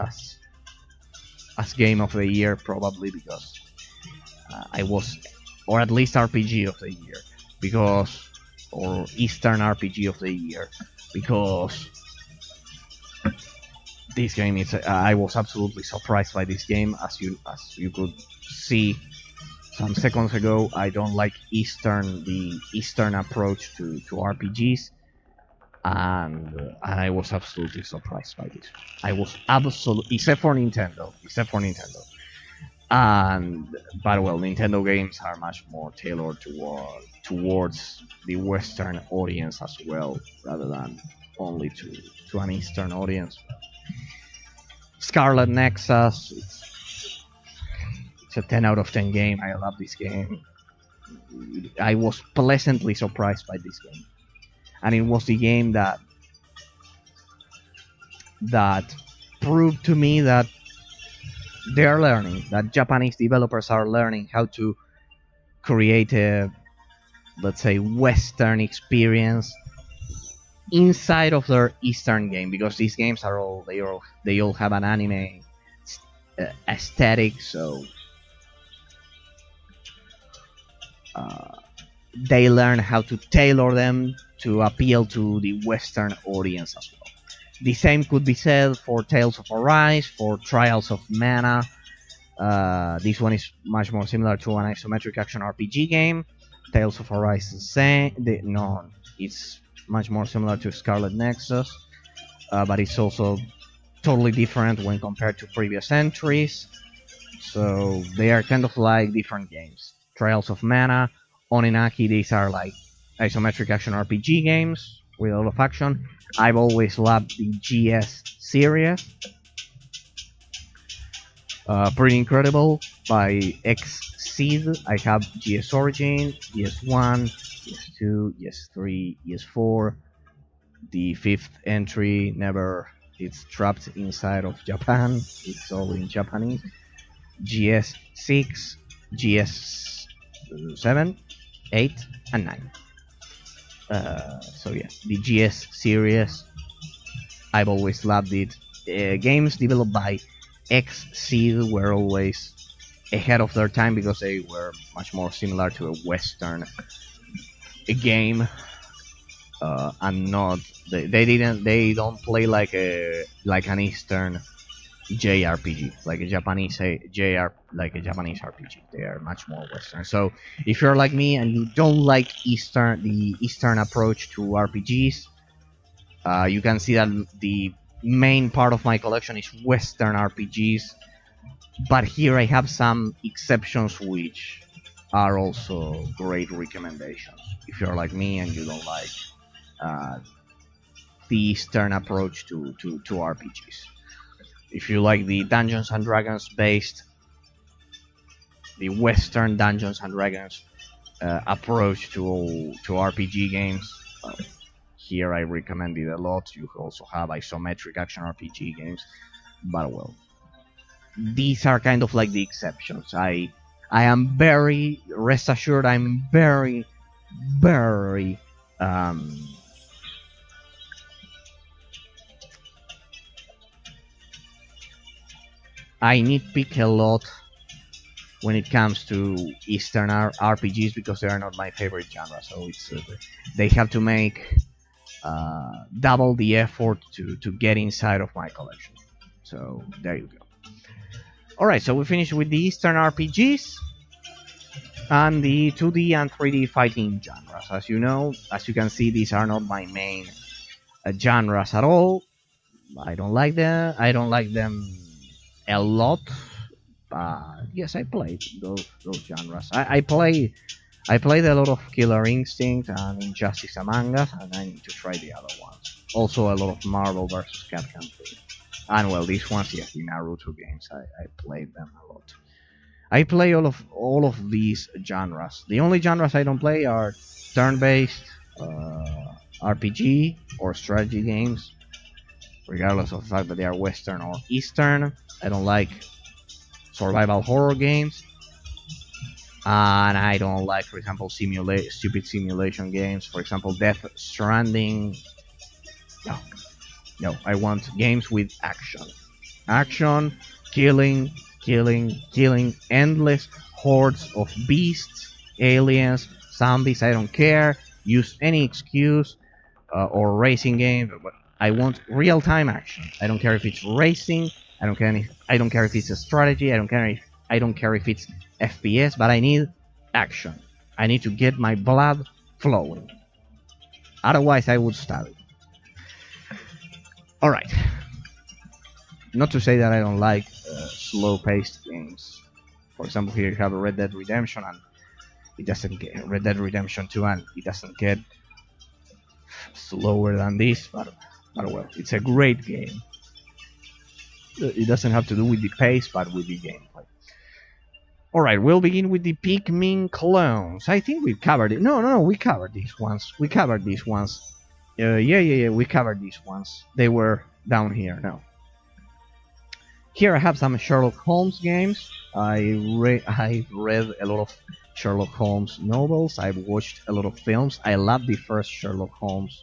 game of the year, probably, because I was, or at least RPG of the year, because, or Eastern RPG of the year, because this game is. I was absolutely surprised by this game, as you could see some seconds ago. I don't like the Eastern approach to RPGs. And I was absolutely surprised by this. I was absolutely, except for Nintendo. And but well, Nintendo games are much more tailored towards the Western audience as well, rather than only to an Eastern audience. Scarlet Nexus, it's a 10 out of 10 game. I love this game. I was pleasantly surprised by this game. And it was the game that proved to me that they are learning, that Japanese developers are learning how to create a, let's say, Western experience inside of their Eastern game, because these games are they all have an anime aesthetic, so they learn how to tailor them to appeal to the Western audience as well. The same could be said for Tales of Arise, for Trials of Mana. This one is much more similar to an isometric action RPG game. Tales of Arise is the same. It's much more similar to Scarlet Nexus, but it's also totally different when compared to previous entries. So they are kind of like different games. Trials of Mana, Oninaki, these are like isometric action RPG games with a lot of action. I've always loved the GS series. Pretty incredible. By Xseed, I have GS Origin, GS1, GS2, GS3, GS4. The fifth entry it's trapped inside of Japan. It's all in Japanese. GS6, GS7, 8, and 9. So yeah, the GS series, I've always loved it. Games developed by Xseed were always ahead of their time because they were much more similar to a Western game, and not they don't play like an Eastern JRPG, like a Japanese RPG. They are much more Western. So if you're like me and you don't like the Eastern approach to RPGs, you can see that the main part of my collection is Western RPGs. But here I have some exceptions which are also great recommendations. If you're like me and you don't like the Eastern approach to RPGs. If you like the Dungeons and Dragons based, the Western Dungeons and Dragons approach to RPG games, here I recommend it a lot. You also have isometric action RPG games, but well, these are kind of like the exceptions. I am very, rest assured, I'm very I nitpick a lot when it comes to Eastern RPGs because they are not my favorite genre. So it's they have to make double the effort to get inside of my collection. So there you go. Alright, so we finished with the Eastern RPGs and the 2D and 3D fighting genres. As you know, as you can see, these are not my main genres at all. I don't like them a lot. Yes, I played those genres. I played a lot of Killer Instinct and Injustice Among Us, and I need to try the other ones. Also a lot of Marvel vs. Capcom 3. And well, these ones, yes, the Naruto games, I played them a lot. I play all of these genres. The only genres I don't play are turn-based, RPG or strategy games. regardless of the fact that they are Western or Eastern. I don't like survival horror games. And I don't like, for example, stupid simulation games. For example, Death Stranding. No, I want games with action. Action, killing, endless hordes of beasts, aliens, zombies, I don't care. Use any excuse, or racing game, but I want real-time action. I don't care if it's racing, I don't care if it's a strategy, I don't care if it's FPS, but I need action. I need to get my blood flowing. Otherwise, I would stop it. Alright. Not to say that I don't like slow-paced games. For example, here you have a Red Dead Redemption, and it doesn't get Red Dead Redemption 2, and it doesn't get slower than this, but well, it's a great game. It doesn't have to do with the pace, but with the gameplay. Alright, we'll begin with the Pikmin clones. I think we've covered it. No, we covered these ones. We covered these ones. Yeah, we covered these ones. They were down here. No. Here I have some Sherlock Holmes games. I've read a lot of Sherlock Holmes novels. I've watched a lot of films. I love the first Sherlock Holmes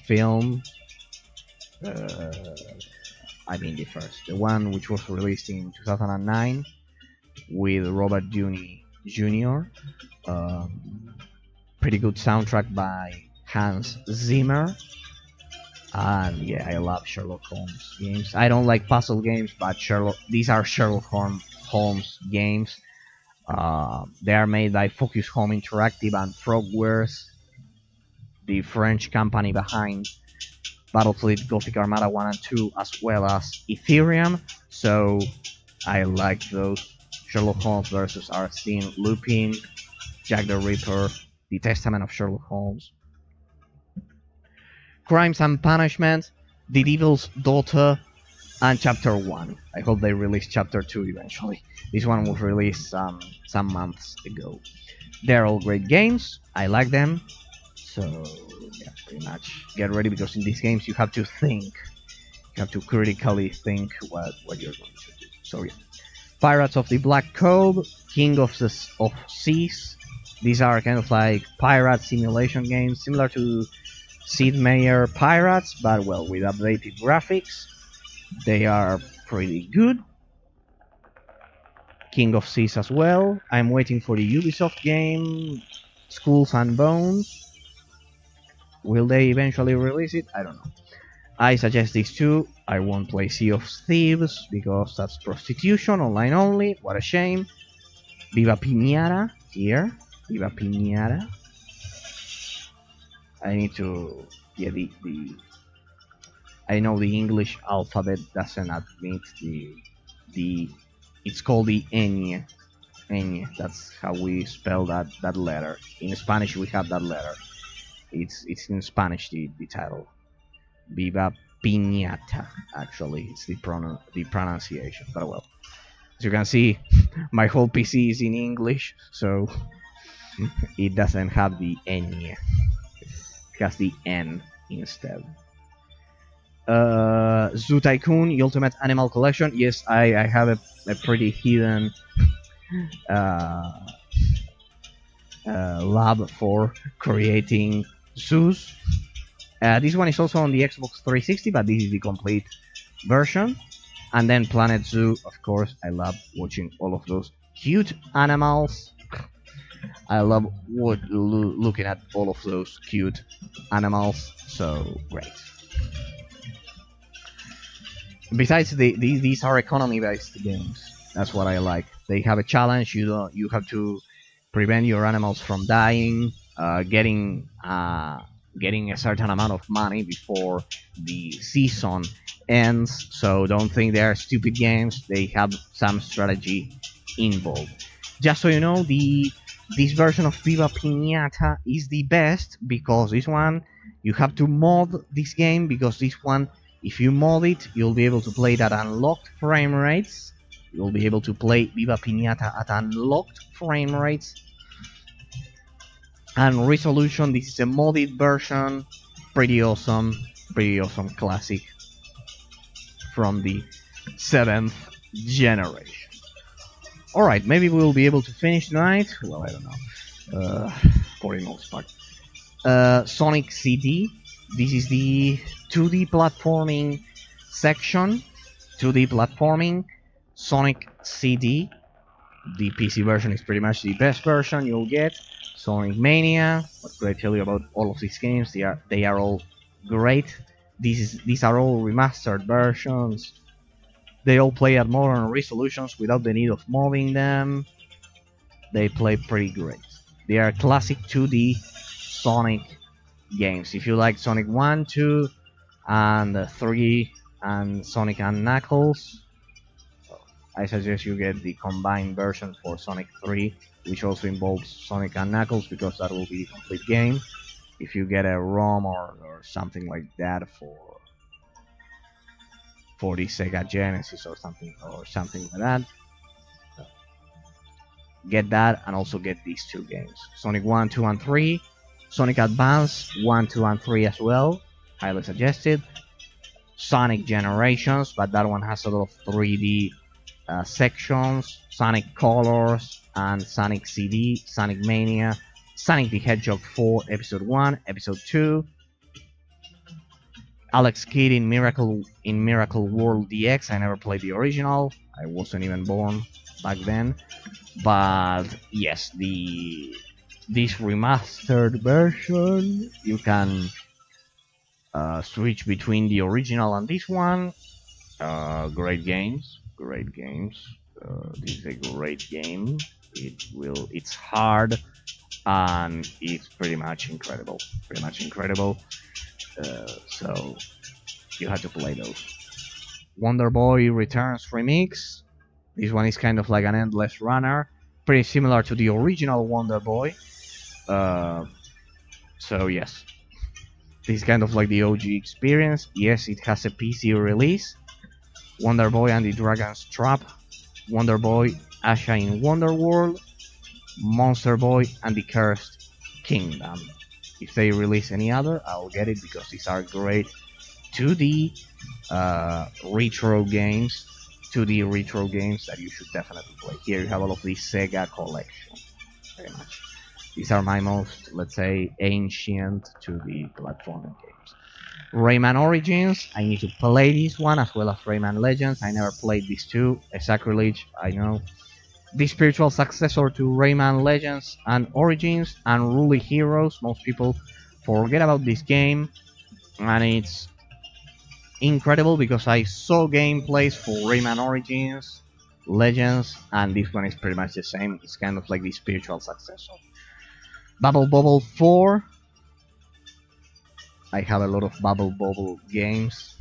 film. I mean the one which was released in 2009 with Robert Downey Jr. Pretty good soundtrack by Hans Zimmer. And yeah, I love Sherlock Holmes games. I don't like puzzle games, but these are Sherlock Holmes games. They are made by Focus Home Interactive and Frogwares, the French company behind Battlefleet, Gothic Armada 1 and 2, as well as Ethereum. So I like those. Sherlock Holmes vs. Arsene Lupin, Jack the Ripper, The Testament of Sherlock Holmes, Crimes and Punishment, The Devil's Daughter, and Chapter 1. I hope they release Chapter 2 eventually. This one was released some months ago. They're all great games. I like them. So, yeah, pretty much get ready, because in these games you have to think. You have to critically think what you're going to do. So, yeah. Pirates of the Black Cove, King of Seas. These are kind of like pirate simulation games, similar to Sid Meier Pirates, but well, with updated graphics. They are pretty good. King of Seas as well. I'm waiting for the Ubisoft game, Skulls and Bones. Will they eventually release it? I don't know. I suggest these two. I won't play Sea of Thieves because that's prostitution, online only. What a shame. Viva Piñata here. Viva Piñata. I need to. Yeah, I know the English alphabet doesn't admit the. It's called the ñ. Ñ. That's how we spell that letter. In Spanish, we have that letter. It's in Spanish the title. Viva Piñata. Actually, it's the pronunciation. But well, as you can see, my whole PC is in English, so it doesn't have the ñ. It has the N instead. Zoo Tycoon, the Ultimate Animal Collection. Yes, I have a pretty hidden lab for creating zoos. This one is also on the Xbox 360, but this is the complete version. And then Planet Zoo, of course. I love watching all of those cute animals. I love looking at all of those cute animals. So great. Besides, these are economy-based games. That's what I like. They have a challenge. You have to prevent your animals from dying, getting a certain amount of money before the season ends. So don't think they are stupid games. They have some strategy involved. Just so you know, this version of Viva Piñata is the best, because this one you have to mod this game, because this one, if you mod it, you'll be able to play it at unlocked frame rates. You'll be able to play Viva Piñata at unlocked frame rates and resolution. This is a modded version. Pretty awesome classic from the 7th generation. Alright, maybe we'll be able to finish tonight. Well, I don't know. For the most part. Sonic CD. This is the 2D platforming section. 2D platforming. Sonic CD. The PC version is pretty much the best version you'll get. Sonic Mania. What could I tell you about all of these games? They are all great. These are all remastered versions. They all play at modern resolutions without the need of modding them. They play pretty great. They are classic 2D Sonic games. If you like Sonic 1, 2, and 3, and Sonic and Knuckles, I suggest you get the combined version for Sonic 3, which also involves Sonic and Knuckles, because that will be the complete game. If you get a ROM or something like that for the Sega Genesis or something like that, get that, and also get these two games: Sonic 1, 2, and 3, Sonic Advance 1, 2, and 3 as well, highly suggested. Sonic Generations, but that one has a lot of 3D sections: Sonic Colors and Sonic CD, Sonic Mania, Sonic the Hedgehog 4 Episode 1, Episode 2, Alex Kidd in Miracle World DX. I never played the original. I wasn't even born back then. But yes, this remastered version, you can switch between the original and this one. Great games. This is a great game. It's hard, and it's pretty much incredible. So you have to play those. Wonder Boy Returns Remix. This one is kind of like an endless runner, pretty similar to the original Wonder Boy. So yes, this is kind of like the OG experience. Yes, it has a PC release. Wonder Boy and the Dragon's Trap, Wonder Boy Asha in Wonder World, Monster Boy and the Cursed Kingdom. If they release any other, I'll get it, because these are great 2D retro games. 2D retro games that you should definitely play. Here you have all of the Sega collection, very much. These are my most, let's say, ancient 2D platforming games. Rayman Origins, I need to play this one, as well as Rayman Legends. I never played these two. A sacrilege, I know. The spiritual successor to Rayman Legends and Origins, Unruly Heroes. Most people forget about this game, and it's incredible because I saw gameplays for Rayman Origins, Legends, and this one is pretty much the same. It's kind of like the spiritual successor. Bubble Bobble 4. I have a lot of Bubble Bobble games.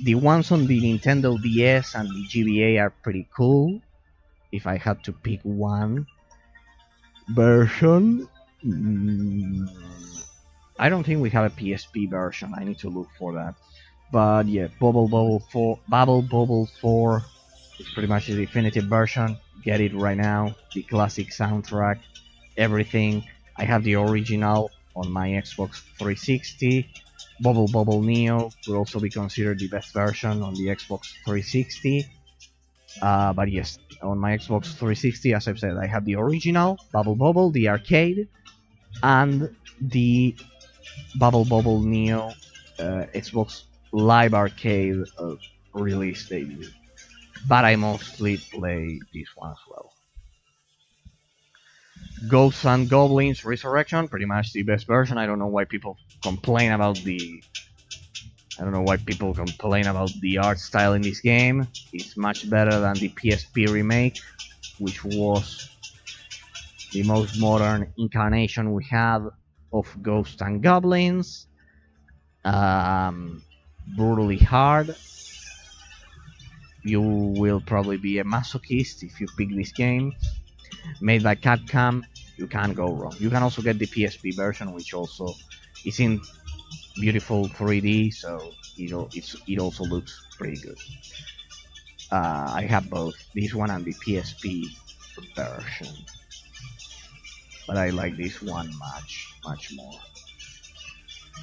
The ones on the Nintendo DS and the GBA are pretty cool. If I had to pick one version, I don't think we have a PSP version. I need to look for that. But yeah, Bubble Bobble 4 is pretty much the definitive version. Get it right now. The classic soundtrack, everything. I have the original on my Xbox 360. Bubble Bobble Neo could also be considered the best version on the Xbox 360. But yes, on my Xbox 360, as I've said, I have the original Bubble Bobble, the arcade, and the Bubble Bobble Neo Xbox Live Arcade release debut. But I mostly play this one as well. Ghosts and Goblins Resurrection, pretty much the best version. I don't know why people complain about the art style in this game. It's much better than the PSP remake, which was the most modern incarnation we have of Ghosts and Goblins. Brutally hard. You will probably be a masochist if you pick this game. Made by Capcom, you can't go wrong. You can also get the PSP version, which also is in beautiful 3D, so it also looks pretty good. I have both this one and the PSP version, but I like this one much more.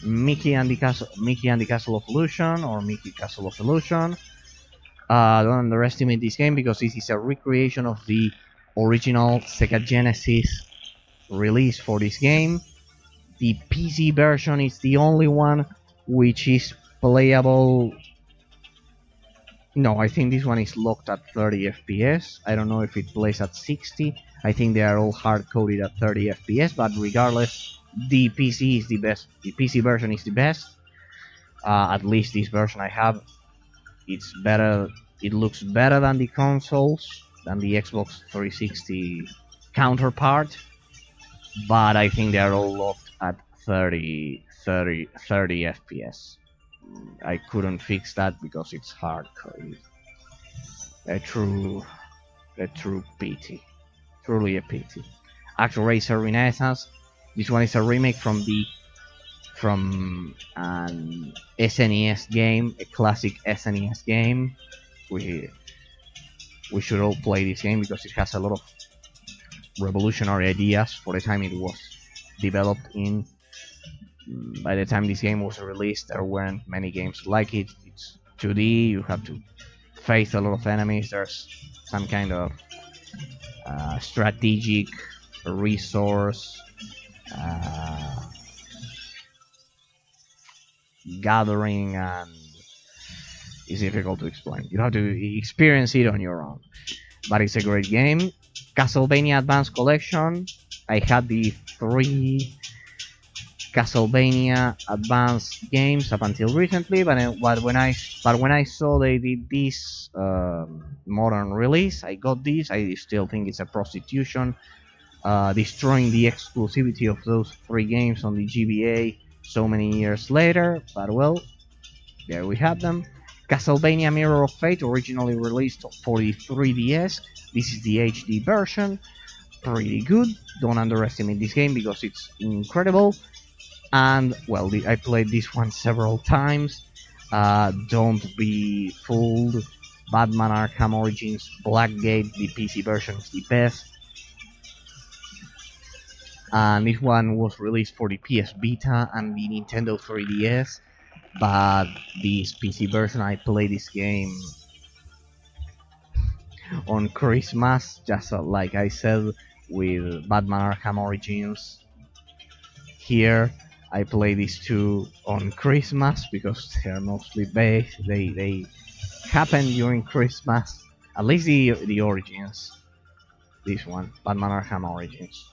Mickey and the Castle of Illusion, or Mickey Castle of Illusion. Don't underestimate this game because this is a recreation of the original Sega Genesis release for this game. The PC version is the only one which is playable. No, I think this one is locked at 30 FPS. I don't know if it plays at 60. I think they are all hard-coded at 30 FPS, but regardless, the PC is the best. The PC version is the best. At least this version I have. It's better. It looks better than the consoles, than the Xbox 360 counterpart. But I think they are all locked at 30 FPS. I couldn't fix that because it's hard-coded. A true pity. Truly a pity. ActRaiser Renaissance. This one is a remake from an SNES game, a classic SNES game. We should all play this game because it has a lot of revolutionary ideas for the time it was developed in. By the time this game was released, there weren't many games like it. It's 2D, you have to face a lot of enemies, there's some kind of strategic resource gathering, and it's difficult to explain. You have to experience it on your own. But it's a great game. Castlevania Advance Collection. I had the 3 Castlevania Advance games up until recently, but when I saw they did this modern release, I got this. I still think it's a prostitution, destroying the exclusivity of those 3 games on the GBA so many years later. But well, there we have them. Castlevania Mirror of Fate, originally released for the 3DS. This is the HD version. Pretty good. Don't underestimate this game because it's incredible. And well, I played this one several times. Don't be fooled. Batman Arkham Origins Blackgate, the PC version is the best. And this one was released for the PS Vita and the Nintendo 3DS. But this PC version, I played this game on Christmas, just like I said with Batman Arkham Origins. Here, I play these 2 on Christmas because they're mostly based. They happen during Christmas. At least the Origins. This one, Batman Arkham Origins,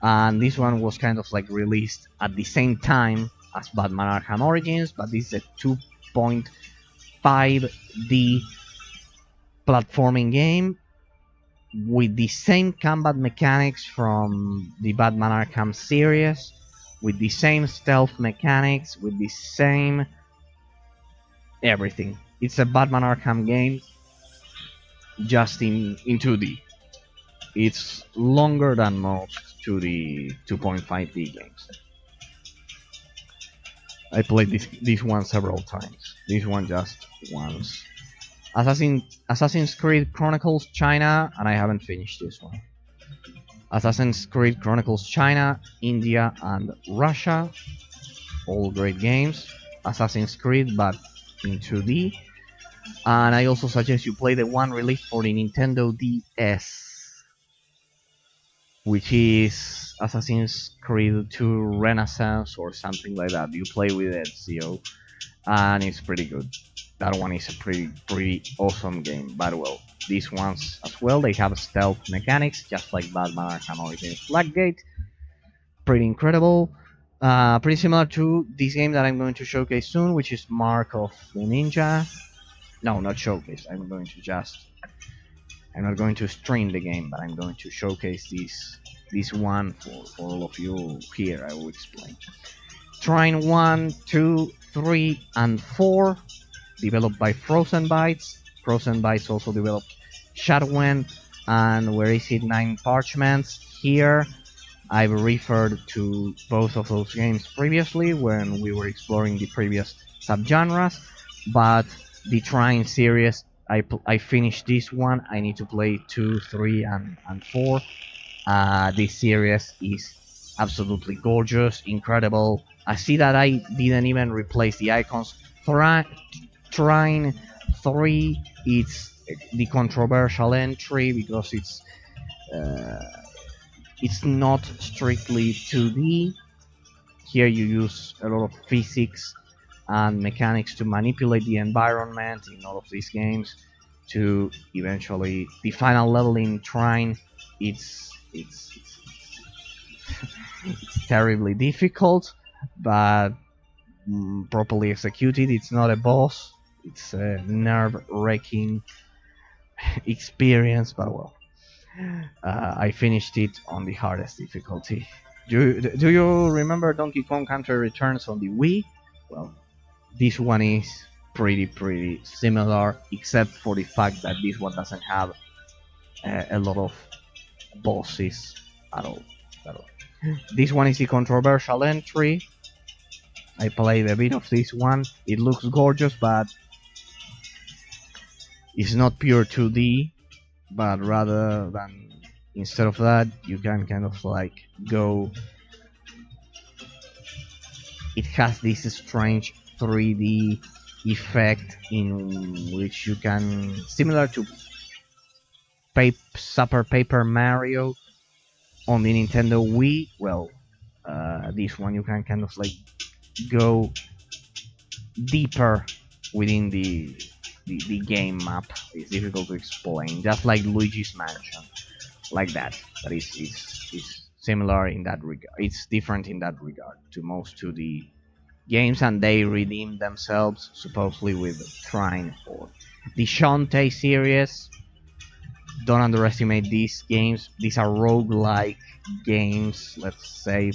and this one was kind of like released at the same time as Batman Arkham Origins, but this is a 2.5D platforming game with the same combat mechanics from the Batman Arkham series, with the same stealth mechanics, with the same everything. It's a Batman Arkham game, just in 2D. It's longer than most 2D 2.5D games. I played this one several times. This one just once. Assassin's Creed Chronicles China, and I haven't finished this one. Assassin's Creed Chronicles China, India, and Russia. All great games. Assassin's Creed, but in 2D. And I also suggest you play the one released for the Nintendo DS, which is Assassin's Creed 2 Renaissance or something like that. You play with Ezio, and it's pretty good. That one is a pretty awesome game. But well, these ones as well, they have stealth mechanics, just like Batman Arkham Origins Blackgate. Pretty incredible. Pretty similar to this game that I'm going to showcase soon, which is Mark of the Ninja. No, not showcase. I'm not going to stream the game, but I'm going to showcase this one for all of you here. I will explain. Trine 1, 2, 3, and 4, developed by Frozen Bytes. Frozen Bytes also developed Shadowwen and Where Is It 9 Parchments. Here, I've referred to both of those games previously when we were exploring the previous subgenres, but the Trine series, I finished this one. I need to play 2, 3, and 4. This series is absolutely gorgeous, incredible. I see that I didn't even replace the icons. Trine 3, it's the controversial entry because it's not strictly 2D. Here you use a lot of physics and mechanics to manipulate the environment in all of these games to eventually the final level in Trine. It's it's terribly difficult, but properly executed. It's not a boss. It's a nerve-wracking experience, but well, I finished it on the hardest difficulty. Do you remember Donkey Kong Country Returns on the Wii? Well, this one is pretty similar, except for the fact that this one doesn't have a lot of bosses at all. This one is the controversial entry. I played a bit of this one. It looks gorgeous, but it's not pure 2D. But rather than instead of that, you can kind of like go. It has this strange 3D effect in which you can, similar to Super Paper Mario on the Nintendo Wii. Well, this one you can kind of like go deeper within the game map. It's difficult to explain, just like Luigi's Mansion, like that. But it's similar in that regard. It's different in that regard to most 2D games, and they redeem themselves supposedly with Trine 4. The Shantae series, don't underestimate these games. These are roguelike games, let's say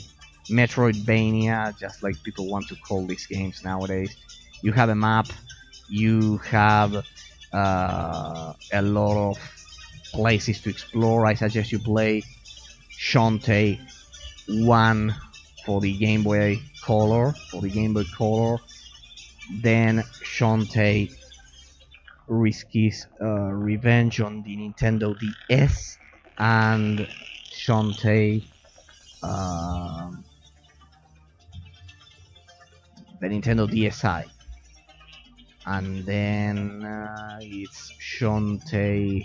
Metroidvania, just like people want to call these games nowadays. You have a map, you have a lot of places to explore. I suggest you play Shantae 1 for the Game Boy Color, then Shantae Risky's Revenge on the Nintendo DS, and Shantae the Nintendo DSi, and then it's Shantae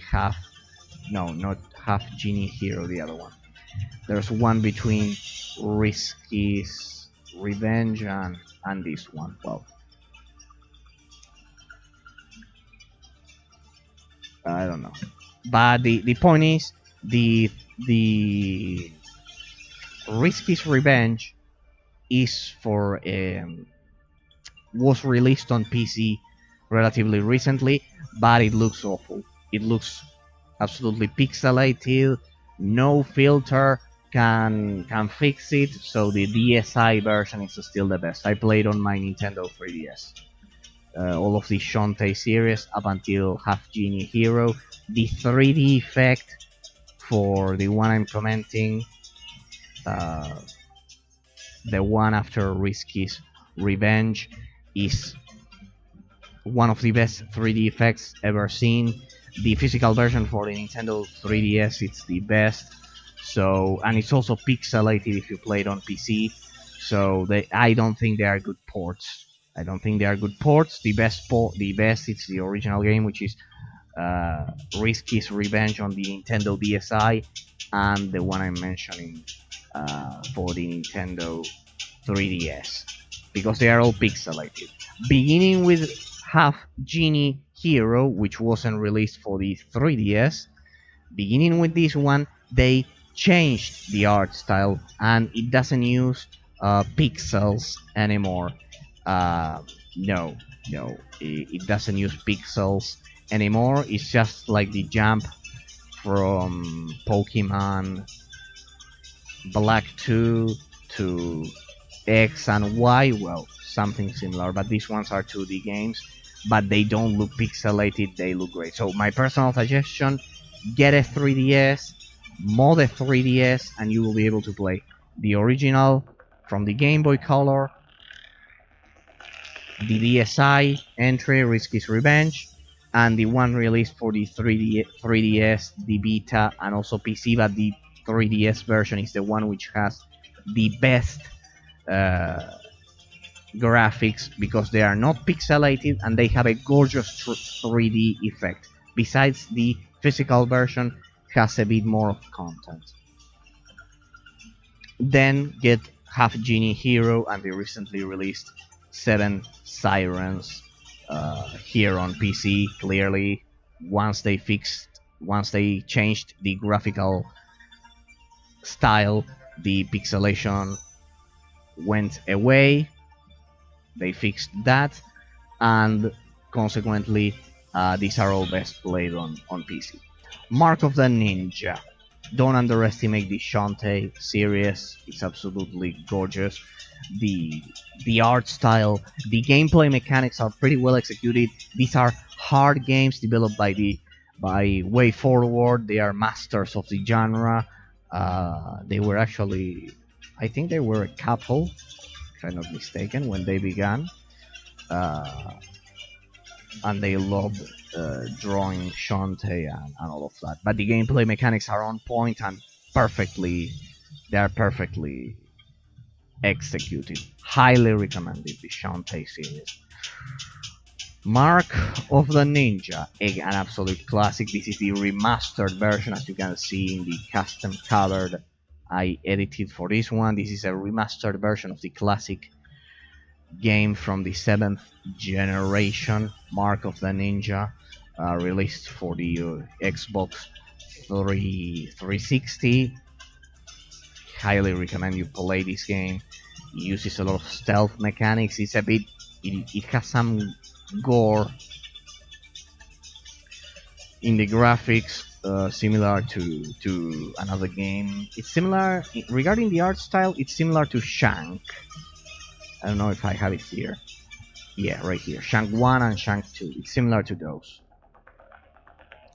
not Half Genie Hero, the other one. There's one between Risky's Revenge and this one. Well, I don't know, but the point is the Risky's Revenge is for was released on PC relatively recently, but it looks awful. It looks absolutely pixelated. No filter can fix it. So the DSi version is still the best. I played on my Nintendo 3DS. All of the Shantae series up until Half Genie Hero. The 3D effect for the one I'm commenting, the one after Risky's Revenge, is one of the best 3D effects ever seen. The physical version for the Nintendo 3DS, it's the best. So, and it's also pixelated if you play it on PC. So I don't think they are good ports. The best it's the original game, which is Risky's Revenge on the Nintendo DSi, and the one I'm mentioning for the Nintendo 3DS, because they are all pixelated. Beginning with Half Genie Hero, which wasn't released for the 3DS, beginning with this one, they changed the art style, and it doesn't use pixels anymore. No, it doesn't use pixels anymore. It's just like the jump from Pokemon Black 2 to X and Y. Well, something similar, but these ones are 2D games, but they don't look pixelated. They look great. So my personal suggestion: get a 3DS, mod a 3DS, and you will be able to play the original from the Game Boy Color, the DSi entry, Risky's Revenge, and the one released for the 3DS, the Vita, and also PC, but the 3DS version is the one which has the best graphics because they are not pixelated and they have a gorgeous 3D effect. Besides, the physical version has a bit more of content. Then get Half Genie Hero and the recently released 7 Sirens here on PC. Clearly, once they changed the graphical style, the pixelation went away. They fixed that, and consequently, these are all best played on PC. Mark of the Ninja. Don't underestimate the Shantae series. It's absolutely gorgeous. The art style, the gameplay mechanics are pretty well executed. These are hard games developed by Way Forward. They are masters of the genre. They were actually, I think they were a couple, if I'm not mistaken, when they began. And they loved drawing Shantae and all of that. But the gameplay mechanics are on point and they are perfectly executed. Highly recommended the Shantae series. Mark of the Ninja, an absolute classic. This is the remastered version, as you can see in the custom colored I edited for this one. This is a remastered version of the classic game from the 7th generation, Mark of the Ninja, released for the Xbox 360. Highly recommend you play this game. It uses a lot of stealth mechanics. It's a bit, it has some gore in the graphics, similar to another game. It's similar regarding the art style. It's similar to Shank. I don't know if I have it here. Yeah, right here. Shank 1 and Shank 2. It's similar to those.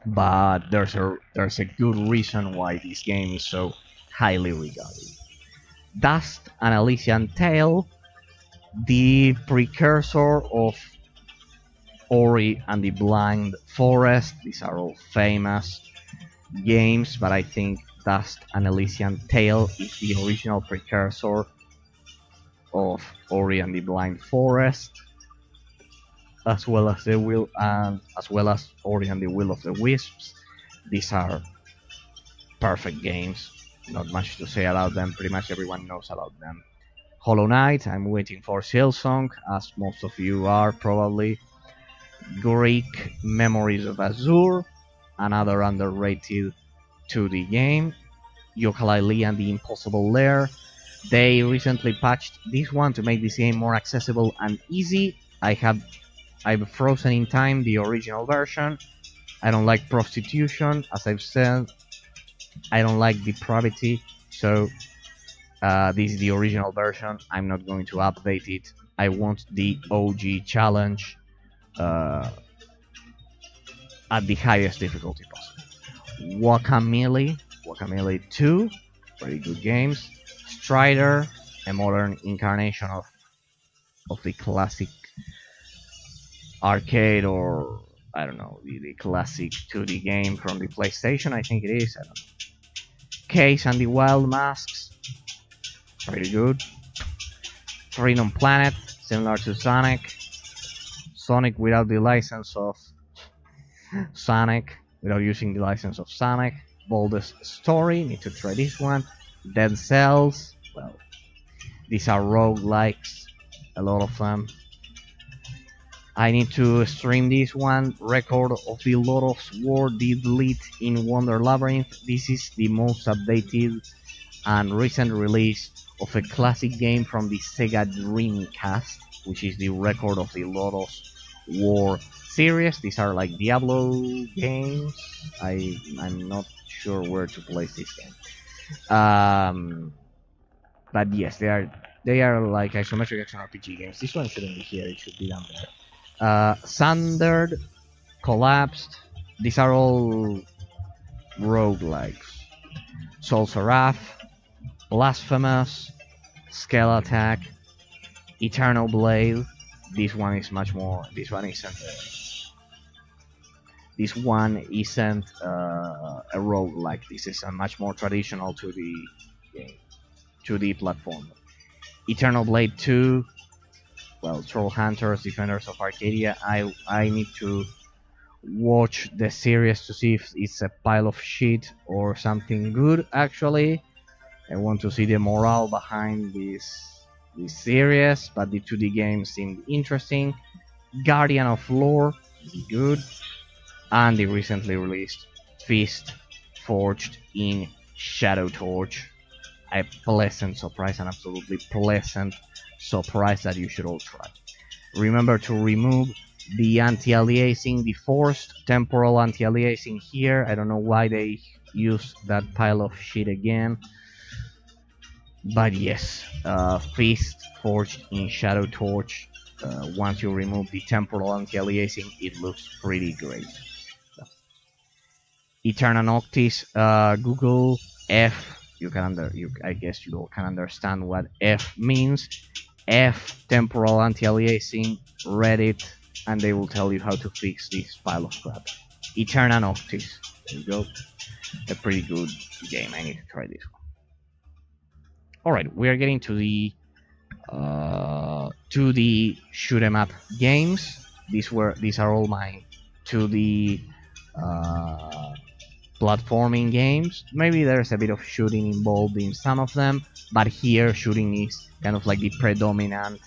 But there's a good reason why this game is so highly regarded. Dust and Elysian Tale, the precursor of Ori and the Blind Forest. These are all famous games, but I think Dust and Elysian Tale is the original precursor of Ori and the Blind Forest, as well as Ori and the Will of the Wisps. These are perfect games. Not much to say about them. Pretty much everyone knows about them. Hollow Knight. I'm waiting for Silksong, as most of you are probably. Greek Memories of Azure, another underrated 2D game. Yooka-Laylee and the Impossible Lair. They recently patched this one to make this game more accessible and easy. I've frozen in time the original version. I don't like prostitution, as I've said. I don't like depravity, so this is the original version. I'm not going to update it. I want the OG challenge at the highest difficulty possible. Guacamelee 2, very good games. Strider, a modern incarnation of the classic arcade, or I don't know, the classic 2D game from the PlayStation, I think it is. I don't know. Case and the Wild Masks, pretty good. Freedom Planet, similar to Sonic. Sonic without the license of Sonic, without using the license of Sonic. Boldest Story, need to try this one. Dead Cells, well, these are roguelikes, a lot of them. I need to stream this one. Record of the Lotus War, the Delete in Wonder Labyrinth. This is the most updated and recent release of a classic game from the Sega Dreamcast, which is the record of the Lotus War series. These are like Diablo games. I'm not sure where to place this game. But yes, they are like isometric action RPG games. This one shouldn't be here, it should be down there. Sundered, Collapsed, these are all roguelikes. Soul Seraph, Blasphemous, Scale Attack, Eternal Blade. This one is much more. This one isn't a roguelike. This is a much more traditional 2D game, 2D platform. Eternal Blade 2, well, Troll Hunters, Defenders of Arcadia. I need to watch the series to see if it's a pile of shit or something good. Actually, I want to see the morale behind this series, but the 2D game seemed interesting. Guardian of Lore, good, and the recently released Fist Forged in Shadow Torch. A pleasant surprise, an absolutely pleasant surprise that you should all try. Remember to remove the anti-aliasing, the forced temporal anti-aliasing here. I don't know why they use that pile of shit again. But yes, Fist Forged in Shadow Torch. Once you remove the temporal anti-aliasing, it looks pretty great. Eternal Noctis, Google F. I guess you all can understand what F means. F temporal anti-aliasing, Reddit, and they will tell you how to fix this pile of crap. Eternal Noctis, there you go. A pretty good game. I need to try this one. Alright, we are getting to the 2D shoot 'em up games. These are all my 2D platforming games. Maybe there's a bit of shooting involved in some of them, but here shooting is kind of like the predominant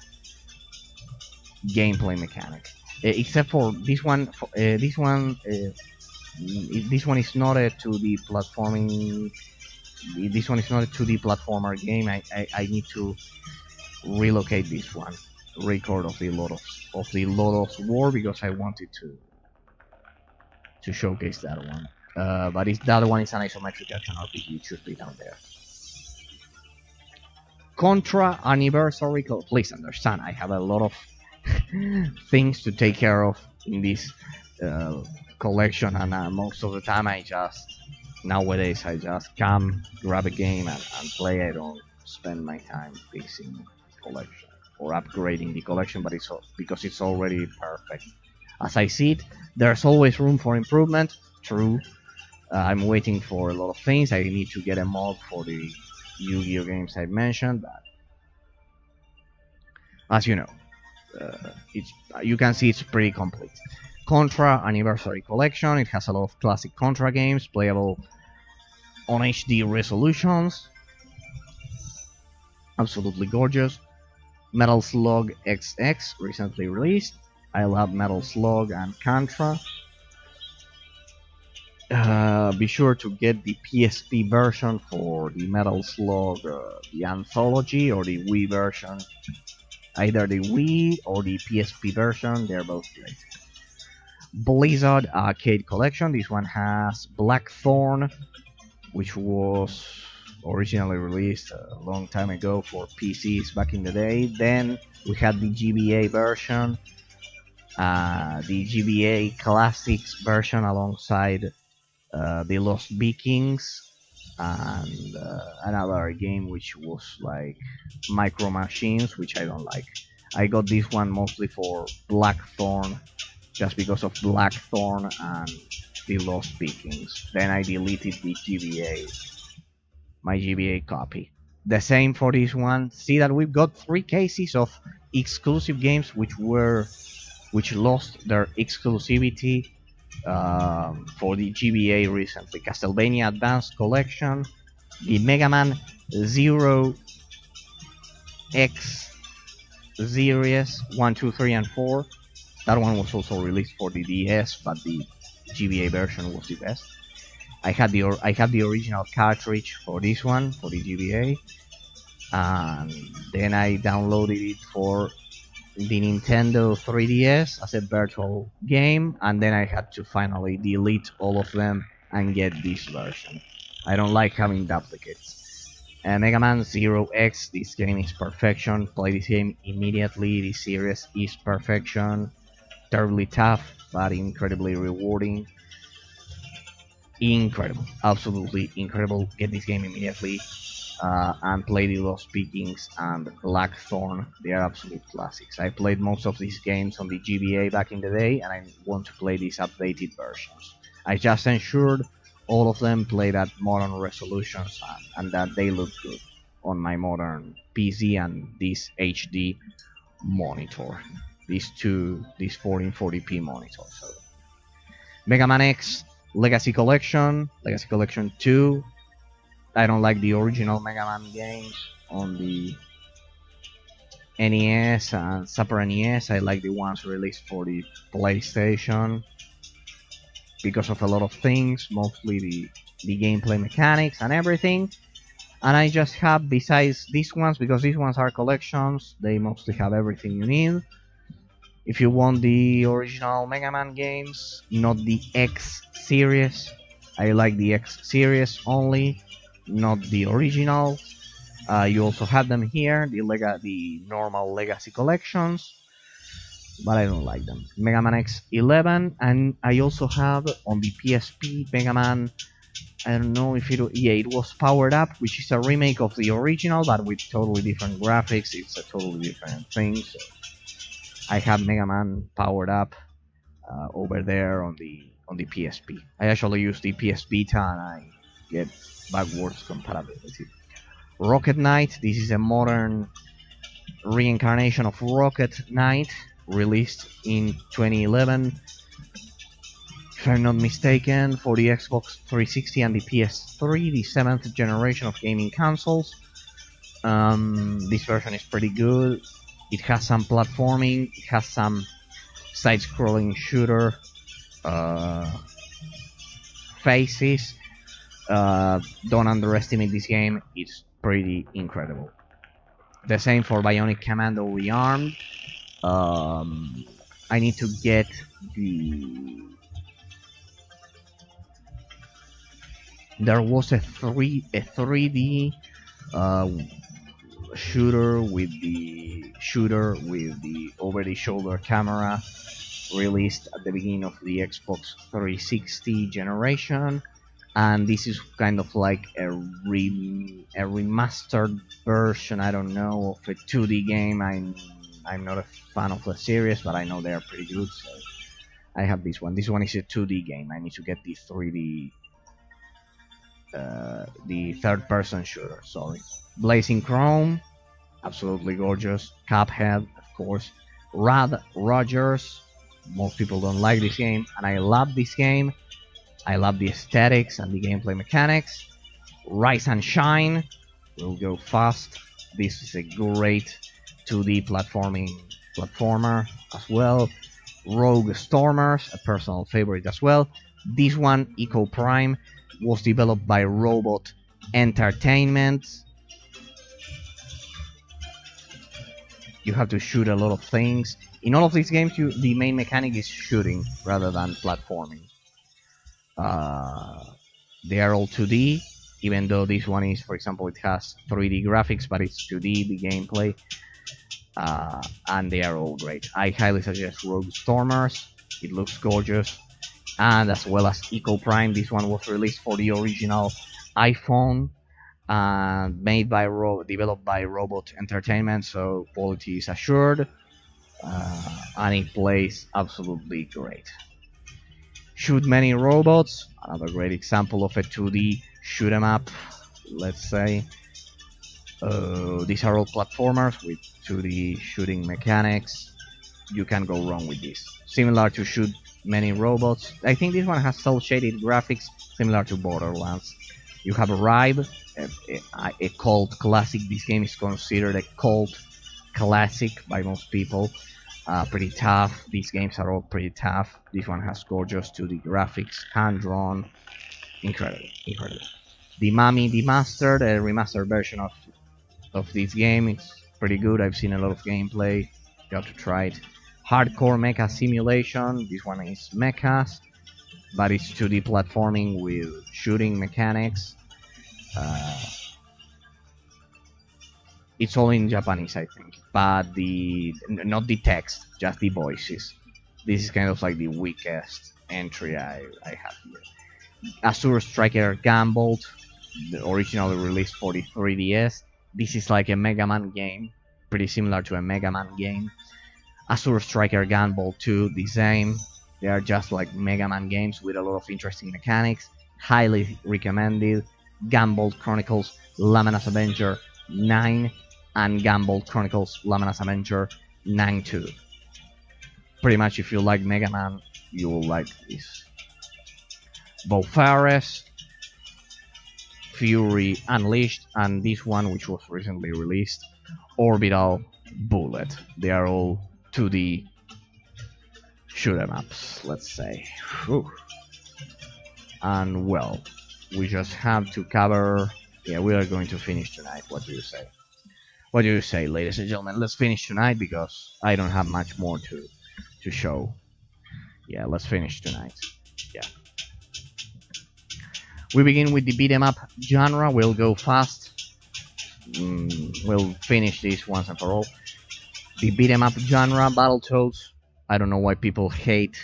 gameplay mechanic. Except for this one, this one is not a 2D platforming. This one is not a 2D platformer game. I need to relocate this one, record of the Lotus War, because I wanted to showcase that one. But the other one is an isometric action RPG. It should be down there. Contra Anniversary. Please understand, I have a lot of things to take care of in this collection, and most of the time nowadays I just come, grab a game and play. I don't spend my time fixing the collection or upgrading the collection, but because it's already perfect. As I see it, there's always room for improvement. True. I'm waiting for a lot of things. I need to get a mod for the Yu-Gi-Oh games I mentioned, but as you know, you can see it's pretty complete. Contra Anniversary Collection. It has a lot of classic Contra games, playable on HD resolutions. Absolutely gorgeous. Metal Slug XX, recently released. I love Metal Slug and Contra. Be sure to get the PSP version for the Metal Slug, the Anthology, or the Wii version. Either the Wii or the PSP version, they're both great. Blizzard Arcade Collection. This one has Blackthorn, which was originally released a long time ago for PCs back in the day. Then we had the GBA version, the GBA Classics version alongside the Lost Vikings, and another game which was like Micro Machines, which I don't like. I got this one mostly for Blackthorn, just because of Blackthorn and the Lost Vikings. Then I deleted the my GBA copy. The same for this one. See that we've got 3 cases of exclusive games which lost their exclusivity for the GBA recently. Castlevania Advanced Collection, the Mega Man Zero X series 1, 2, 3, and 4. That one was also released for the DS, but the GBA version was the best. I had the original cartridge for this one, for the GBA, and then I downloaded it for the Nintendo 3DS as a virtual game, and then I had to finally delete all of them and get this version. I don't like having duplicates. Mega Man Zero X, this game is perfection. Play this game immediately. This series is perfection. Terribly tough, but incredibly rewarding. Incredible, absolutely incredible. Get this game immediately and play the Lost Vikings and Blackthorn. They are absolute classics. I played most of these games on the GBA back in the day, and I want to play these updated versions. I just ensured all of them played at modern resolutions and that they look good on my modern PC and this HD monitor. These 1440p monitors. So Mega Man X Legacy Collection, Legacy Collection 2. I don't like the original Mega Man games on the NES and Super NES. I like the ones released for the PlayStation because of a lot of things, mostly the gameplay mechanics and everything. And I just have, besides these ones, because these ones are collections, they mostly have everything you need. If you want the original Mega Man games, not the X series, I like the X series only, not the original. You also have them here, the normal Legacy collections, but I don't like them. Mega Man X11, and I also have on the PSP Mega Man. I don't know if it was Powered Up, which is a remake of the original, but with totally different graphics. It's a totally different thing. So I have Mega Man Powered Up over there on the PSP. I actually use the PS Vita and I get backwards compatibility. Rocket Knight. This is a modern reincarnation of Rocket Knight, released in 2011. If I'm not mistaken, for the Xbox 360 and the PS3, the 7th generation of gaming consoles. This version is pretty good. It has some platforming, it has some side-scrolling shooter phases. Don't underestimate this game, it's pretty incredible. The same for Bionic Commando Rearmed. I need to get the... There was a 3D shooter with the over-the-shoulder camera, released at the beginning of the Xbox 360 generation, and this is kind of like a remastered version, I don't know, of a 2D game. I'm not a fan of the series, but I know they are pretty good, so I have this one. This one is a 2D game. I need to get the 3D, the third-person shooter, sorry. Blazing Chrome, absolutely gorgeous. Cuphead, of course. Rad Rogers, most people don't like this game, and I love this game. I love the aesthetics and the gameplay mechanics. Rise and Shine, will go fast. This is a great 2D platformer as well. Rogue Stormers, a personal favorite as well. This one, Eco Prime, was developed by Robot Entertainment. You have to shoot a lot of things. In all of these games, the main mechanic is shooting rather than platforming. They are all 2D, even though this one is, for example, it has 3D graphics, but it's 2D, the gameplay. And they are all great. I highly suggest Rogue Stormers. It looks gorgeous. And as well as Eco Prime. This one was released for the original iPhone, developed by Robot Entertainment, so quality is assured, and it plays absolutely great. Shoot Many Robots, another great example of a 2D shoot 'em up, let's say. These are all platformers with 2D shooting mechanics. You can't go wrong with this. Similar to Shoot Many Robots, I think this one has cel-shaded graphics similar to Borderlands. You have Rive, a cult classic. This game is considered a cult classic by most people. Pretty tough. These games are all pretty tough. This one has gorgeous 2D graphics, hand-drawn. Incredible, incredible. The Mummy Demastered, a remastered version of this game. It's pretty good. I've seen a lot of gameplay. You have to try it. Hardcore Mecha Simulation. This one is mechas, but it's 2D platforming with shooting mechanics. It's all in Japanese, I think, but not the text, just the voices. This is kind of like the weakest entry I have here. Azure Striker Gunvolt, originally released for the 3DS. This is like a Mega Man game, pretty similar to a Mega Man game. Azure Striker Gunvolt 2, the same. They are just like Mega Man games with a lot of interesting mechanics. Highly recommended. Gunvolt Chronicles Lamanas Avenger 9 and Gunvolt Chronicles Lamanas Avenger Nang 2. Pretty much, if you like Mega Man, you will like this. Bowfares, Fury Unleashed, and this one, which was recently released, Orbital Bullet. They are all 2D shoot 'em ups, let's say. Whew. And well, we just have to cover. Yeah, we are going to finish tonight. What do you say? What do you say, ladies and gentlemen? Let's finish tonight because I don't have much more to show. Yeah, let's finish tonight. Yeah. We begin with the beat 'em up genre. We'll go fast. We'll finish this once and for all. The beat 'em up genre, Battletoads. I don't know why people hate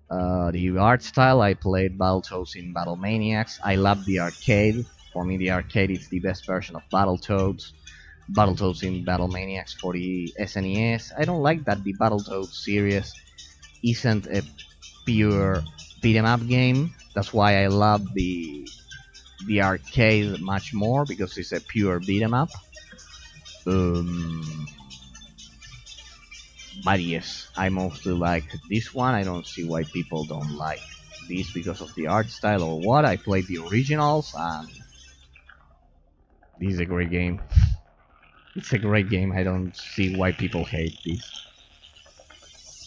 the art style. I played Battletoads in Battle Maniacs. I love the arcade. For me, the arcade is the best version of Battletoads. Battletoads in Battle Maniacs for the SNES. I don't like that the Battletoads series isn't a pure beat 'em up game. That's why I love the arcade much more, because it's a pure beat 'em up. But yes, I mostly like this one. I don't see why people don't like this because of the art style or what. I played the originals and this is a great game. It's a great game. I don't see why people hate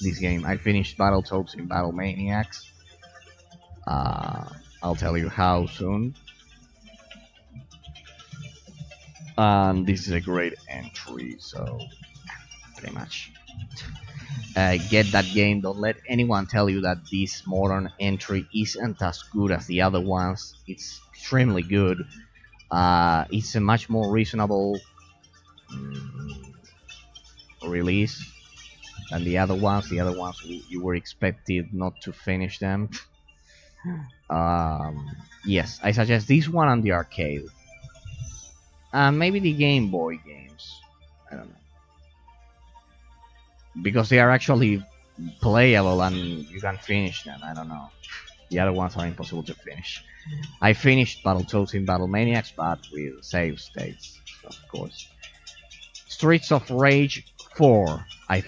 this game. I finished Battletoads in Battle Maniacs. I'll tell you how soon. And this is a great entry, so pretty much. Get that game. Don't let anyone tell you that this modern entry isn't as good as the other ones. It's extremely good. It's a much more reasonable release than the other ones. The other ones you were expected not to finish them. Yes, I suggest this one on the arcade. Maybe the Game Boy games. I don't know. Because they are actually playable and you can finish them. I don't know. The other ones are impossible to finish. I finished Battletoads in Battle Maniacs, but with save states, of course. Streets of Rage 4. I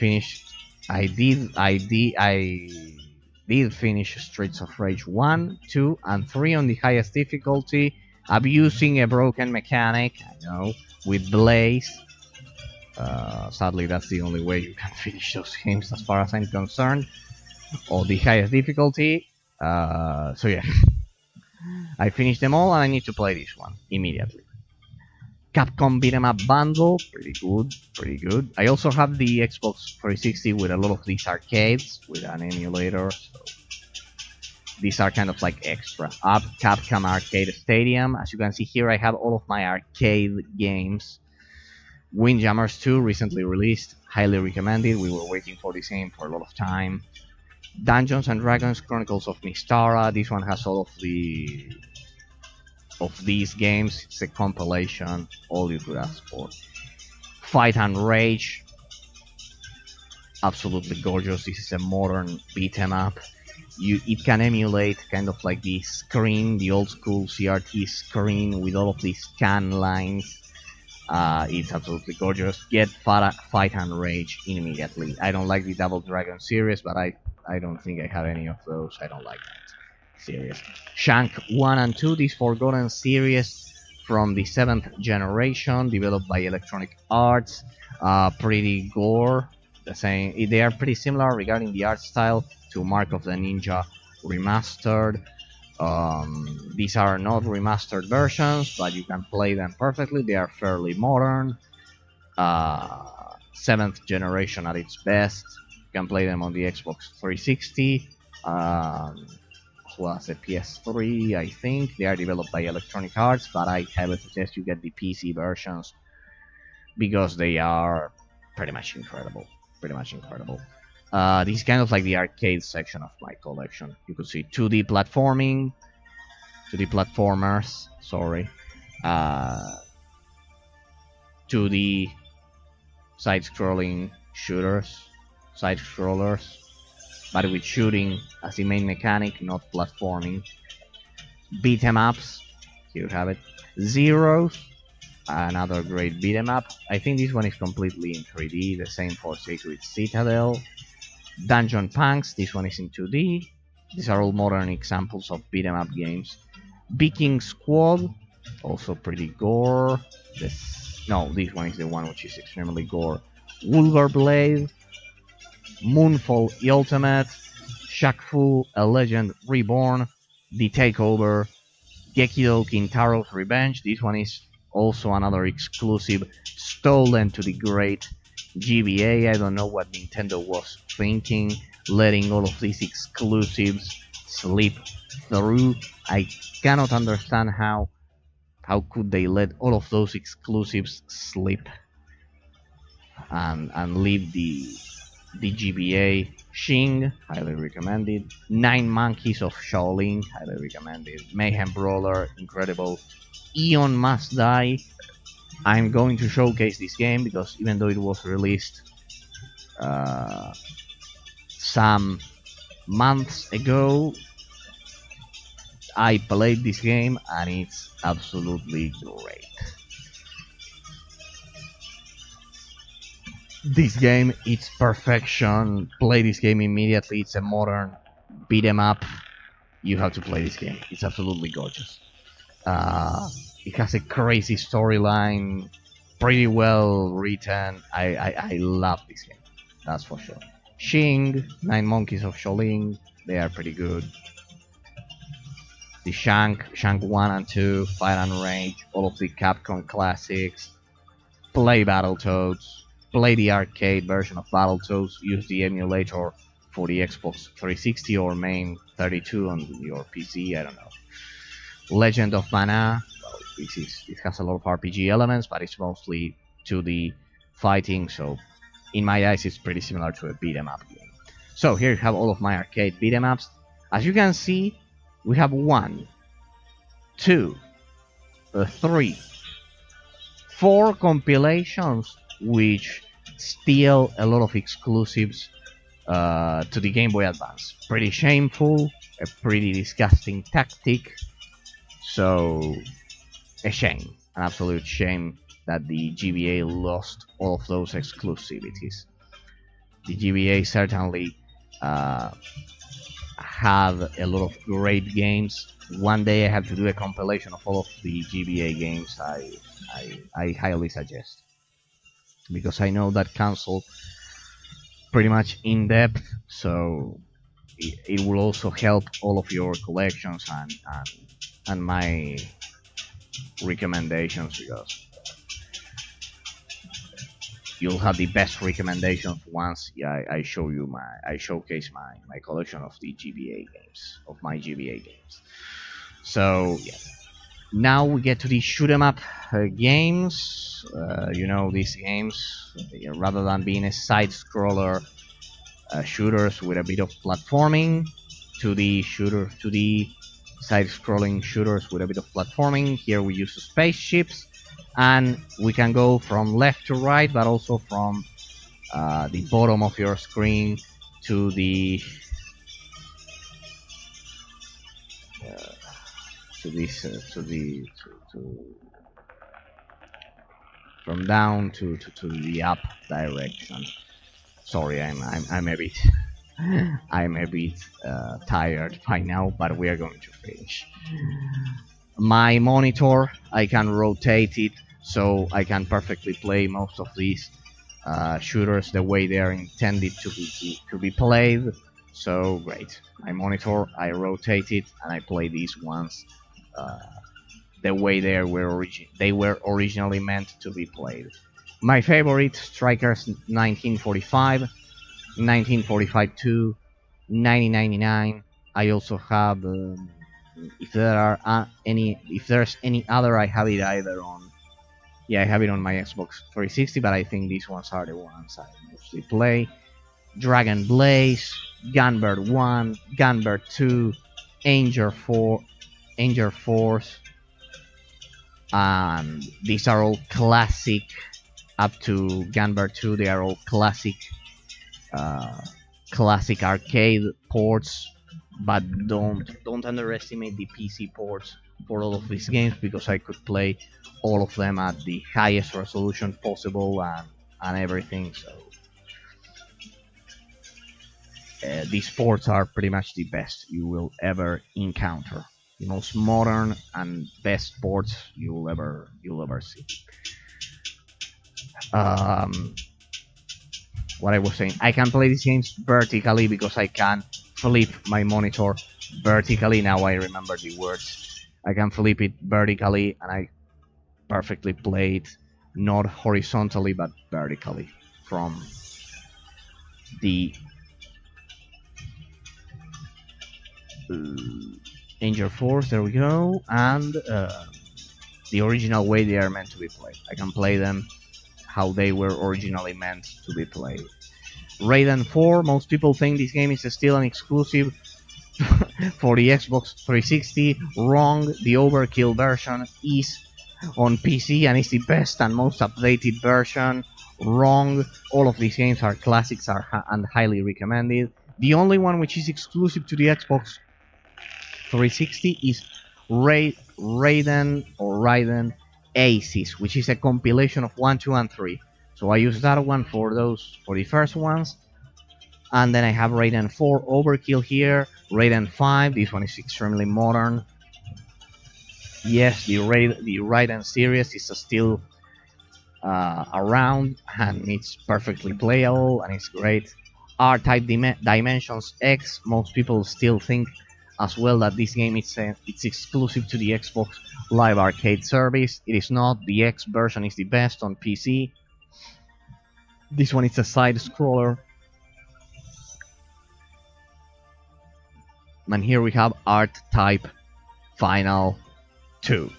did finish Streets of Rage 1, 2, and 3 on the highest difficulty, abusing a broken mechanic, I know, with Blaze. Sadly, that's the only way you can finish those games as far as I'm concerned, or the highest difficulty. So yeah, I finished them all and I need to play this one immediately. Capcom Beat 'em Up Bundle, pretty good. I also have the Xbox 360 with a lot of these arcades with an emulator, so these are kind of like extra. Capcom Arcade Stadium. As you can see here, I have all of my arcade games. Windjammers 2 recently released, highly recommended. We were waiting for the same for a lot of time. Dungeons and Dragons Chronicles of Mystara. This one has all of these games. It's a compilation, all you could ask for. Fight and Rage, absolutely gorgeous. This is a modern beat 'em up. It can emulate kind of like the screen, the old school CRT screen with all of these scan lines. It's absolutely gorgeous. Get Fight and Rage immediately. I don't like the Double Dragon series, but I don't think I have any of those. I don't like that series. Shank 1 and 2, this Forgotten series from the 7th generation, developed by Electronic Arts. Pretty gore. They are pretty similar regarding the art style to Mark of the Ninja Remastered. These are not remastered versions, but you can play them perfectly. They are fairly modern. 7th generation at its best. You can play them on the Xbox 360. Plus a PS3, I think. They are developed by Electronic Arts, but I highly suggest you get the PC versions because they are pretty much incredible. This is kind of like the arcade section of my collection. You could see 2D platformers, sorry. 2D side-scrolling side-scrollers, but with shooting as the main mechanic, not platforming. Beat 'em ups, here you have it. Zeros, another great beat 'em up. I think this one is completely in 3D. The same for Sacred Citadel. Dungeon Punks. This one is in 2D. These are all modern examples of beat 'em up games. Viking Squad, also pretty gore. This one is the one which is extremely gore. Wulgar Blade, Moonfall Ultimate, Shaq Fu, A Legend Reborn, The Takeover, Gekido Kintaro's Revenge. This one is also another exclusive stolen to the great GBA. I don't know what Nintendo was thinking, letting all of these exclusives slip through. I cannot understand how could they let all of those exclusives slip and leave the GBA. Shing, highly recommended. 9 Monkeys of Shaolin, highly recommended. Mayhem Brawler, incredible. Eon Must Die. I'm going to showcase this game because even though it was released some months ago, I played this game and it's absolutely great. This game, it's perfection. Play this game immediately. It's a modern beat 'em up. You have to play this game. It's absolutely gorgeous. It has a crazy storyline, pretty well written. I love this game, that's for sure. Shing, 9 Monkeys of Shaolin, they are pretty good. The Shank 1 and 2, Fire and Rage, all of the Capcom classics. Play Battletoads. Play the arcade version of Battletoads. Use the emulator for the Xbox 360 or main 32 on your PC. I don't know. Legend of Mana. Well, it has a lot of RPG elements, but it's mostly 2D fighting. So, in my eyes, it's pretty similar to a beat 'em up game. So here you have all of my arcade beat 'em ups. As you can see, we have 1, 2, 3, 4 compilations which steal a lot of exclusives to the Game Boy Advance. Pretty shameful, a pretty disgusting tactic. So, a shame, an absolute shame that the GBA lost all of those exclusivities. The GBA certainly have a lot of great games. One day I have to do a compilation of all of the GBA games. I highly suggest, because I know that console pretty much in depth, so it will also help all of your collections and my recommendations, because you'll have the best recommendations once I showcase my collection of the GBA games, of my GBA games. So yeah, now we get to the shoot 'em up games. These games, rather than being a side scroller shooters with a bit of platforming, to the side scrolling shooters with a bit of platforming. Here we use spaceships, and we can go from left to right, but also from the bottom of your screen to the from down to the up direction. Sorry, I'm a bit I'm a bit tired by now, but we are going to finish. My monitor, I can rotate it so I can perfectly play most of these shooters the way they are intended to be played. So great. My monitor, I rotate it and I play these ones the way they were originally meant to be played. My favorite, Strikers 1945, 1945 2, 1999. I also have, if there's any other, I have it either on. Yeah, I have it on my Xbox 360, but I think these ones are the ones I mostly play. Dragon Blaze, Gunbird 1, Gunbird 2, Angel Force. These are all classic. Up to Gunbird 2, they are all classic arcade ports, but don't underestimate the PC ports. for all of these games because I could play all of them at the highest resolution possible and everything. So these ports are pretty much the best you will ever encounter. The most modern and best ports you'll ever see. What I was saying, I can play these games vertically because I can flip my monitor vertically. Now I remember the words. I can flip it vertically and I perfectly play it not horizontally but vertically from the Danger Force. There we go. And the original way they are meant to be played. I can play them how they were originally meant to be played. Raiden 4, most people think this game is still an exclusive for the Xbox 360. Wrong, the Overkill version is on PC and is the best and most updated version. Wrong, all of these games are classics and highly recommended. The only one which is exclusive to the Xbox 360 is Raiden Aces, which is a compilation of 1, 2, and 3. So I use that one for the first ones. And then I have Raiden 4 Overkill here, Raiden 5, this one is extremely modern. Yes, the Raiden series is still around and it's perfectly playable and it's great. R-Type Dimensions X, most people still think as well that this game it's exclusive to the Xbox Live Arcade service. It is not. The X version is the best on PC. This one is a side scroller. And here we have R-Type Final 2,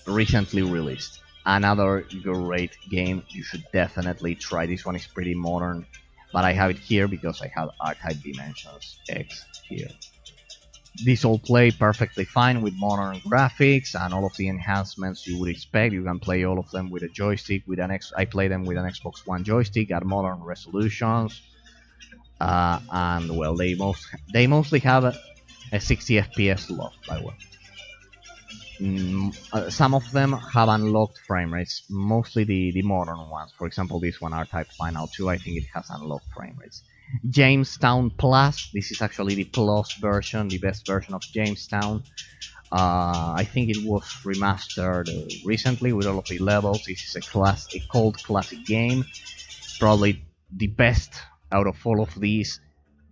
recently released. Another great game. You should definitely try. This one is pretty modern, but I have it here because I have R-Type Dimensions X here. These all play perfectly fine with modern graphics and all of the enhancements you would expect. You can play all of them with a joystick. I play them with an Xbox One joystick at modern resolutions, and well, they mostly have a 60 FPS lock, by the way. Some of them have unlocked frame rates, mostly the modern ones. For example, this one, R-Type Final 2, I think it has unlocked frame rates. Jamestown Plus, this is actually the Plus version, the best version of Jamestown. I think it was remastered recently with all of the levels. This is a cult classic game, probably the best out of all of these,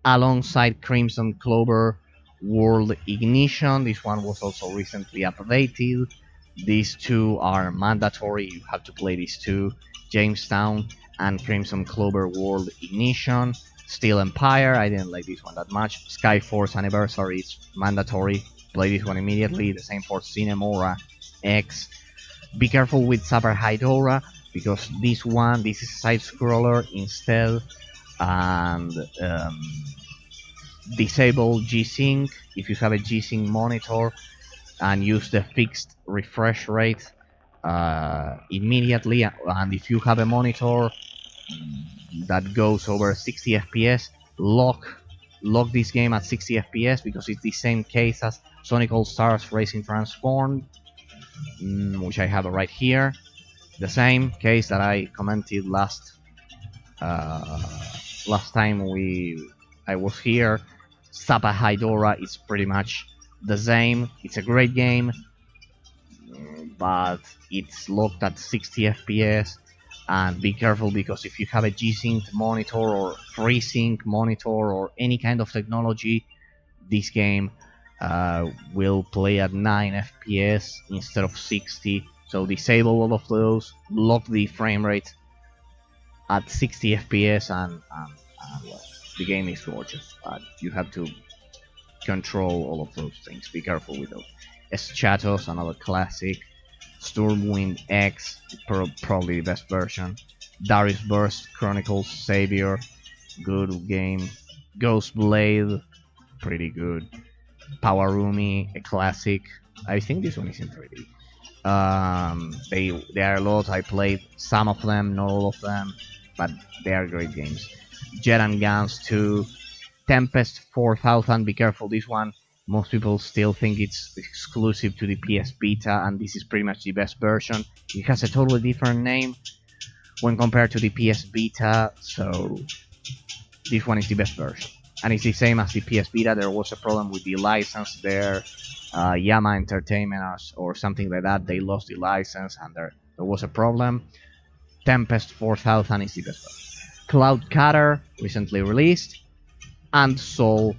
alongside Crimson Clover World Ignition. This one was also recently updated. These two are mandatory, you have to play these two, Jamestown and Crimson Clover World Ignition. Steel Empire, I didn't like this one that much. Skyforce Anniversary is mandatory, play this one immediately. The same for Cinemora X. Be careful with Super Hydora because this is a side scroller instead, and disable G-Sync if you have a G-Sync monitor and use the fixed refresh rate immediately. And if you have a monitor that goes over 60 FPS, lock this game at 60 FPS because it's the same case as Sonic All Stars Racing Transformed, which I have right here. The same case that I commented last time I was here. Sapa Hydora is pretty much the same. It's a great game, but it's locked at 60 FPS. And be careful because if you have a G-Sync monitor or FreeSync monitor or any kind of technology, this game will play at 9 FPS instead of 60. So disable all of those, lock the frame rate at 60 FPS, and well, the game is gorgeous. You have to control all of those things. Be careful with those. Eschatos, another classic. Stormwind X, probably the best version. Darius Burst Chronicles Savior, good game. Ghost Blade, pretty good. Powerumi, a classic. I think this one is in 3D. They are a lot. I played some of them, not all of them, but they are great games. Jet and Guns 2, Tempest 4000. Be careful, this one Most people still think it's exclusive to the PS Vita, and this is pretty much the best version. It has a totally different name when compared to the PS Vita, so this one is the best version. And it's the same as the PS Vita. There was a problem with the license there. Yama Entertainment or something like that, they lost the license and there was a problem. Tempest 4000 is the best version. Cloud Cutter, recently released, and Soul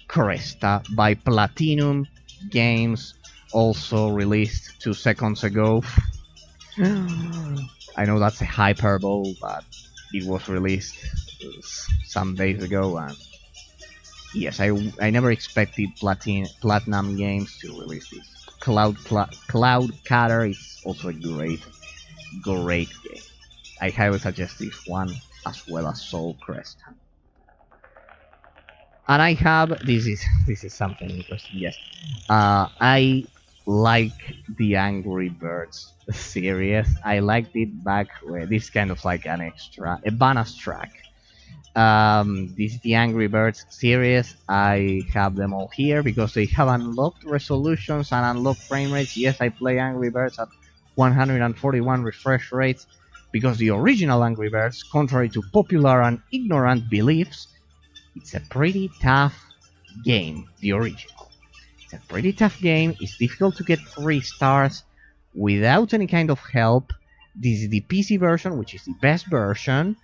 Cresta by Platinum Games, also released 2 seconds ago. I know that's a hyperbole, but it was released some days ago, and yes, I never expected Platinum Games to release this. Cloud Cutter is also a great game. I highly suggest this one as well as Soul Cresta. And I have this is something interesting. Yes, I like the Angry Birds series. I liked it back when this kind of like an extra, a bonus track. This is the Angry Birds series. I have them all here because they have unlocked resolutions and unlocked frame rates. Yes, I play Angry Birds at 141 refresh rates because the original Angry Birds, contrary to popular and ignorant beliefs, it's a pretty tough game, the original. It's a pretty tough game, it's difficult to get 3 stars without any kind of help. This is the PC version, which is the best version.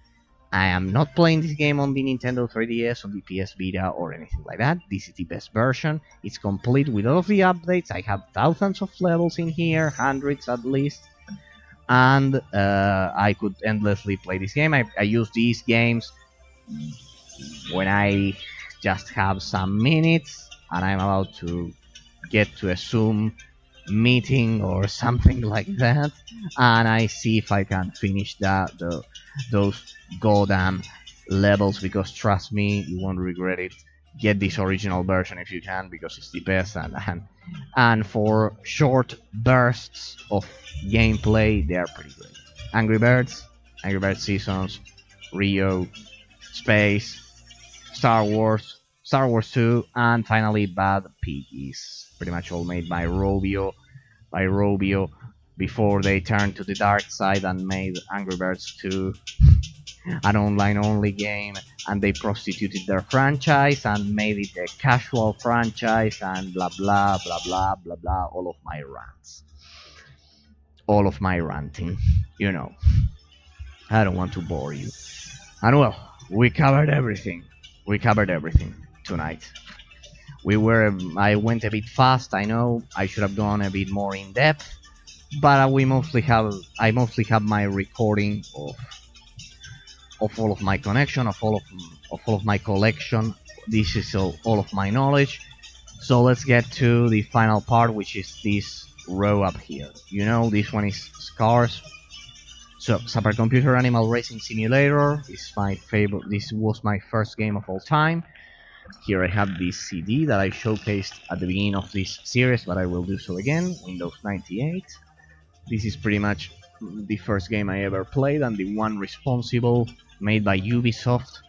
I am not playing this game on the Nintendo 3DS, on the PS Vita, or anything like that. This is the best version. It's complete with all of the updates. I have thousands of levels in here, hundreds at least. And I could endlessly play this game. I use these games when I just have some minutes and I'm about to get to a Zoom meeting or something like that, and I see if I can finish those goddamn levels, because trust me, you won't regret it. Get this original version if you can, because it's the best, and for short bursts of gameplay, they are pretty great. Angry Birds Seasons, Rio, Space, Star Wars 2, and finally Bad Piggies. Pretty much all made by Rovio before they turned to the dark side and made Angry Birds 2 an online-only game, and they prostituted their franchise and made it a casual franchise, and blah blah blah blah blah blah. All of my ranting, you know. I don't want to bore you. And well, we covered everything tonight. I went a bit fast, I know. I should have gone a bit more in depth, but I mostly have my recording of all of my connection, of all of my collection. This is all of my knowledge. So let's get to the final part, which is this row up here. You know, this one is Scars. So, Supercomputer Animal Racing Simulator is my favorite. This was my first game of all time. Here I have this CD that I showcased at the beginning of this series, but I will do so again. Windows 98. This is pretty much the first game I ever played, and the one responsible, made by Ubisoft,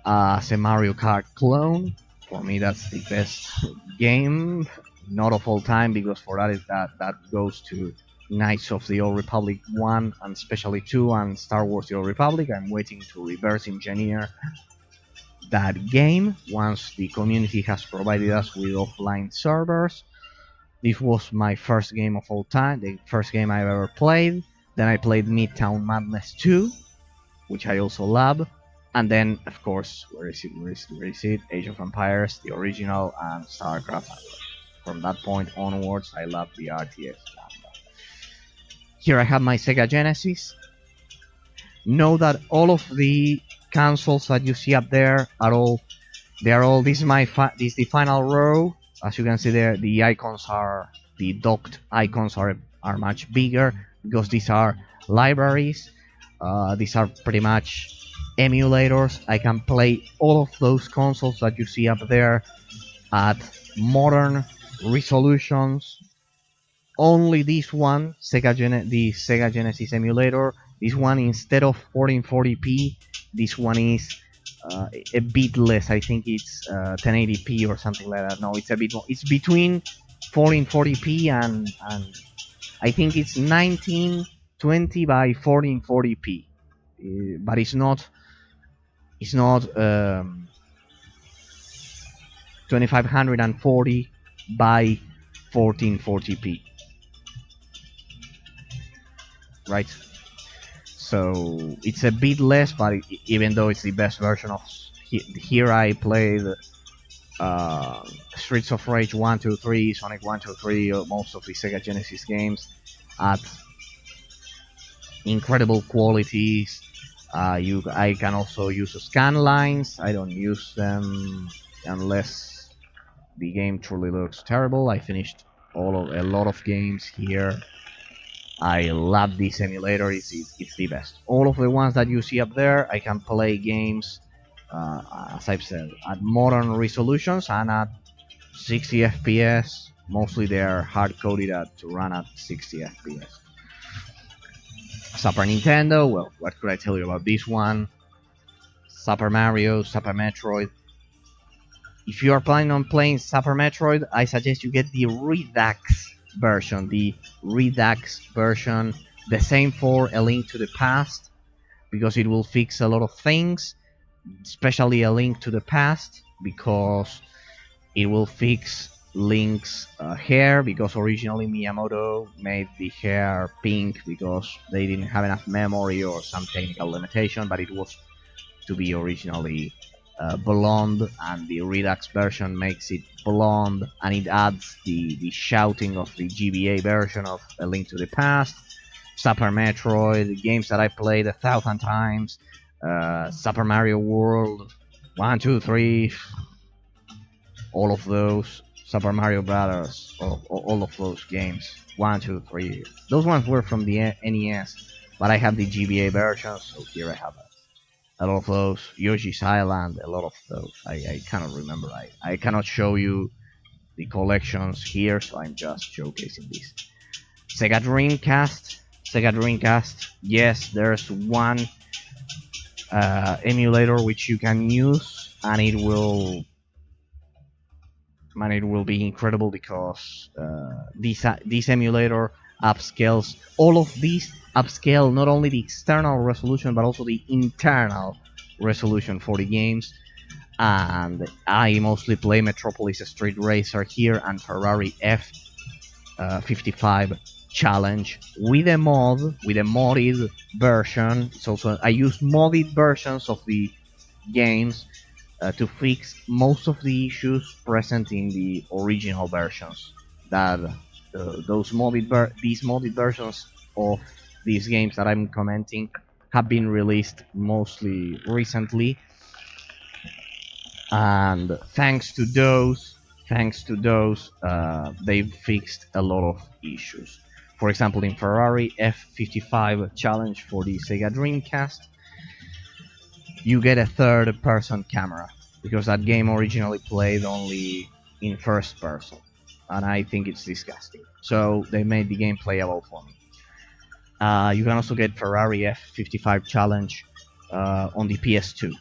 as a Mario Kart clone. For me, that's the best game, not of all time, because for that goes to Knights of the Old Republic 1 and especially 2 and Star Wars The Old Republic. I'm waiting to reverse engineer that game once the community has provided us with offline servers. This was my first game of all time, the first game I've ever played. Then I played Midtown Madness 2, which I also love. And then, of course, where is it? Age of Empires, the original, and StarCraft. From that point onwards, I love the RTS. Here I have my Sega Genesis. Know that all of the consoles that you see up there this is the final row. As you can see there, the docked icons are much bigger, because these are libraries. These are pretty much emulators. I can play all of those consoles that you see up there at modern resolutions. Only this one, the Sega Genesis emulator, this one, instead of 1440p, this one is a bit less. I think it's 1080p or something like that. No, it's a bit more. It's between 1440p and I think it's 1920 by 1440p, but it's not 2540 by 1440p, right? So it's a bit less, but even though it's the best version of here, I played Streets of Rage 1, 2, 3, Sonic 1, 2, 3, most of the Sega Genesis games at incredible qualities. I can also use scan lines. I don't use them unless the game truly looks terrible. I finished a lot of games here. I love this emulator. It's the best. All of the ones that you see up there, I can play games, as I've said, at modern resolutions and at 60 FPS. Mostly they are hard-coded to run at 60 FPS. Super Nintendo, well, what could I tell you about this one? Super Mario, Super Metroid. If you are planning on playing Super Metroid, I suggest you get the Redux version. The Redux version, the same for A Link to the Past, because it will fix a lot of things, especially A Link to the Past, because it will fix Link's hair, because originally Miyamoto made the hair pink because they didn't have enough memory or some technical limitation, but it was to be originally blonde, and the Redux version makes it blonde, and it adds the shouting of the GBA version of A Link to the Past. Super Metroid, games that I played 1,000 times, Super Mario World 1, 2, 3, all of those, Super Mario Brothers, all of those games, 1, 2, 3. Those ones were from the NES, but I have the GBA version, so here I have a lot of those. Yoshi's Island, a lot of those. I cannot remember. I cannot show you the collections here, so I'm just showcasing this. Sega Dreamcast. Yes, there's one emulator which you can use, and it will be incredible, because this emulator upscales all of these. Upscale not only the external resolution but also the internal resolution for the games. And I mostly play Metropolis Street Racer here and Ferrari F55 Challenge with a modded version. So I use modded versions of the games to fix most of the issues present in the original versions. That these modded versions of these games that I'm commenting have been released mostly recently, and thanks to those, they've fixed a lot of issues. For example, in Ferrari F55 Challenge for the Sega Dreamcast, you get a third-person camera, because that game originally played only in first person, and I think it's disgusting. So they made the game playable for me. You can also get Ferrari F55 Challenge on the PS2,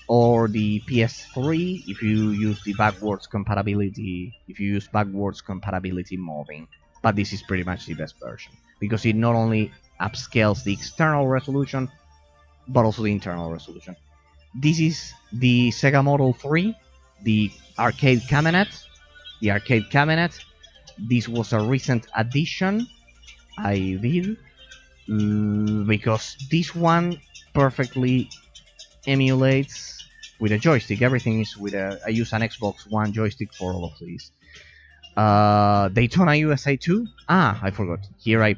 or the PS3 if you use backwards compatibility modding. But this is pretty much the best version, because it not only upscales the external resolution but also the internal resolution. This is the Sega Model 3, the arcade cabinet. This was a recent addition I did, because this one perfectly emulates with a joystick. Everything is with I use an Xbox One joystick for all of these. Daytona USA 2. I forgot. Here I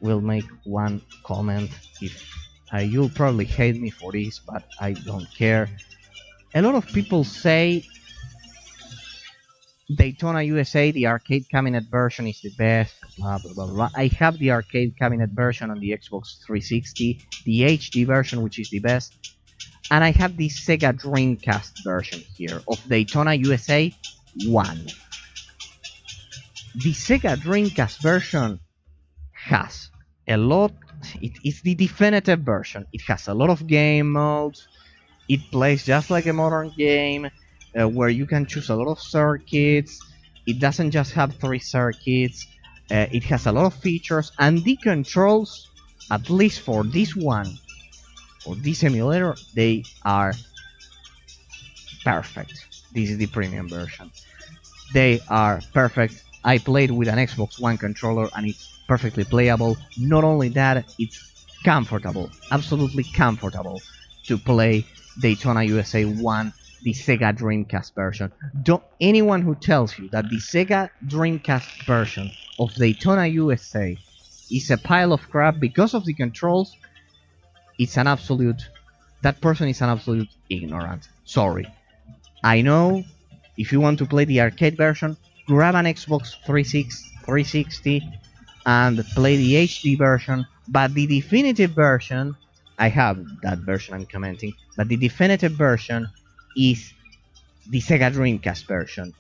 will make one comment. You'll probably hate me for this, but I don't care. A lot of people say Daytona USA, the arcade cabinet version, is the best, blah blah blah blah. I have the arcade cabinet version on the Xbox 360, the HD version, which is the best, and I have the Sega Dreamcast version here of Daytona USA 1. The Sega Dreamcast version has a lot it's the definitive version. It has a lot of game modes. It plays just like a modern game, where you can choose a lot of circuits. It doesn't just have 3 circuits. It has a lot of features, and the controls, at least for this one, for this emulator, they are perfect. This is the premium version. They are perfect. I played with an Xbox One controller and it's perfectly playable. Not only that, it's comfortable, absolutely comfortable to play Daytona USA 1, the Sega Dreamcast version. Anyone who tells you that the Sega Dreamcast version of Daytona USA is a pile of crap because of the controls, that person is an absolute ignorant. Sorry. I know, if you want to play the arcade version, grab an Xbox 360 and play the HD version, but the definitive version, I have that version I'm commenting, but the definitive version is the Sega Dreamcast version.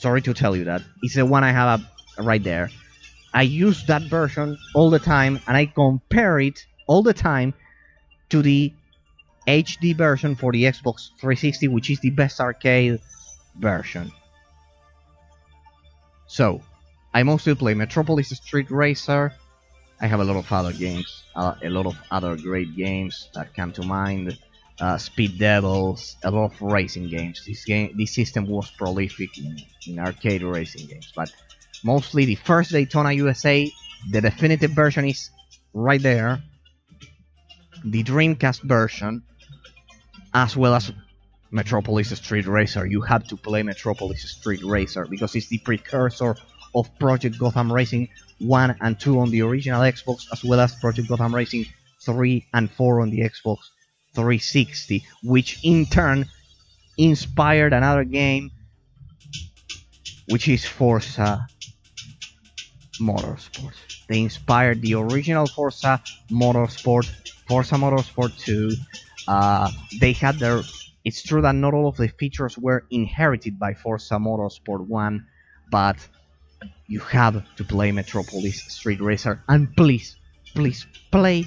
Sorry to tell you that. It's the one I have up right there. I use that version all the time, and I compare it all the time to the HD version for the Xbox 360, which is the best arcade version. So, I mostly play Metropolis Street Racer. I have a lot of other games, a lot of other great games that come to mind. Speed Devils, a lot of racing games. This system was prolific in arcade racing games, but mostly the first Daytona USA, the definitive version is right there. The Dreamcast version, as well as Metropolis Street Racer. You have to play Metropolis Street Racer because it's the precursor of Project Gotham Racing 1 and 2 on the original Xbox, as well as Project Gotham Racing 3 and 4 on the Xbox 360, which in turn inspired another game, which is Forza Motorsport. They inspired the original Forza Motorsport 2. They had their... It's true that not all of the features were inherited by Forza Motorsport 1, but you have to play Metropolis Street Racer, and please play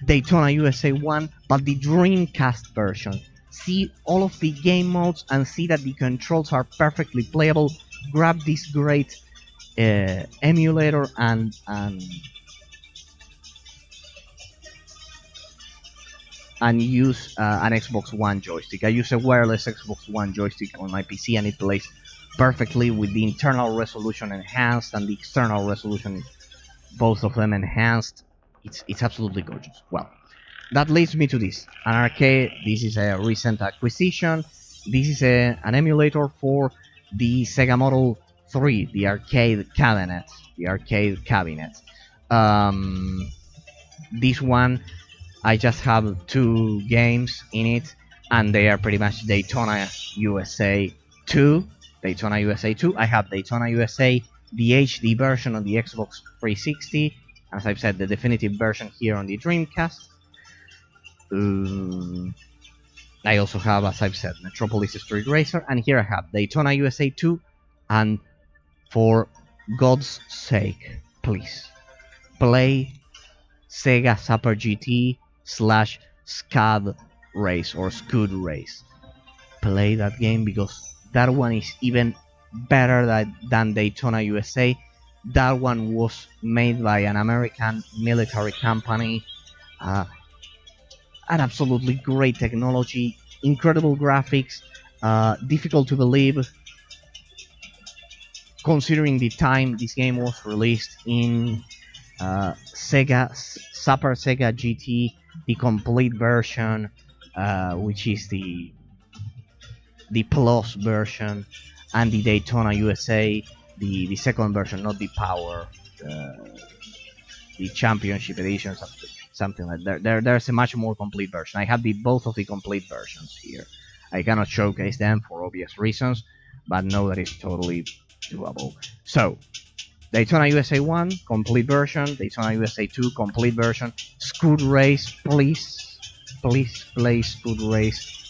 Daytona USA 1, but the Dreamcast version. See all of the game modes and see that the controls are perfectly playable. Grab this great emulator and use an Xbox One joystick. I use a wireless Xbox One joystick on my PC, and it plays perfectly with the internal resolution enhanced and the external resolution, both of them enhanced. It's absolutely gorgeous. Well, that leads me to this. An arcade. This is a recent acquisition. This is an emulator for the Sega Model 3, the arcade cabinet. This one, I just have 2 games in it, and they are pretty much Daytona USA 2. I have Daytona USA, the HD version on the Xbox 360, as I've said, the definitive version here on the Dreamcast. I also have, as I've said, Metropolis Street Racer, and here I have Daytona USA 2, and for God's sake, please, play Sega Super GT / Scud Race or Scud Race. Play that game because that one is even better than Daytona USA. That one was made by an American military company. An absolutely great technology, incredible graphics, difficult to believe considering the time this game was released in. Super Sega GT, the complete version, which is the Plus version, and the Daytona USA, the second version, not the Power, the Championship Edition, something like that. There's a much more complete version. I have both of the complete versions here. I cannot showcase them for obvious reasons, but know that it's totally doable. So, Daytona USA 1, complete version. Daytona USA 2, complete version. Scud Race, please play Scud Race.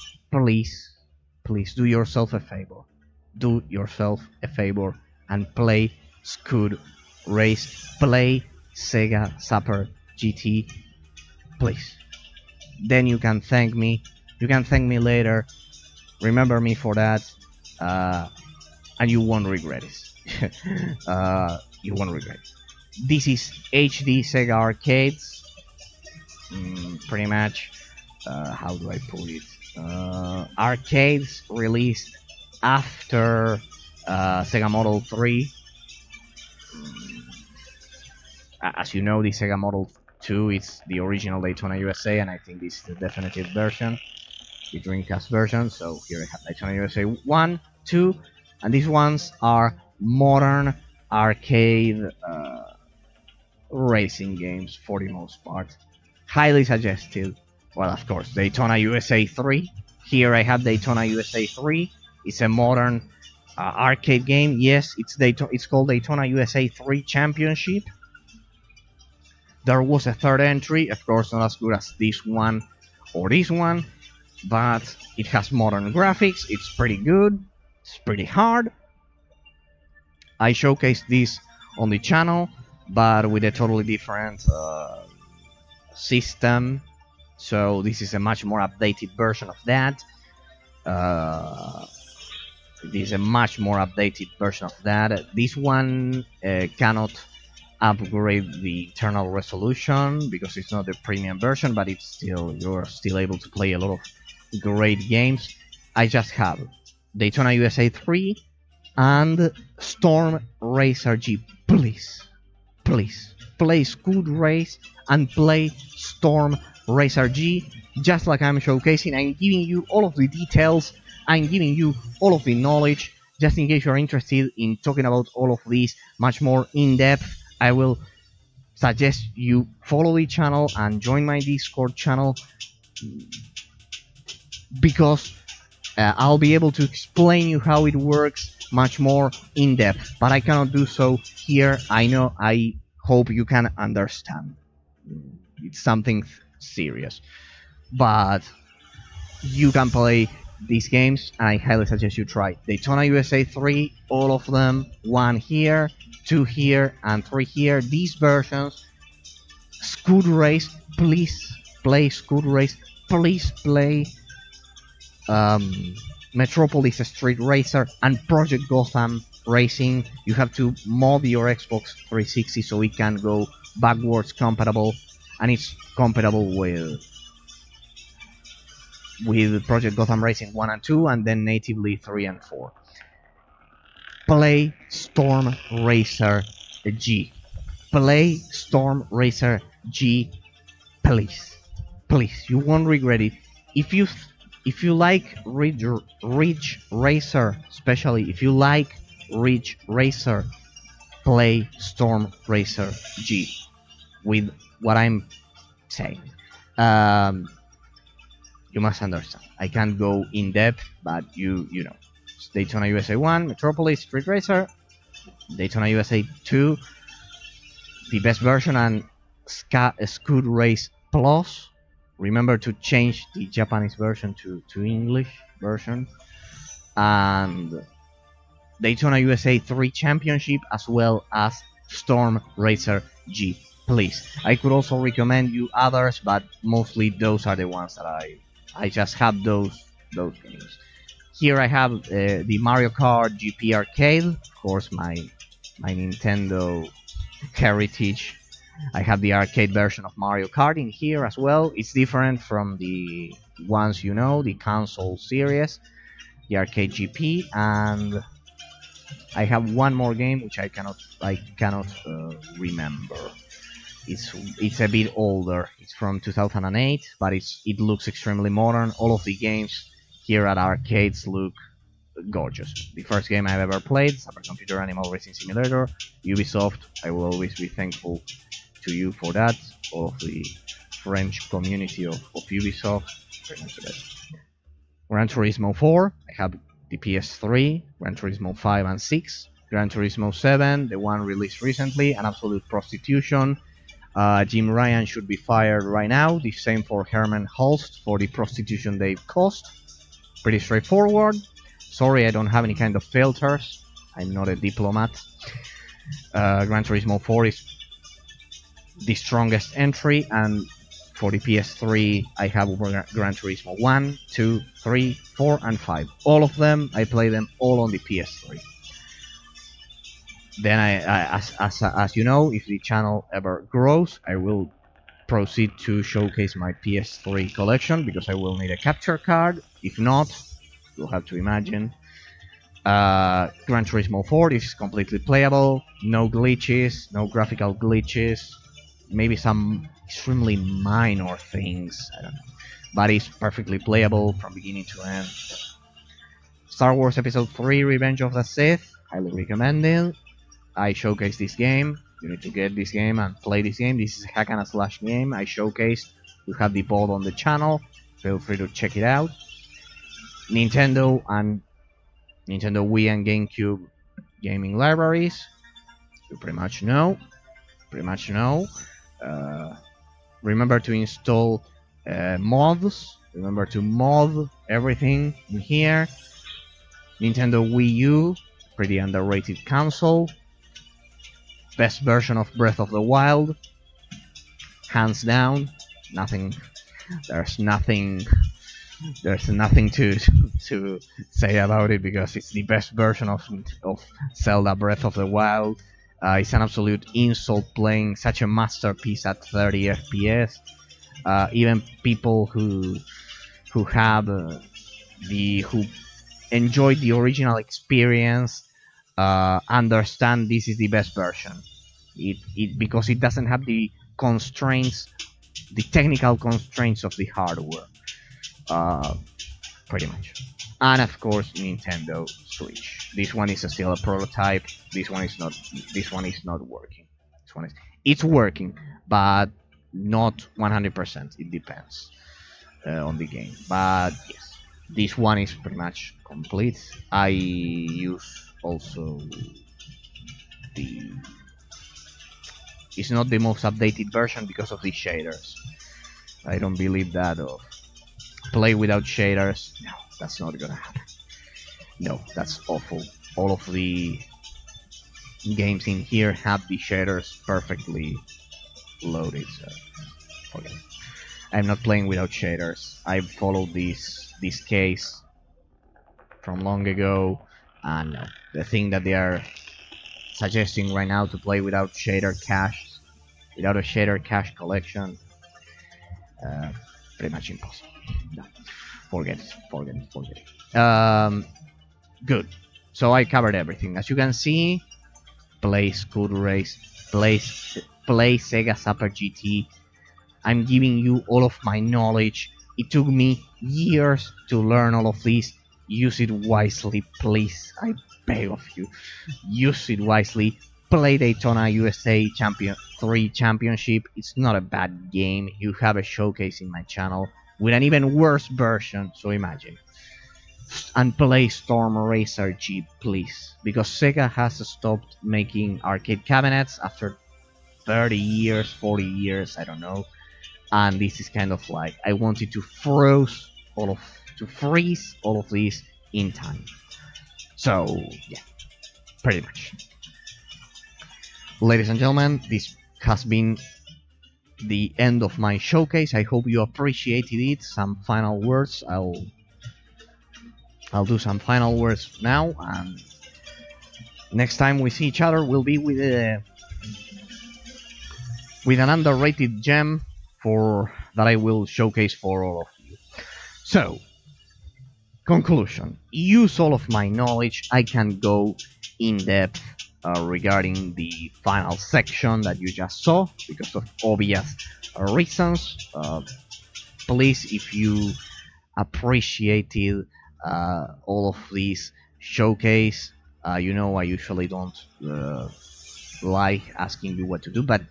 Please do yourself a favor. Do yourself a favor and play Scud Race. Play Sega Super GT, please. Then you can thank me. You can thank me later. Remember me for that, and you won't regret it. You won't regret it. This is HD Sega Arcades. Pretty much. How do I put it? Arcades released after Sega Model 3. As you know, the Sega Model 2 is the original Daytona USA, and I think this is the definitive version, the Dreamcast version. So here I have Daytona USA 1, 2, and these ones are modern arcade racing games for the most part. Highly suggested. Well, of course, Daytona USA 3. Here I have Daytona USA 3. It's a modern arcade game. Yes, it's called Daytona USA 3 Championship. There was a third entry, of course not as good as this one or this one, but it has modern graphics, it's pretty good, it's pretty hard. I showcased this on the channel, but with a totally different system, so this is a much more updated version of that. This one cannot upgrade the internal resolution because it's not the premium version, but you're still able to play a lot of great games. I just have Daytona USA 3 and Storm Racer G. Please play Scoot Race and play Storm Racer G, just like I'm showcasing. I'm giving you all of the details, I'm giving you all of the knowledge, just in case you're interested in talking about all of these much more in depth. I will suggest you follow the channel and join my Discord channel, because I'll be able to explain you how it works much more in depth, but I cannot do so here. I hope you can understand. It's something serious, but you can play these games, and I highly suggest you try Daytona USA 3, all of them, 1 here, 2 here, and 3 here. These versions, Scoot Race, please play Scoot Race, please play Metropolis Street Racer and Project Gotham Racing. You have to mod your Xbox 360 so it can go backwards compatible, and it's compatible with Project Gotham Racing 1 and 2, and then natively 3 and 4. Play Storm Racer G. Play Storm Racer G, please. Please, you won't regret it. If you like Ridge Racer, especially if you like Ridge Racer, play Storm Racer G with what I'm saying. You must understand. I can't go in depth, but you know. Daytona USA 1, Metropolis Street Racer, Daytona USA 2, the best version, and Scoot Race Plus. Remember to change the Japanese version to English version. And Daytona USA 3 Championship, as well as Storm Racer G. Please. I could also recommend you others, but mostly those are the ones that I just have those games. Here I have the Mario Kart GP Arcade, of course my Nintendo heritage. I have the arcade version of Mario Kart in here as well. It's different from the ones you know, the console series, the arcade GP, and I have one more game which I cannot remember. It's a bit older. It's from 2008, but it looks extremely modern. All of the games here at arcades look gorgeous. The first game I've ever played, Supercomputer Animal Racing Simulator, Ubisoft. I will always be thankful to you for that. All of the French community of Ubisoft. Gran Turismo 4. I have the PS3, Gran Turismo 5 and 6, Gran Turismo 7, the one released recently, an absolute prostitution. Jim Ryan should be fired right now. The same for Herman Hulst for the prostitution they've caused. Pretty straightforward. Sorry, I don't have any kind of filters. I'm not a diplomat. Gran Turismo 4 is the strongest entry, and for the PS3 I have Gran Turismo 1, 2, 3, 4 and 5. All of them, I play them all on the PS3. Then as you know, if the channel ever grows, I will proceed to showcase my PS3 collection, because I will need a capture card. If not, you'll have to imagine. Gran Turismo 4 is completely playable, no glitches, no graphical glitches, maybe some extremely minor things, I don't know, but it's perfectly playable from beginning to end. Star Wars Episode 3 Revenge of the Sith, highly recommended. I showcase this game. You need to get this game and play this game. This is a hack and slash game I showcased. You have the VOD on the channel. Feel free to check it out. Nintendo Wii and GameCube gaming libraries. You pretty much know. Remember to install mods. Remember to mod everything in here. Nintendo Wii U, pretty underrated console. Best version of Breath of the Wild, hands down. There's nothing to say about it, because it's the best version of Zelda Breath of the Wild. It's an absolute insult playing such a masterpiece at 30 FPS. Even people who enjoyed the original experience understand this is the best version. Because it doesn't have the constraints, the technical constraints of the hardware. Pretty much. And of course, Nintendo Switch. This one is still a prototype. This one is not working. It's working, but not 100%. It depends on the game. But yes, this one is pretty much complete. I use also it's not the most updated version because of the shaders. I don't believe that. Play without shaders. No, that's not gonna happen. No, that's awful. All of the games in here have the shaders perfectly loaded, so forget it. I'm not playing without shaders. I've followed this case from long ago, and no, the thing that they are suggesting right now to play without shader cache, without a shader cache collection, pretty much impossible. No, forget it. Good. So I covered everything. As you can see, play Scud Race, play Sega Super GT. I'm giving you all of my knowledge. It took me years to learn all of this. Use it wisely, please. I beg of you. Use it wisely. Play Daytona USA 3 Championship. It's not a bad game. You have a showcase in my channel with an even worse version, so imagine. And play Storm Racer G, please. Because Sega has stopped making arcade cabinets after 30 years, 40 years, I don't know. And this is kind of like, I wanted to freeze all of these in time. So yeah, pretty much. Ladies and gentlemen, this has been the end of my showcase. I hope you appreciated it. Some final words. I'll do some final words now, and next time we see each other will be with an underrated gem that I will showcase for all of you. So, conclusion. Use all of my knowledge. I can go in depth regarding the final section that you just saw because of obvious reasons. Please, if you appreciated all of these showcase, you know I usually don't like asking you what to do, but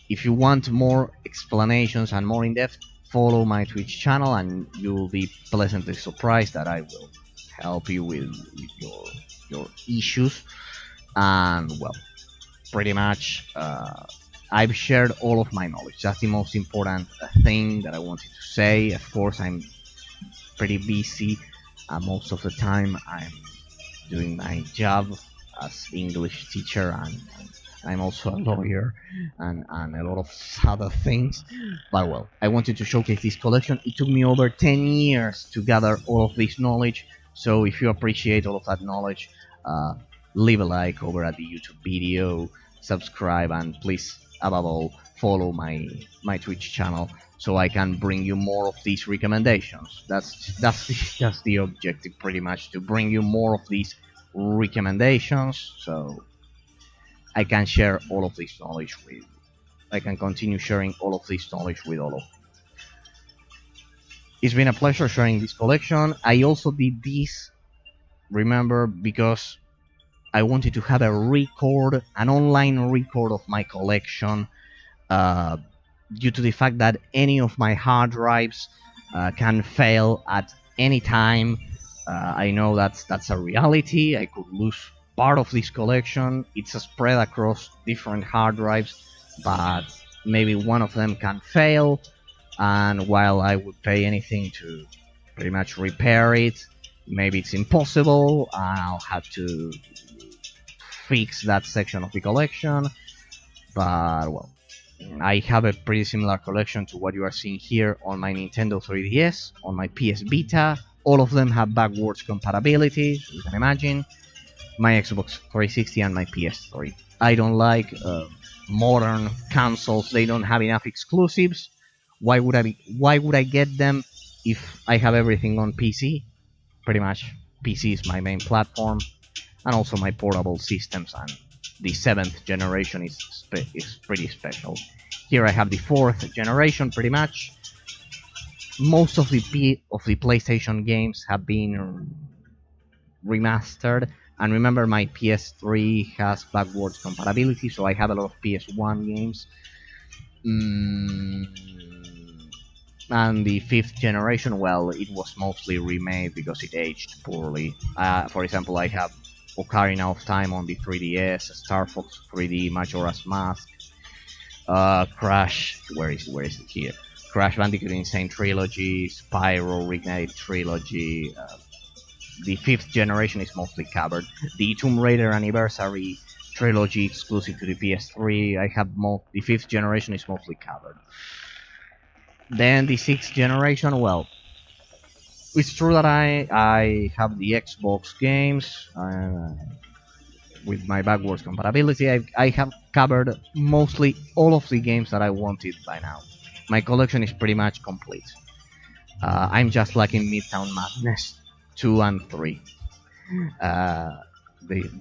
if you want more explanations and more in-depth, follow my Twitch channel and you'll be pleasantly surprised that I will help you with your issues. And well, pretty much I've shared all of my knowledge. That's the most important thing that I wanted to say. Of course, I'm pretty busy. Most of the time I'm doing my job as English teacher and I'm also a lawyer and a lot of other things. But well, I wanted to showcase this collection. It took me over 10 years to gather all of this knowledge. So if you appreciate all of that knowledge, uh, leave a like over at the YouTube video, subscribe, and please, above all, follow my Twitch channel so I can bring you more of these recommendations. That's the objective, pretty much, to bring you more of these recommendations, so I can share all of this knowledge with. I can continue sharing all of this knowledge with all of you. It's been a pleasure sharing this collection. I also did this, remember, because I wanted to have a record, an online record of my collection, due to the fact that any of my hard drives can fail at any time. I know that's a reality. I could lose part of this collection. It's spread across different hard drives, but maybe one of them can fail, and while I would pay anything to pretty much repair it, maybe it's impossible and I'll have to fix that section of the collection. But well, I have a pretty similar collection to what you are seeing here on my Nintendo 3DS, on my PS Vita. All of them have backwards compatibility, so you can imagine. My Xbox 360 and my PS3. I don't like modern consoles. They don't have enough exclusives. Why would I get them if I have everything on PC? Pretty much, PC is my main platform, and also my portable systems, and the 7th generation is pretty special. Here I have the 4th generation, pretty much. Most of the PlayStation games have been remastered, and remember, my PS3 has backwards compatibility, so I have a lot of PS1 games. And the 5th generation, well, it was mostly remade because it aged poorly. For example, I have Ocarina of Time on the 3DS, Star Fox 3D, Majora's Mask, Crash, where is it here? Crash Bandicoot Insane Trilogy, Spyro Reignited Trilogy. The 5th generation is mostly covered. The Tomb Raider Anniversary Trilogy exclusive to the PS3, the 5th generation is mostly covered. Then the 6th generation, well, it's true that I have the Xbox games with my backwards compatibility. I have covered mostly all of the games that I wanted by now. My collection is pretty much complete. I'm just lacking Midtown Madness 2 and 3.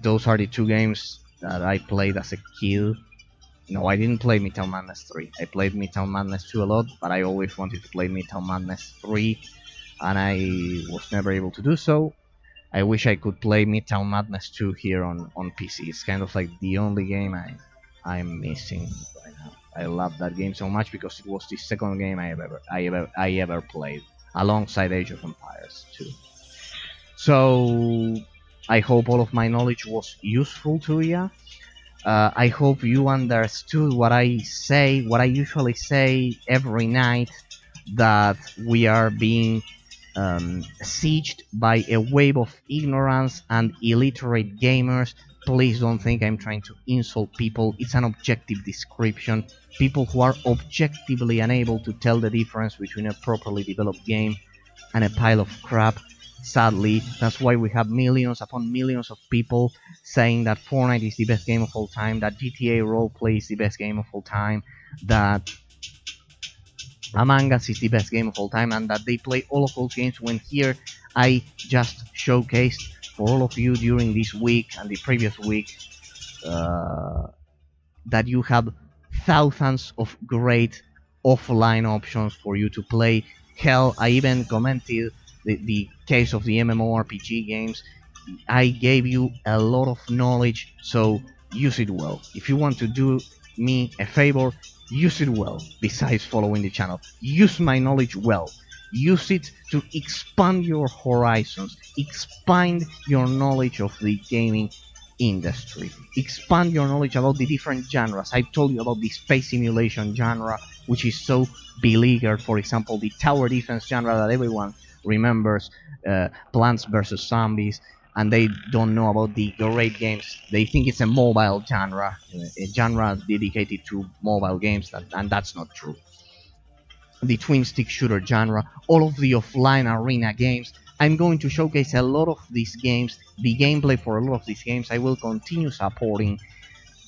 Those are the two games that I played as a kid. No, I didn't play Midtown Madness 3. I played Midtown Madness 2 a lot, but I always wanted to play Midtown Madness 3, and I was never able to do so. I wish I could play Midtown Madness 2 here on PC. It's kind of like the only game I'm missing right now. I love that game so much because it was the second game I ever played, alongside Age of Empires 2. So I hope all of my knowledge was useful to you. I hope you understood what I usually say every night, that we are being sieged by a wave of ignorance and illiterate gamers. Please don't think I'm trying to insult people. It's an objective description. People who are objectively unable to tell the difference between a properly developed game and a pile of crap. Sadly, that's why we have millions upon millions of people saying that Fortnite is the best game of all time, that GTA Roleplay is the best game of all time, that Among Us is the best game of all time, and that they play all of those games, when here I just showcased for all of you during this week and the previous week that you have thousands of great offline options for you to play. Hell, I even commented the case of the MMORPG games. I gave you a lot of knowledge, so use it well. If you want to do me a favor, use it well. Besides following the channel, use my knowledge well. Use it to expand your horizons, expand your knowledge of the gaming industry, expand your knowledge about the different genres. I've told you about the space simulation genre, which is so beleaguered. For example, the tower defense genre that everyone remembers, Plants vs Zombies, and they don't know about the great games. They think it's a mobile genre, a genre dedicated to mobile games, and that's not true. The twin stick shooter genre, all of the offline arena games. I'm going to showcase a lot of these games, the gameplay for a lot of these games. I will continue supporting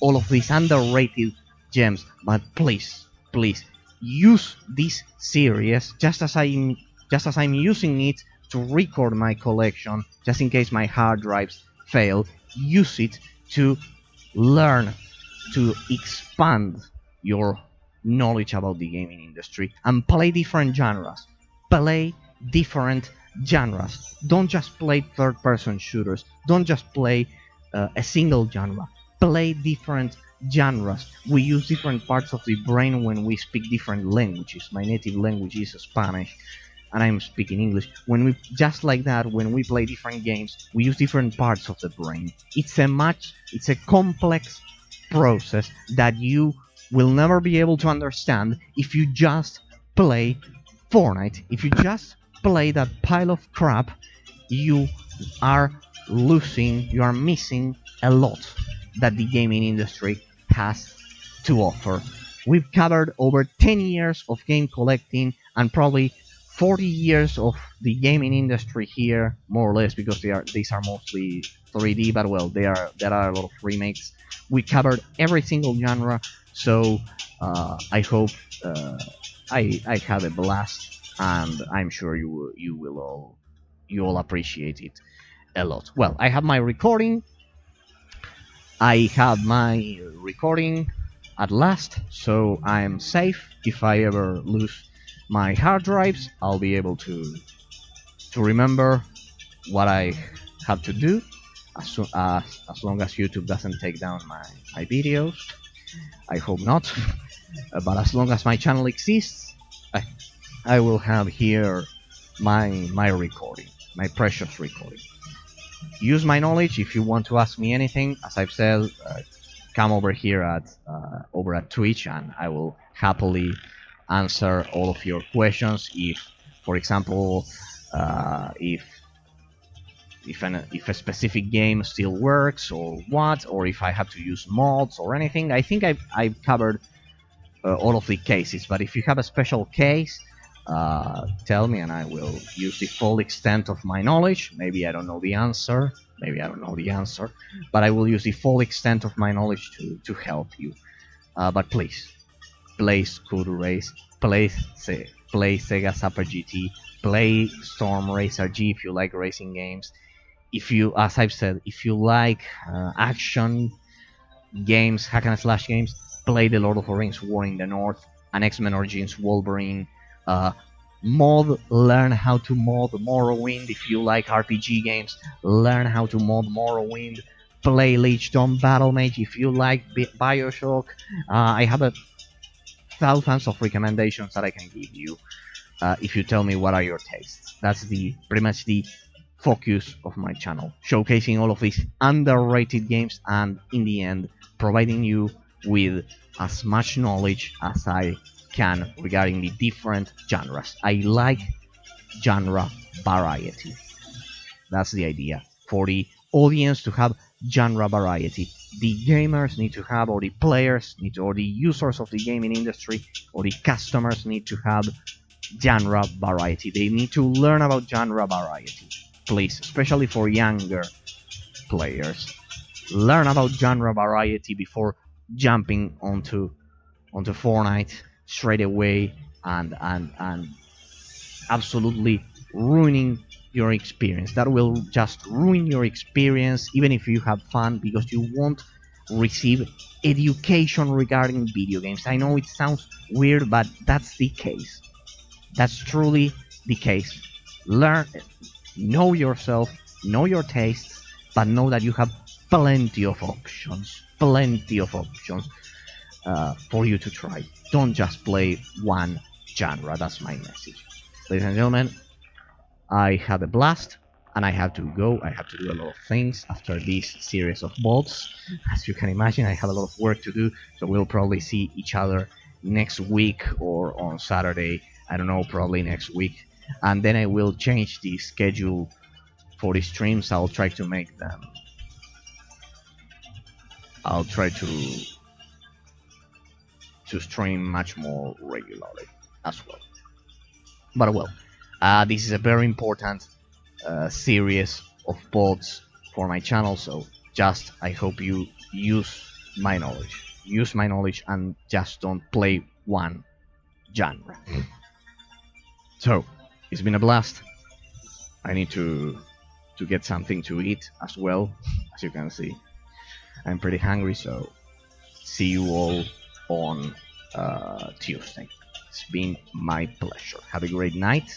all of these underrated gems, but please, please use this series just as I'm using it to record my collection, just in case my hard drives fail. Use it to learn, to expand your knowledge about the gaming industry and play different genres. Play different genres. Don't just play third-person shooters. Don't just play a single genre. Play different genres. We use different parts of the brain when we speak different languages. My native language is Spanish, and I'm speaking English. When we just like that, when we play different games, we use different parts of the brain. It's a complex process that you will never be able to understand if you just play Fortnite. If you just play that pile of crap, you are missing a lot that the gaming industry has to offer. We've covered over 10 years of game collecting and probably 40 years of the gaming industry here, more or less, because these are mostly 3D, but well, there are a lot of remakes. We covered every single genre, so I hope I had a blast, and I'm sure you all appreciate it a lot. Well, I have my recording. At last, so I'm safe. If I ever lose my hard drives, I'll be able to remember what I have to do, as long as YouTube doesn't take down my videos. I hope not. But as long as my channel exists, I will have here my recording, my precious recording. Use my knowledge if you want to ask me anything. As I've said, come over here at Twitch, and I will happily answer all of your questions. If, for example, if a specific game still works or what, or if I have to use mods or anything. I think I've covered all of the cases, but if you have a special case, tell me and I will use the full extent of my knowledge. Maybe I don't know the answer, but I will use the full extent of my knowledge to help you. But please, play Scooter Race, play Sega Super GT, play Storm Racer G if you like racing games. If you, as I've said, if you like action games, hack and slash games, play the Lord of the Rings War in the North, and X-Men Origins Wolverine. Learn how to mod Morrowind. If you like RPG games, learn how to mod Morrowind. Play Lich-Dawn Battle Mage. If you like Bioshock, I have thousands of recommendations that I can give you. If you tell me what are your tastes. That's pretty much the focus of my channel, showcasing all of these underrated games, and in the end providing you with as much knowledge as I can regarding the different genres. I like genre variety. That's the idea, for the audience to have genre variety. The gamers need to have, or the players need to, or the users of the gaming industry, or the customers need to have genre variety. They need to learn about genre variety. Please, especially for younger players, learn about genre variety before jumping onto Fortnite straight away and absolutely ruining your experience. That will just ruin your experience, even if you have fun, because you won't receive education regarding video games. I know it sounds weird, but that's the case. That's truly the case. Know yourself, know your tastes, but know that you have plenty of options for you to try. Don't just play one genre. That's my message. Ladies and gentlemen, I had a blast, and I have to go. I have to do a lot of things after this series of VODs. As you can imagine, I have a lot of work to do, so we'll probably see each other next week or on Saturday. I don't know, probably next week. And then I will change the schedule for the streams, I'll try to make them. I'll try to stream much more regularly as well. But well, this is a very important series of VODs for my channel, so just I hope you use my knowledge and just don't play one genre. So it's been a blast. I need to get something to eat as well. As you can see, I'm pretty hungry, so see you all on Tuesday. It's been my pleasure. Have a great night,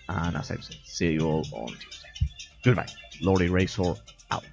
and as I've said, see you all on Tuesday. Goodbye. Lord Eraser out.